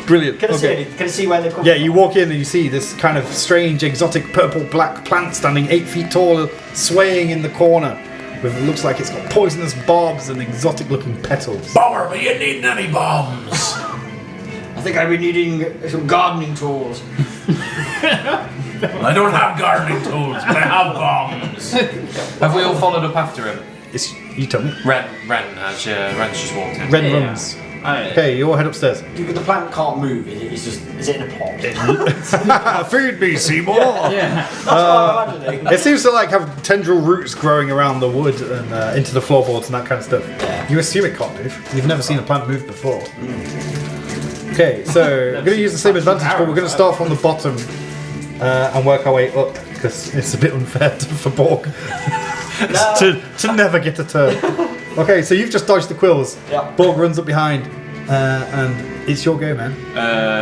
Brilliant. Can I see where they're coming Yeah, you walk in and you see this kind of strange, exotic purple-black plant standing 8 feet tall, swaying in the corner. With it looks like it's got poisonous barbs and exotic-looking petals. Bomber, are you needing any bombs? I think I'd be needing some gardening tools. I don't have gardening tools, but I have bombs. Have we all followed up after him? You tell me. Ren has Ren's just walked in. Ren runs. Okay, you all head upstairs. The plant can't move. Is it in a pot? Feed me, Seymour! Yeah. That's what I'm imagining. It seems to like have tendril roots growing around the wood and into the floorboards and that kind of stuff. Yeah. You assume it can't move. You've never seen a plant move before. Okay, so I'm going to use the same advantage, but we're going to start from the bottom and work our way up because it's a bit unfair for Borg to never get a turn. Okay, so you've just dodged the quills. Yeah. Borg runs up behind, and it's your go, man.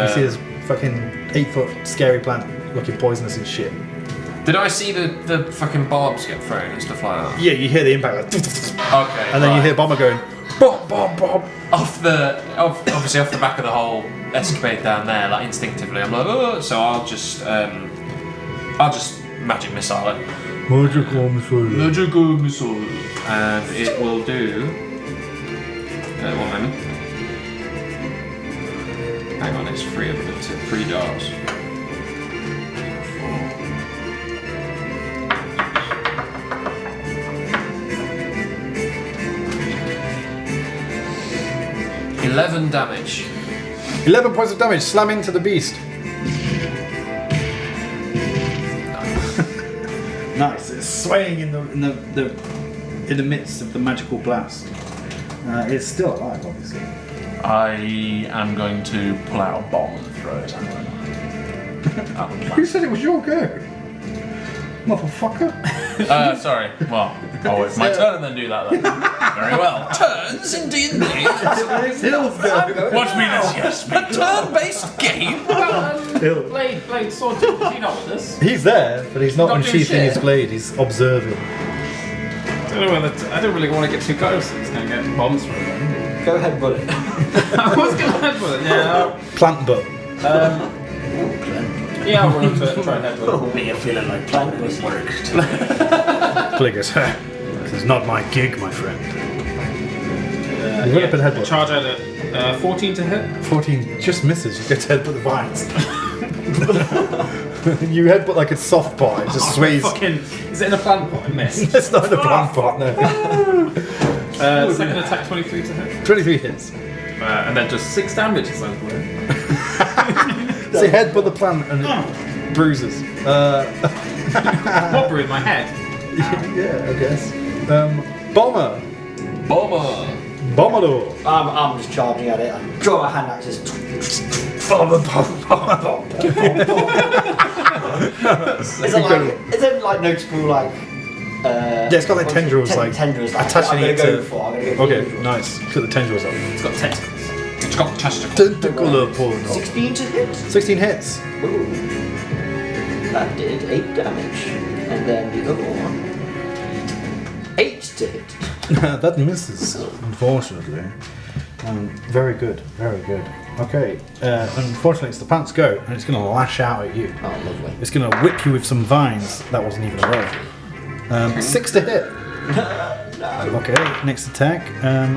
You see this fucking 8-foot scary plant looking poisonous and shit. Did I see the fucking barbs get thrown and stuff like that? Yeah, you hear the impact, like, Okay. and then you right. hear Bomber going, Bob, Bob, Bob. Obviously off the back of the whole escapade down there, like instinctively, I'm like, oh, so I'll just magic missile it. Magical missile, and it will do. 1 moment. Hang on, it's 3 of them. It's 3 darts. 11 damage. 11 points of damage, slam into the beast. Nice. It's swaying in the midst of the magical blast. It's still alive, obviously. I am going to pull out a bomb and throw it at him. Who said it was your go? Motherfucker. Sorry. Well, oh, it's my turn and then do that then. Very well. Turns in D&D. It's Hill's go. Watch me this, yes. A turn-based game. Blade, sword, is he not with us? He's there, but he's not Not doing unsheathing shit. his blade. He's observing. I don't really want to get too close. He's going to get bombs from him. Go ahead, bullet. I was going to headbutt it, yeah. Plant butt. Yeah, I'll run up to it and try and headbutt. Me, I'm feeling like planning this worked. Bliggers. This is not my gig, my friend. You run up and headbutt. Charge at it. 14 to hit. 14 just misses. You get to headbutt the vines. You headbutt like a softball. It just sways. Fucking, is it in a plant pot? I missed. It's not in a plant pot, no. Second attack, 23 to hit. 23 hits. And then just 6 damage, it sounds weird. So you headbutt the plant and it bruises. What bruised my head? Yeah, I guess. Bomber. Bomber. I'm just charging at it. I draw my hand axes. Is it like noticeable like? Yeah, it's got like tendrils, like tendrils attaching I'm it gonna to. go for. I'm gonna go for Okay, tendrils. nice. Put the tendrils up. It's got testicles. It's got testicles. Tentacular porno. 16 to hit. 16 hits. Ooh. That did 8 damage, and then the other one 8 to hit. That misses, unfortunately. Very good, very good. Okay, unfortunately it's the pants go, and it's going to lash out at you. Oh, lovely. It's going to whip you with some vines. That wasn't even a roll. 6 to hit. Okay, next attack.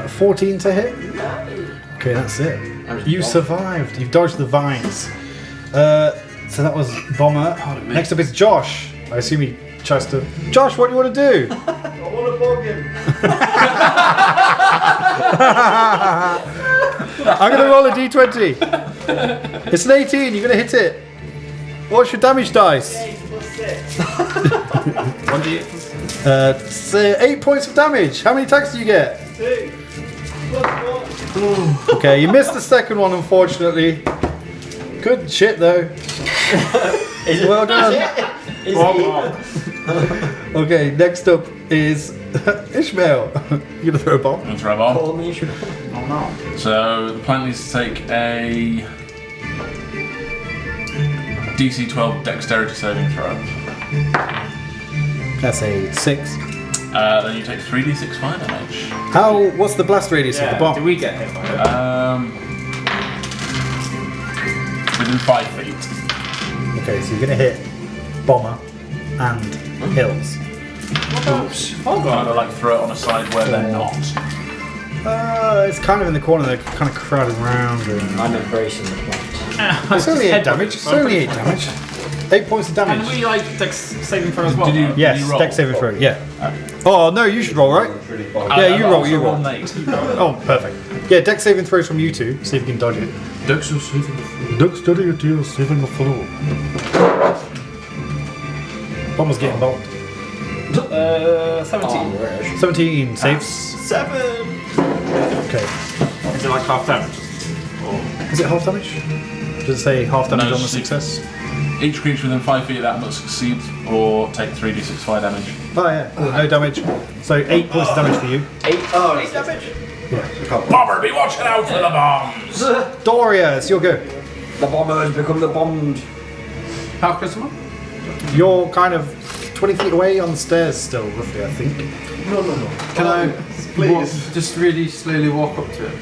14 to hit. Okay, that's it. You survived. You've dodged the vines. So that was Bomber. Next up is Josh. I assume he tries to... Josh, what do you want to do? I want to bog him. I'm going to roll a d20. It's an 18. You're going to hit it. What's your damage dice? 1d8. Say 8 points of damage. How many attacks do you get? 2. Okay, you missed the second one, unfortunately. Good shit, though. Well done. Okay, next up is Ishmael. You gonna throw a bomb? I'm going to throw a bomb. Call me. Oh no. So the plan is to take a DC 12 dexterity saving throw. That's a 6. Then you take 3d6 fire damage. What's the blast radius of the Do bomb? we get hit by it? Within 5 feet. Okay, so you're gonna hit Bomber and Hills. I'm going to like throw it on a side where they're not. It's kind of in the corner. They're kind of crowded around. And... I'm embracing the plant. It's only 8 damage. It's only 8 damage. 8 points of damage. And we like dex saving throw as well. Did you- right? Yes, Did you roll? dex saving throw. Yeah. Oh no, you should roll, right? Yeah, you roll. You roll. An 8. Oh, perfect. Yeah, dex saving throws from you two. See if you can dodge it. Dexterity saving the throw. Bomber's getting bombed. 17. 17 saves. 7. Okay. Is it like half damage? Is it half damage? Does it say half damage No, on the six. success? Each creature within 5 feet of that must succeed or take 3d6 fire damage. Oh yeah, no damage. So 8 points of damage for you. 8 damage. Bomber, be watching out for the bombs! Doria, it's your go. The bomber has become the bombed. Half Christmas? You're kind of 20 feet away on the stairs still, roughly, I think. Can I just really slowly walk up to it?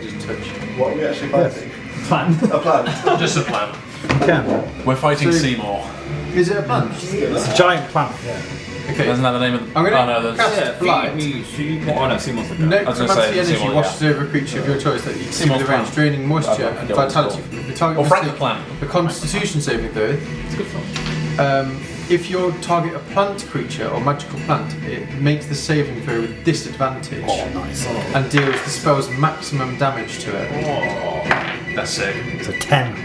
Just touch. What are we actually fighting? Plan. A plant. Just a plan. You can. We're fighting So- Seymour. Is it a plant? It's a giant plant, yeah. Okay. Isn't that the name of the... I'm gonna Oh no, that's... cast Blight. Oh no, Seymour's the guy. I was gonna say, Necromancy energy Seymour, washes over a creature of your choice that you can see Seymour's with a range, plan. draining moisture Okay, and yeah, what's it vitality from the target. Or must Frank the take Plan. a Constitution saving throw. It's good fun. If you target a plant creature or magical plant, it makes the saving throw with disadvantage Nice. and deals the spell's maximum damage to it. That's sick. It's a 10.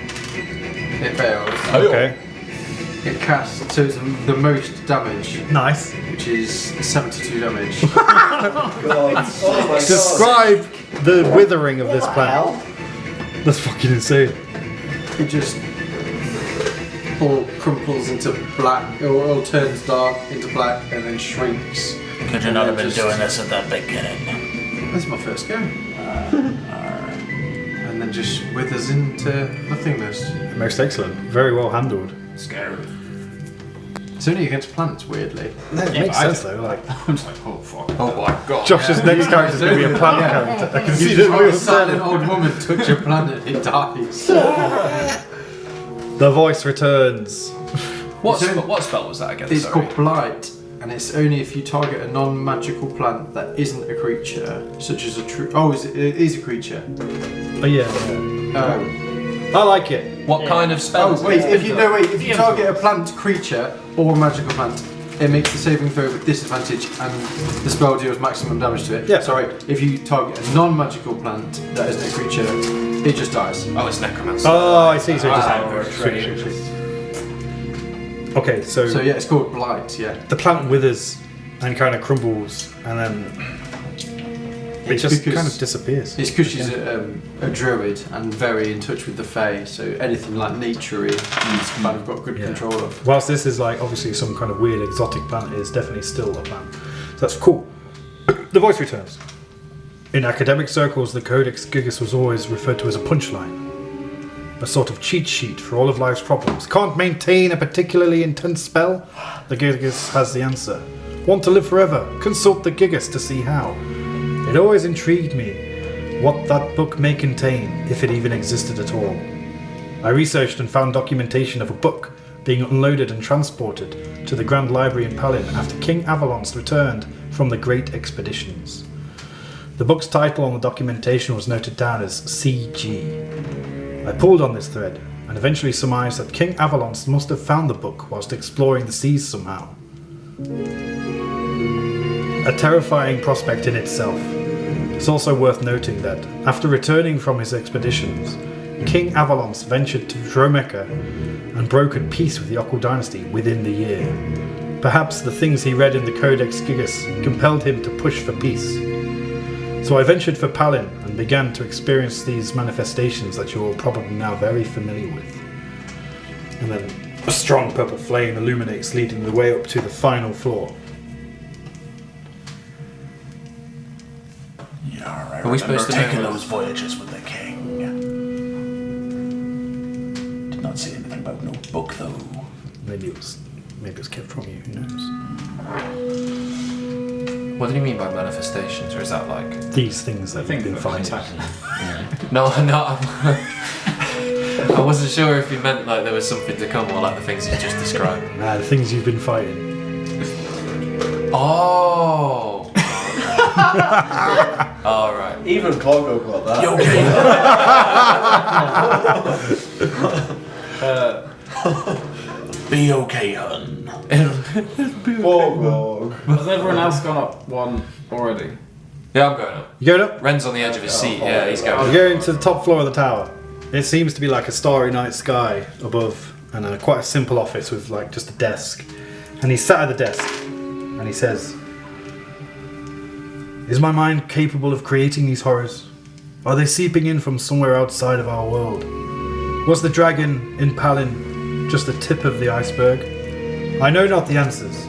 It fails. Okay. It casts, so it's the most damage, Nice. which is 72 damage. Describe the withering of this plant. Hell? That's fucking insane. It just apple crumples into black, or turns dark into black, and then shrinks. Could you not have been doing this at the beginning? That's my first go. And then just withers into nothingness. Most excellent. Very well handled. Scary. It's only against plants, weirdly. It makes sense though. Like I'm just like, oh fuck. Oh my god. Josh's next character is going to be a plant character. I can see You the just real a silent old woman touch a plant and it dies. The voice returns. What spell was that again? It's Sorry. called Blight, and it's only if you target a non-magical plant that isn't a creature, such as a tree. Oh, it is a creature. Oh yeah. I like it. What kind of spell? Oh wait, if you target a plant creature or a magical plant, it makes the saving throw with disadvantage, and the spell deals maximum damage to it. Yeah. Sorry, if you target a non-magical plant that isn't a creature, it just dies. Oh, it's necromancer. Oh, I see. So it just okay. So yeah, it's called Blight. Yeah. The plant withers and kind of crumbles, and then it just kind of disappears. It's because she's a druid and very in touch with the Fae, so anything like nature-y, she's kind of got good control of. Whilst this is like obviously some kind of weird exotic plant, it is definitely still a plant. So that's cool. The voice returns. In academic circles, the Codex Gigas was always referred to as a punchline. A sort of cheat sheet for all of life's problems. Can't maintain a particularly intense spell? The Gigas has the answer. Want to live forever? Consult the Gigas to see how. It always intrigued me what that book may contain, if it even existed at all. I researched and found documentation of a book being unloaded and transported to the Grand Library in Palin after King Avalon's returned from the Great Expeditions. The book's title on the documentation was noted down as CG. I pulled on this thread and eventually surmised that King Avalon's must have found the book whilst exploring the seas somehow. A terrifying prospect in itself. It's also worth noting that, after returning from his expeditions, King Avalon's ventured to Dromeca and brokered peace with the Occult Dynasty within the year. Perhaps the things he read in the Codex Gigas compelled him to push for peace. So I ventured for Palin and began to experience these manifestations that you're probably now very familiar with. And then a strong purple flame illuminates, leading the way up to the final floor. Yeah, Are we supposed to taking know- those voyages with the king? Did not see anything about no book though. Maybe it was kept from you, who knows? What do you mean by manifestations, or is that like? These things that you've been fighting. No, I wasn't sure if you meant like there was something to come, or like the things you just described. Nah, the things you've been fighting. Oh. All right. Even Clongo got that. You okay? Be okay, hun. Has everyone else gone up one already? Yeah, I'm going up. You going up? Ren's on the edge of his seat. Yeah, he's going. You're going to the top floor of the tower. It seems to be like a starry night sky above, and quite a simple office with like just a desk. And he's sat at the desk, and he says, "Is my mind capable of creating these horrors? Are they seeping in from somewhere outside of our world? Was the dragon in Palin just the tip of the iceberg? I know not the answers,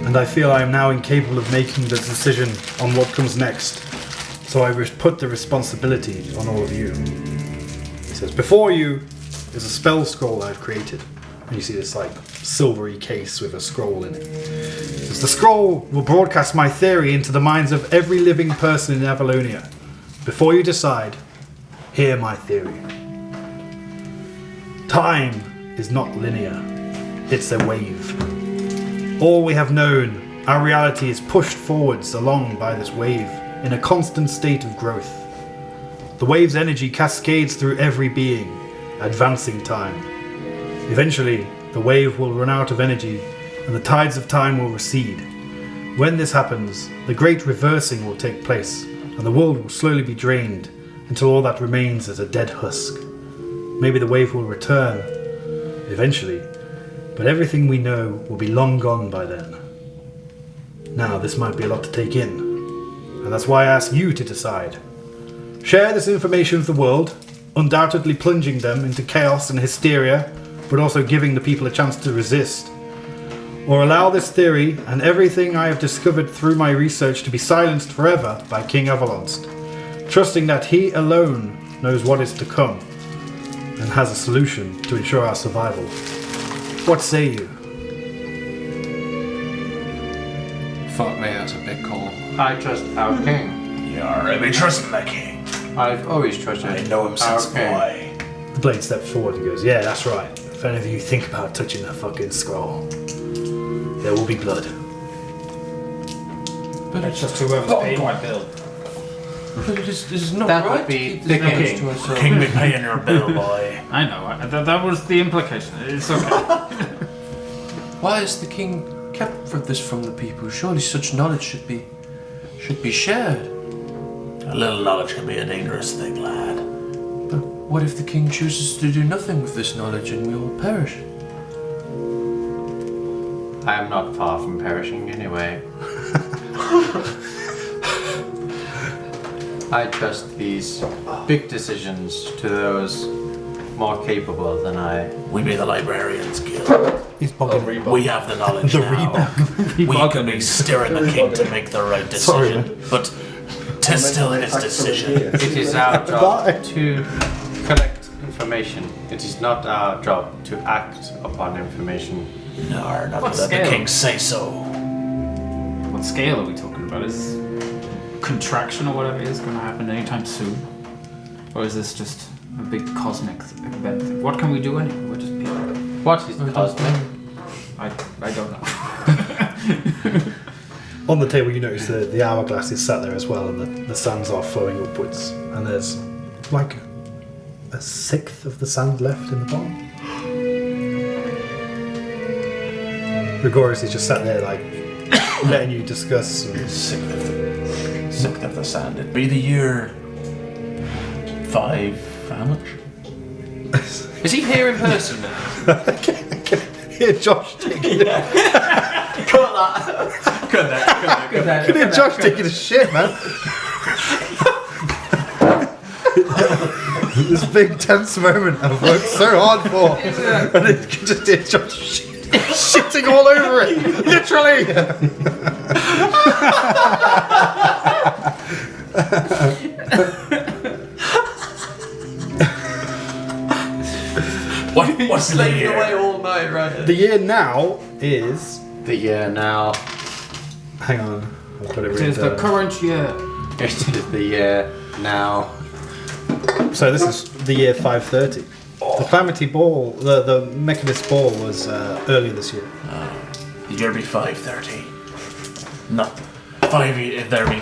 and I feel I am now incapable of making the decision on what comes next, so I put the responsibility on all of you." He says, "Before you is a spell scroll I've created." And you see this like silvery case with a scroll in it. He says, "The scroll will broadcast my theory into the minds of every living person in Avalonia. Before you decide, hear my theory. Time is not linear. It's a wave. All we have known, our reality is pushed forwards along by this wave in a constant state of growth. The wave's energy cascades through every being, advancing time. Eventually, the wave will run out of energy and the tides of time will recede. When this happens, the great reversing will take place and the world will slowly be drained until all that remains is a dead husk. Maybe the wave will return, eventually, but everything we know will be long gone by then. Now, this might be a lot to take in, and that's why I ask you to decide. Share this information with the world, undoubtedly plunging them into chaos and hysteria, but also giving the people a chance to resist. Or allow this theory and everything I have discovered through my research to be silenced forever by King Avalonst, trusting that he alone knows what is to come and has a solution to ensure our survival. What say you? Fuck me, that's a big call. I trust our king. You already trusting the king. I've always trusted I know him since king. boy. The blade steps forward and goes, yeah, that's right. If any of you think about touching that fucking scroll, there will be blood. But It's just whoever's paid my bill. But it is not That right would be to keep the this knowledge king. to ourselves. King be paying your bill, boy. I know. That was the implication. It's okay. Why is the king kept this from the people? Surely such knowledge should be shared. A little knowledge can be a dangerous thing, lad. But what if the king chooses to do nothing with this knowledge and we all perish? I am not far from perishing anyway. I trust these big decisions to those more capable than I. We be the Librarians Guild. He's bugging. We have the knowledge now. We can be steering the king to make the right decision. But 'tis still his decision. It is our job to collect information. It is not our job to act upon information. No, not What to let the scale? king say so. What scale are we talking about? Is contraction or whatever it is going to happen anytime soon? Or is this just a big cosmic event thing? What can we do anyway? We're just people. What is cosmic? I don't know. On the table, you notice the hourglass is sat there as well, and the sands are flowing upwards. And there's like a sixth of the sand left in the bottom. Gregorius is just sat there, like letting you discuss. And Sick of the sand. It'd be the year 5. How much? Is he here in person now? hear Josh taking Can hear Josh taking a shit, man. This big tense moment I've worked so hard for, and you can just hear Josh shitting all over it, literally. What's the year? away all night, right? The year now is. The year now. Hang on, I've got it It is the written. current year. It is the year now. So this is the year 530. The Calamity Ball, the Mechanist Ball was earlier this year. The year be 530. Not 5 years. There be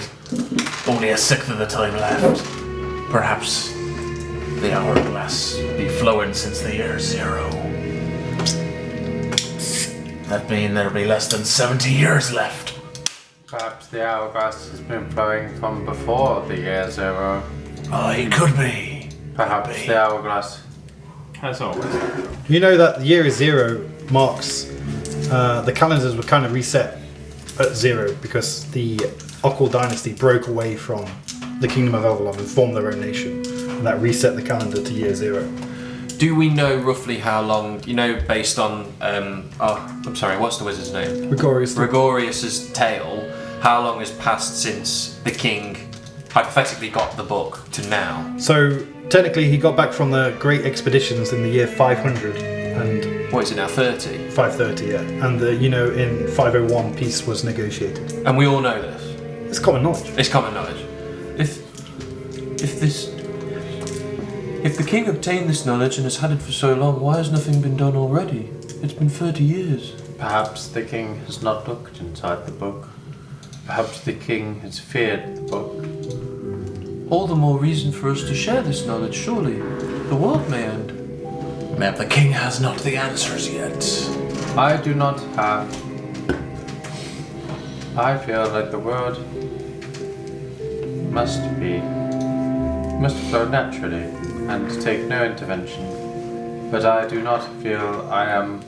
only a sixth of the time left. Perhaps the hourglass be flowing since the year 0. That mean there'll be less than 70 years left. Perhaps the hourglass has been flowing from before the year 0. Oh, it could be. Perhaps Could be. the hourglass. As always. You know that the year 0 marks the calendars were kind of reset at 0 because the Occult Dynasty broke away from the Kingdom of Avalon and formed their own nation, and that reset the calendar to year 0. Do we know roughly how long, based on, I'm sorry, what's the wizard's name? Gregorius's tale, how long has passed since the king hypothetically got the book to now? So technically he got back from the great expeditions in the year 500 and What is it now, 30? 530, yeah. And in 501 peace was negotiated. And we all know this. It's common knowledge. It's common knowledge. If the king obtained this knowledge and has had it for so long, why has nothing been done already? It's been 30 years. Perhaps the king has not looked inside the book. Perhaps the king has feared the book. All the more reason for us to share this knowledge, surely. The world may end. Map, the king has not the answers yet. I do not have. I feel like the world must flow naturally and take no intervention. But I do not feel I am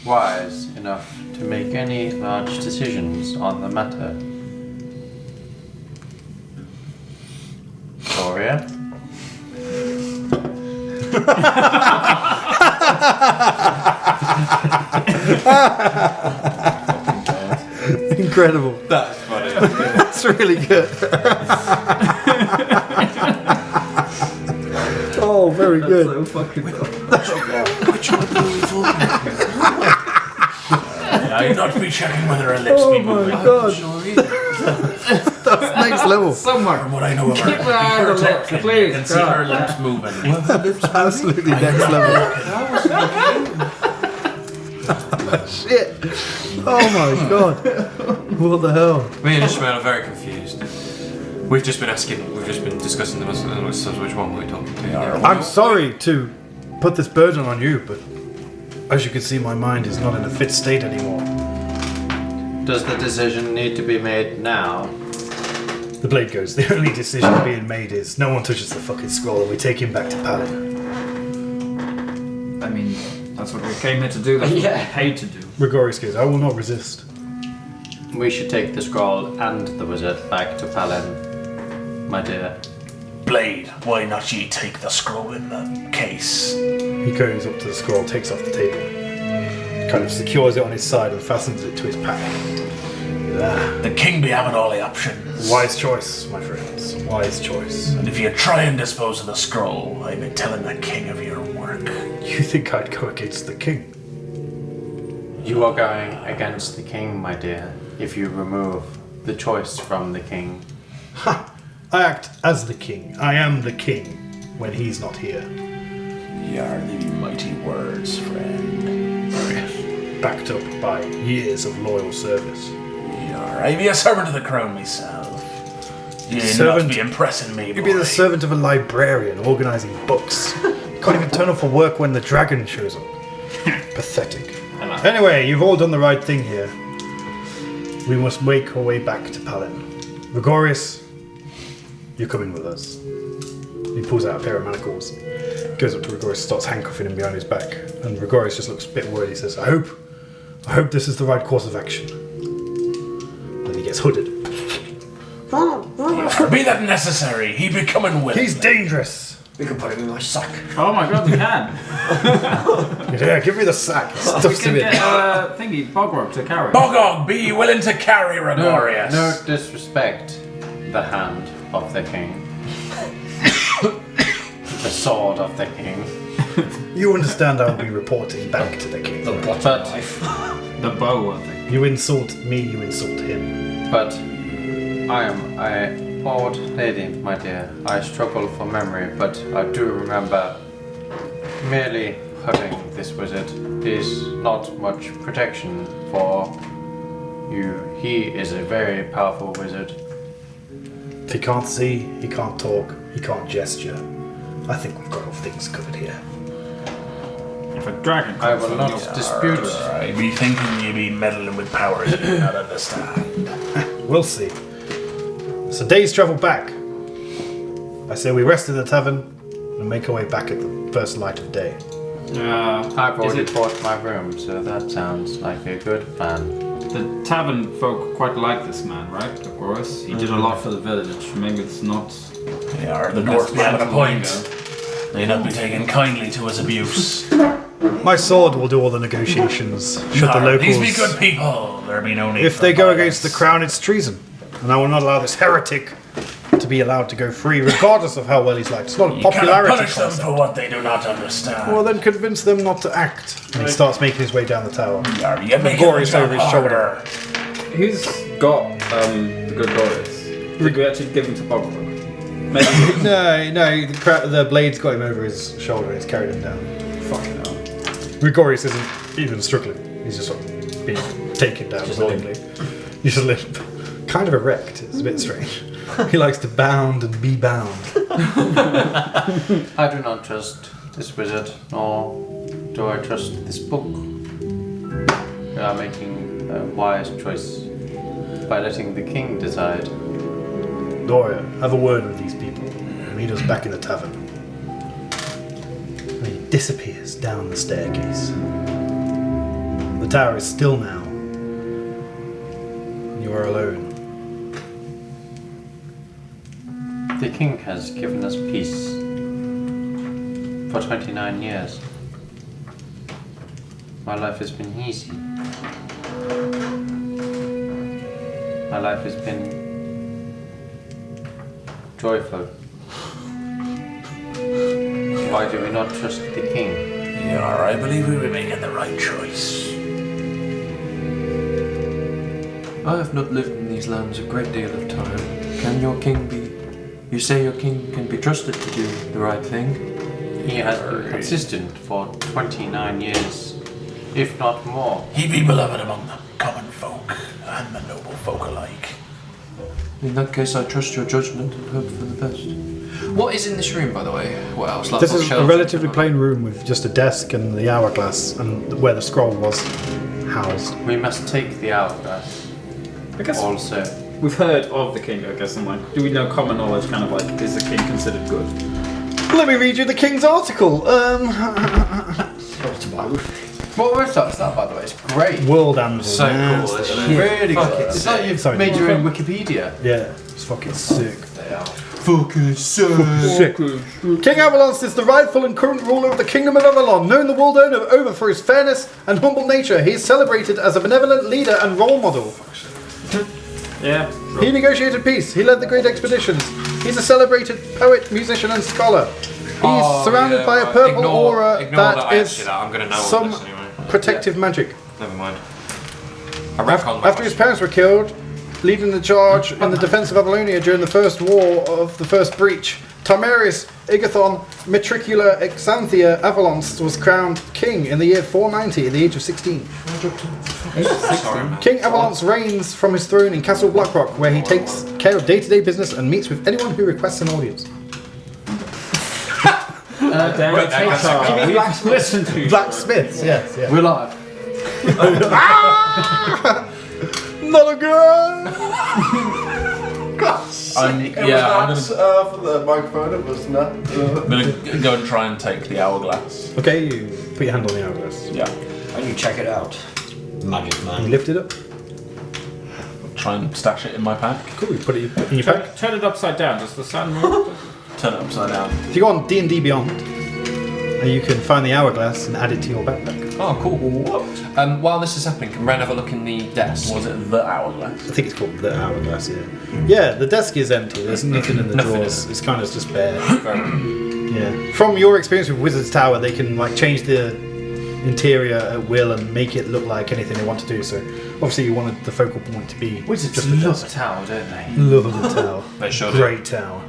wise enough to make any large decisions on the matter. Gloria? Incredible. That's funny. That's really good. Oh, very good. So fucking Which one are you talking I'd not be checking whether her lips be moving. God. That's next level. somewhere. From what I know of her, Keep an eye on the lips, please. you can see her lips moving. Absolutely next level. Shit. Oh my god. What the hell? Me and Ishmael are very confused. We've just been discussing them as which one were we talking to. I'm sorry to put this burden on you, but as you can see, my mind is not in a fit state anymore. Does the decision need to be made now? The blade goes. The only decision being made is no one touches the fucking scroll and we take him back to Palin. I mean, that's what we came here to do. That's what we paid to do. Gregorius goes, I will not resist. We should take the scroll and the wizard back to Palin, my dear. Blade, why not ye take the scroll in the case? He goes up to the scroll, takes off the table, kind of secures it on his side and fastens it to his pack. The king be having all the options. Wise choice, my friends. Wise choice. And if you try and dispose of the scroll, I be telling the king of your work. You think I'd go against the king? You are going against the king, my dear, if you remove the choice from the king. Ha! I act as the king. I am the king when he's not here. Ye are the mighty words, friend. Backed up by years of loyal service. Ye are. I be a servant of the crown myself. Ye Servant? not be impressing me, You'd be boy. the servant of a librarian organising books. Can't even turn up for work when the dragon shows up. Pathetic. Anyway, you've all done the right thing here. We must make our way back to Palin. Gregorius, you're coming with us. He pulls out a pair of manacles, goes up to Gregorius, starts handcuffing him behind his back, and Gregorius just looks a bit worried. He says, I hope this is the right course of action. Then he gets hooded. Be that necessary, he be coming with. He's dangerous! We can put him in my sack. Oh my god, we can. Yeah, give me the sack. We Stuffs can him in. get thingy, Bogrog to carry. Bogog, be ye willing to carry Gregorius? No disrespect. The hand of the king. The sword of the king. You understand I'll be reporting back to the king. But The bow, I think. You insult me, you insult him. But I am a old lady, my dear. I struggle for memory, but I do remember merely hurting this wizard is not much protection for you. He is a very powerful wizard. If he can't see, he can't talk, he can't gesture. I think we've got all things covered here. If a dragon I comes will from not you, dispute. I be thinking ye be meddling with powers you do not understand. We'll see. It's a day's travel back. I say we rest in the tavern and make our way back at the first light of day. I've is already it bought my room, so that sounds like a good plan. the tavern folk quite like this man, right? Of course. He did a lot for the village. Maybe it's not. They are the dwarf be having a point. They not be taking kindly to his abuse. My sword will do all the negotiations. Should the locals... These be good people. There be no need If for they go violence. against the crown, it's treason. And I will not allow this heretic to be allowed to go free, regardless of how well he's liked. It's not a You cannot popularity punish them contest. for what they do not understand. Well, then convince them not to act. And he starts making his way down the tower. Are you making Glorious the job over his harder? Who's got the good Glorious? Did we actually give him to Bogrog? Maybe. No, the blade's got him over his shoulder and it's carried him down. Fucking hell. Gregorius isn't even struggling. He's just sort of being taken down willingly. He's just limp. Kind of erect. It's a bit strange. He likes to bound and be bound. I do not trust this wizard, nor do I trust this book. We are making a wise choice by letting the king decide. Doria, have a word with these people. Meet us back in the tavern. And he disappears down the staircase. The tower is still now. You are alone. The king has given us peace for 29 years. My life has been easy. My life has been joyful. Why do we not trust the king? Yeah, I believe we were making the right choice. I have not lived in these lands a great deal of time. Can your king be... You say your king can be trusted to do the right thing? He has been consistent for 29 years, if not more. He be beloved among the common folk and the noble folk alike. In that case, I trust your judgment and hope for the best. What is in this room, by the way? What else? Like This is a shelves? relatively plain room with just a desk and the hourglass and where the scroll was housed. We must take the hourglass. I guess Also, we've heard of the king, I guess, and like, do we know common knowledge, kind of like, is the king considered good? Let me read you the king's article. what website is that, by the way? It's great. World Anvil. So man. cool, isn't it? Really Fucking good. It's like you've Sorry. made your own Wikipedia. Yeah, it's fucking sick. They are. Fucking Sick. King Avalon is the rightful and current ruler of the Kingdom of Avalon, known the world over for his fairness and humble nature. He is celebrated as a benevolent leader and role model. Yeah. He negotiated peace. He led the great expeditions. He's a celebrated poet, musician, and scholar. He's surrounded by a purple aura that is I'm going to know all some this anyway. protective magic. Never mind. I reckon After his parents were killed, leading the charge in the defense of Avalonia during the First War of the First Breach, Timerius Igathon Matricula Exanthia Avalons was crowned king in the year 490 at the age of 16. Sorry, man. King Avalons reigns from his throne in Castle Blackrock, where he takes care of day-to-day business and meets with anyone who requests an audience. Damn it, HR. We've listened to you. Blacksmiths, yes, yes. We're live. Not again! I'm gonna for the microphone, it was not. go and try and take the hourglass. Okay, you put your hand on the hourglass. Yeah. And you check it out. Magic You man. lift it up. Try and stash it in my pack. Cool, you put it in your pack. Turn it upside down. Does the sun move? Turn it upside down. If you go on D&D Beyond, you can find the hourglass and add it to your backpack. Oh, cool. While this is happening, can Ren have a look in the desk? Was it the hourglass? I think it's called the hourglass, yeah. Yeah, the desk is empty. There's nothing in the Nothing drawers. in It's kind of just bare. Very- Yeah. From your experience with Wizard's Tower, they can like change the interior at will and make it look like anything they want to do. So obviously you wanted the focal point to be Wizards just the love desk. Tower, don't they? Love a good tower. They sure do. Great tower.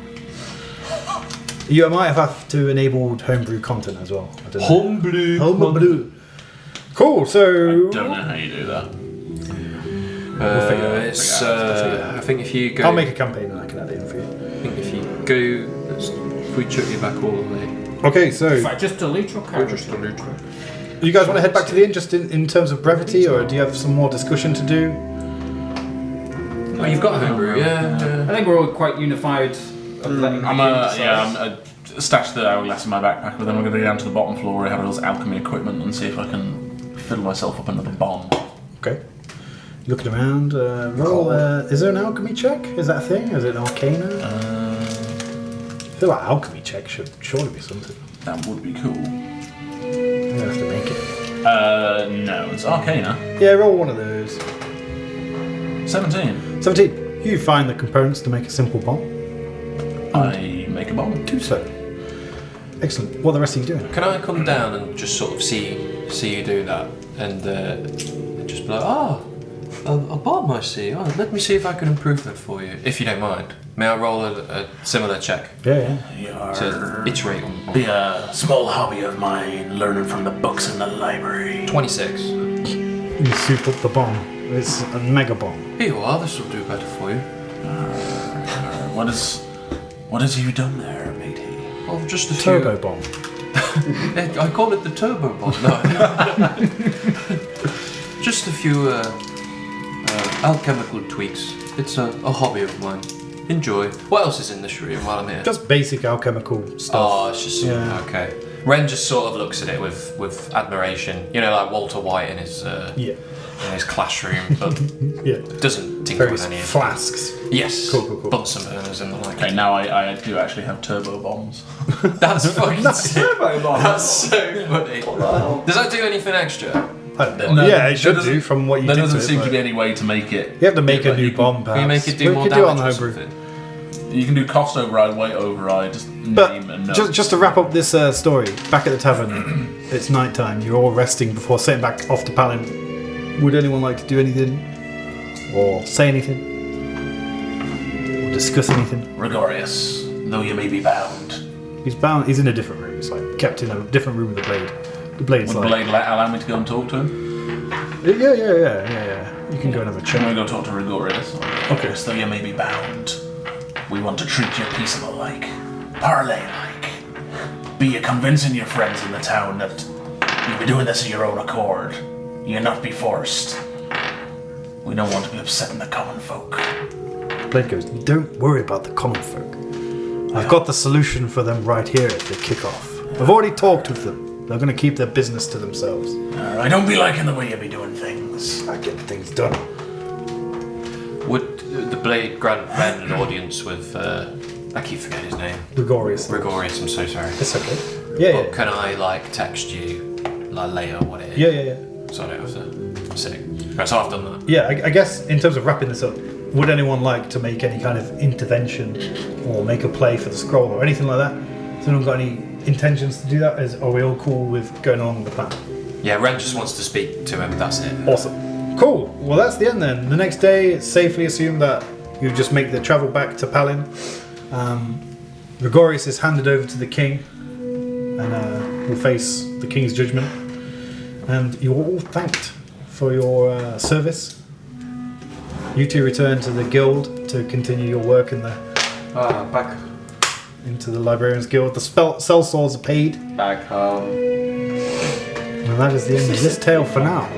You might have to enable homebrew content as well. I don't know. Homebrew. Homebrew. Cool. I So don't know how you do that. figure it out. It's, We'll figure it out. I think if you go... I'll make a campaign and I can add it in for you. I think if you go... If we chuck you back all the way... Okay, so If I just delete your character. you guys want to head back to the inn just in terms of brevity, or do you have some more discussion to do? Oh, you've got a homebrew, yeah. I think we're all quite unified. Of letting I'm the king decide. I stash the hourglass in my backpack, but then we're going to go down to the bottom floor where I have all this alchemy equipment and see if I can fiddle myself up another bomb. Okay. Looking around. Roll. Is there an alchemy check? Is that a thing? Is it an arcana? I feel like alchemy check should surely be something. That would be cool. I'm gonna have to make it. No, it's Arcana. Yeah, roll one of those. 17. 17. You find the components to make a simple bomb. I make a bomb. Do so. Excellent. What are the rest of you doing? Can I come down and just sort of see you do that? And just be like, a bomb I see. Oh, let me see if I can improve that for you. If you don't mind. May I roll a similar check? Yeah. To iterate on Be a small hobby of mine, learning from the books in the library. 26. You soup up the bomb. It's a mega bomb. Here you are, this will do better for you. What has you done there, matey? Oh, just a Turbo bomb. few... I call it the turbo bomb, no. Just a few alchemical tweaks. It's a hobby of mine. Enjoy. What else is in this room while I'm here? Just basic alchemical stuff. Oh, it's just Yeah. okay. Ren just sort of looks at it with admiration. You know, like Walter White in his Yeah. classroom, but Yeah. doesn't tinker Various with any of flasks. Yes. Cool. Bunsen burners and the like. Okay, now I do actually have turbo bombs. That's fucking sick. That's so funny. Does that do anything extra? I don't know. No, Yeah, it there should doesn't- do from what you There did doesn't to it, seem to but be any way to make it. you have to make a like new you can- bomb, perhaps. Can you make it do we more could do it on damage or homebrew. something? You can do cost override, weight override, just But name and no. just to wrap up this story, back at the tavern, it's night time. You're all resting before setting back off to Palin. Would anyone like to do anything, or say anything, or discuss anything? Gregorius, though you may be bound, He's bound. He's in a different room. He's like kept in a different room with the blade. The blade's Would like Blade allow me to go and talk to him? yeah. You can go and have a I'm chat. going to go talk to Gregorius. okay, though you may be bound, we want to treat you peaceable like, parlay like. Be you convincing your friends in the town that you'll be doing this of your own accord. You'll not be forced. We don't want to be upsetting the common folk. Blade goes, don't worry about the common folk. I've got the solution for them right here if they kick off. I've already talked with them. They're going to keep their business to themselves. I don't be liking the way you be doing things. I get things done. Would the Blade grant Ren an audience with, I keep forgetting his name. Gregorius. Gregorius, I'm so sorry. It's okay. Yeah, But can I, like, text you, like, later what it is? yeah. So I don't have to sick. Right, so I've done that. Yeah, I guess in terms of wrapping this up, would anyone like to make any kind of intervention or make a play for the scroll or anything like that? Has anyone got any intentions to do that? Are we all cool with going along with the plan? Yeah, Ren just wants to speak to him, that's it. Awesome. Cool. Well, that's the end then. The next day, it's safely assumed that you just make the travel back to Palin. Gregorius is handed over to the king and will face the king's judgment. And you're all thanked for your service. You two return to the guild to continue your work in the Back into the librarians guild. The cell saws are paid, back home. and that is the end of this tale for now.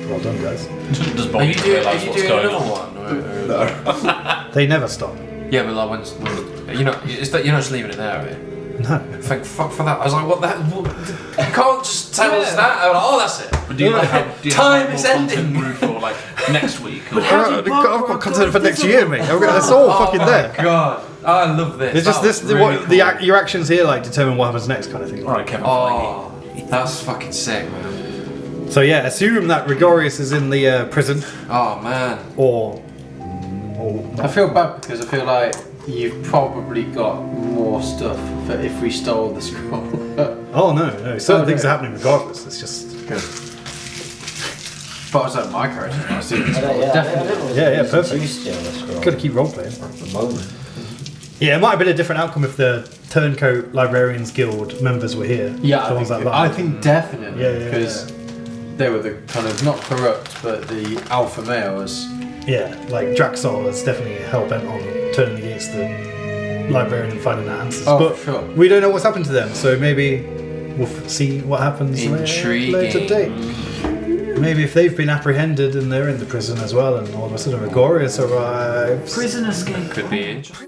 Well done, guys. Does Are Bobby you doing realise what's going on? one? They never stop. Yeah, but like when you know, it's that you're not just leaving it there, are you? No. Thank fuck for that. I was like, what the hell? You can't just tell us that. I was like, oh, that's it. But do you have Time more is content ending. Brew for like next week? Or I've got content for next year, mate. It's all fucking there. God, I love this. It's just That this. was really cool. Your actions here like determine what happens next, kind of thing. all right, Kevin. Oh, that's fucking sick, man. So yeah, assume that Gregorius is in the prison, Oh man. or I feel bad because I feel like you've probably got more stuff for if we stole the scroll. oh no, certain things Okay. are happening regardless. It's just Good. But I was like, my character's not stealing the I scroll. don't, yeah, Definitely. Yeah, perfect. You steal the scroll. got to keep role playing. At the moment. Yeah, it might have been a different outcome if the Turncoat Librarians Guild members were here. Yeah, So ones like that. I think definitely Yeah, because they were the kind of not corrupt, but the alpha males. Yeah, like Draxol is definitely hell bent on turning against the librarian and finding that answers. Oh, but for sure. we don't know what's happened to them, so maybe we'll see what happens Intriguing. later date. Maybe if they've been apprehended and they're in the prison as well, and all of a sudden Gregorius arrives. Prison escape. Could be interesting.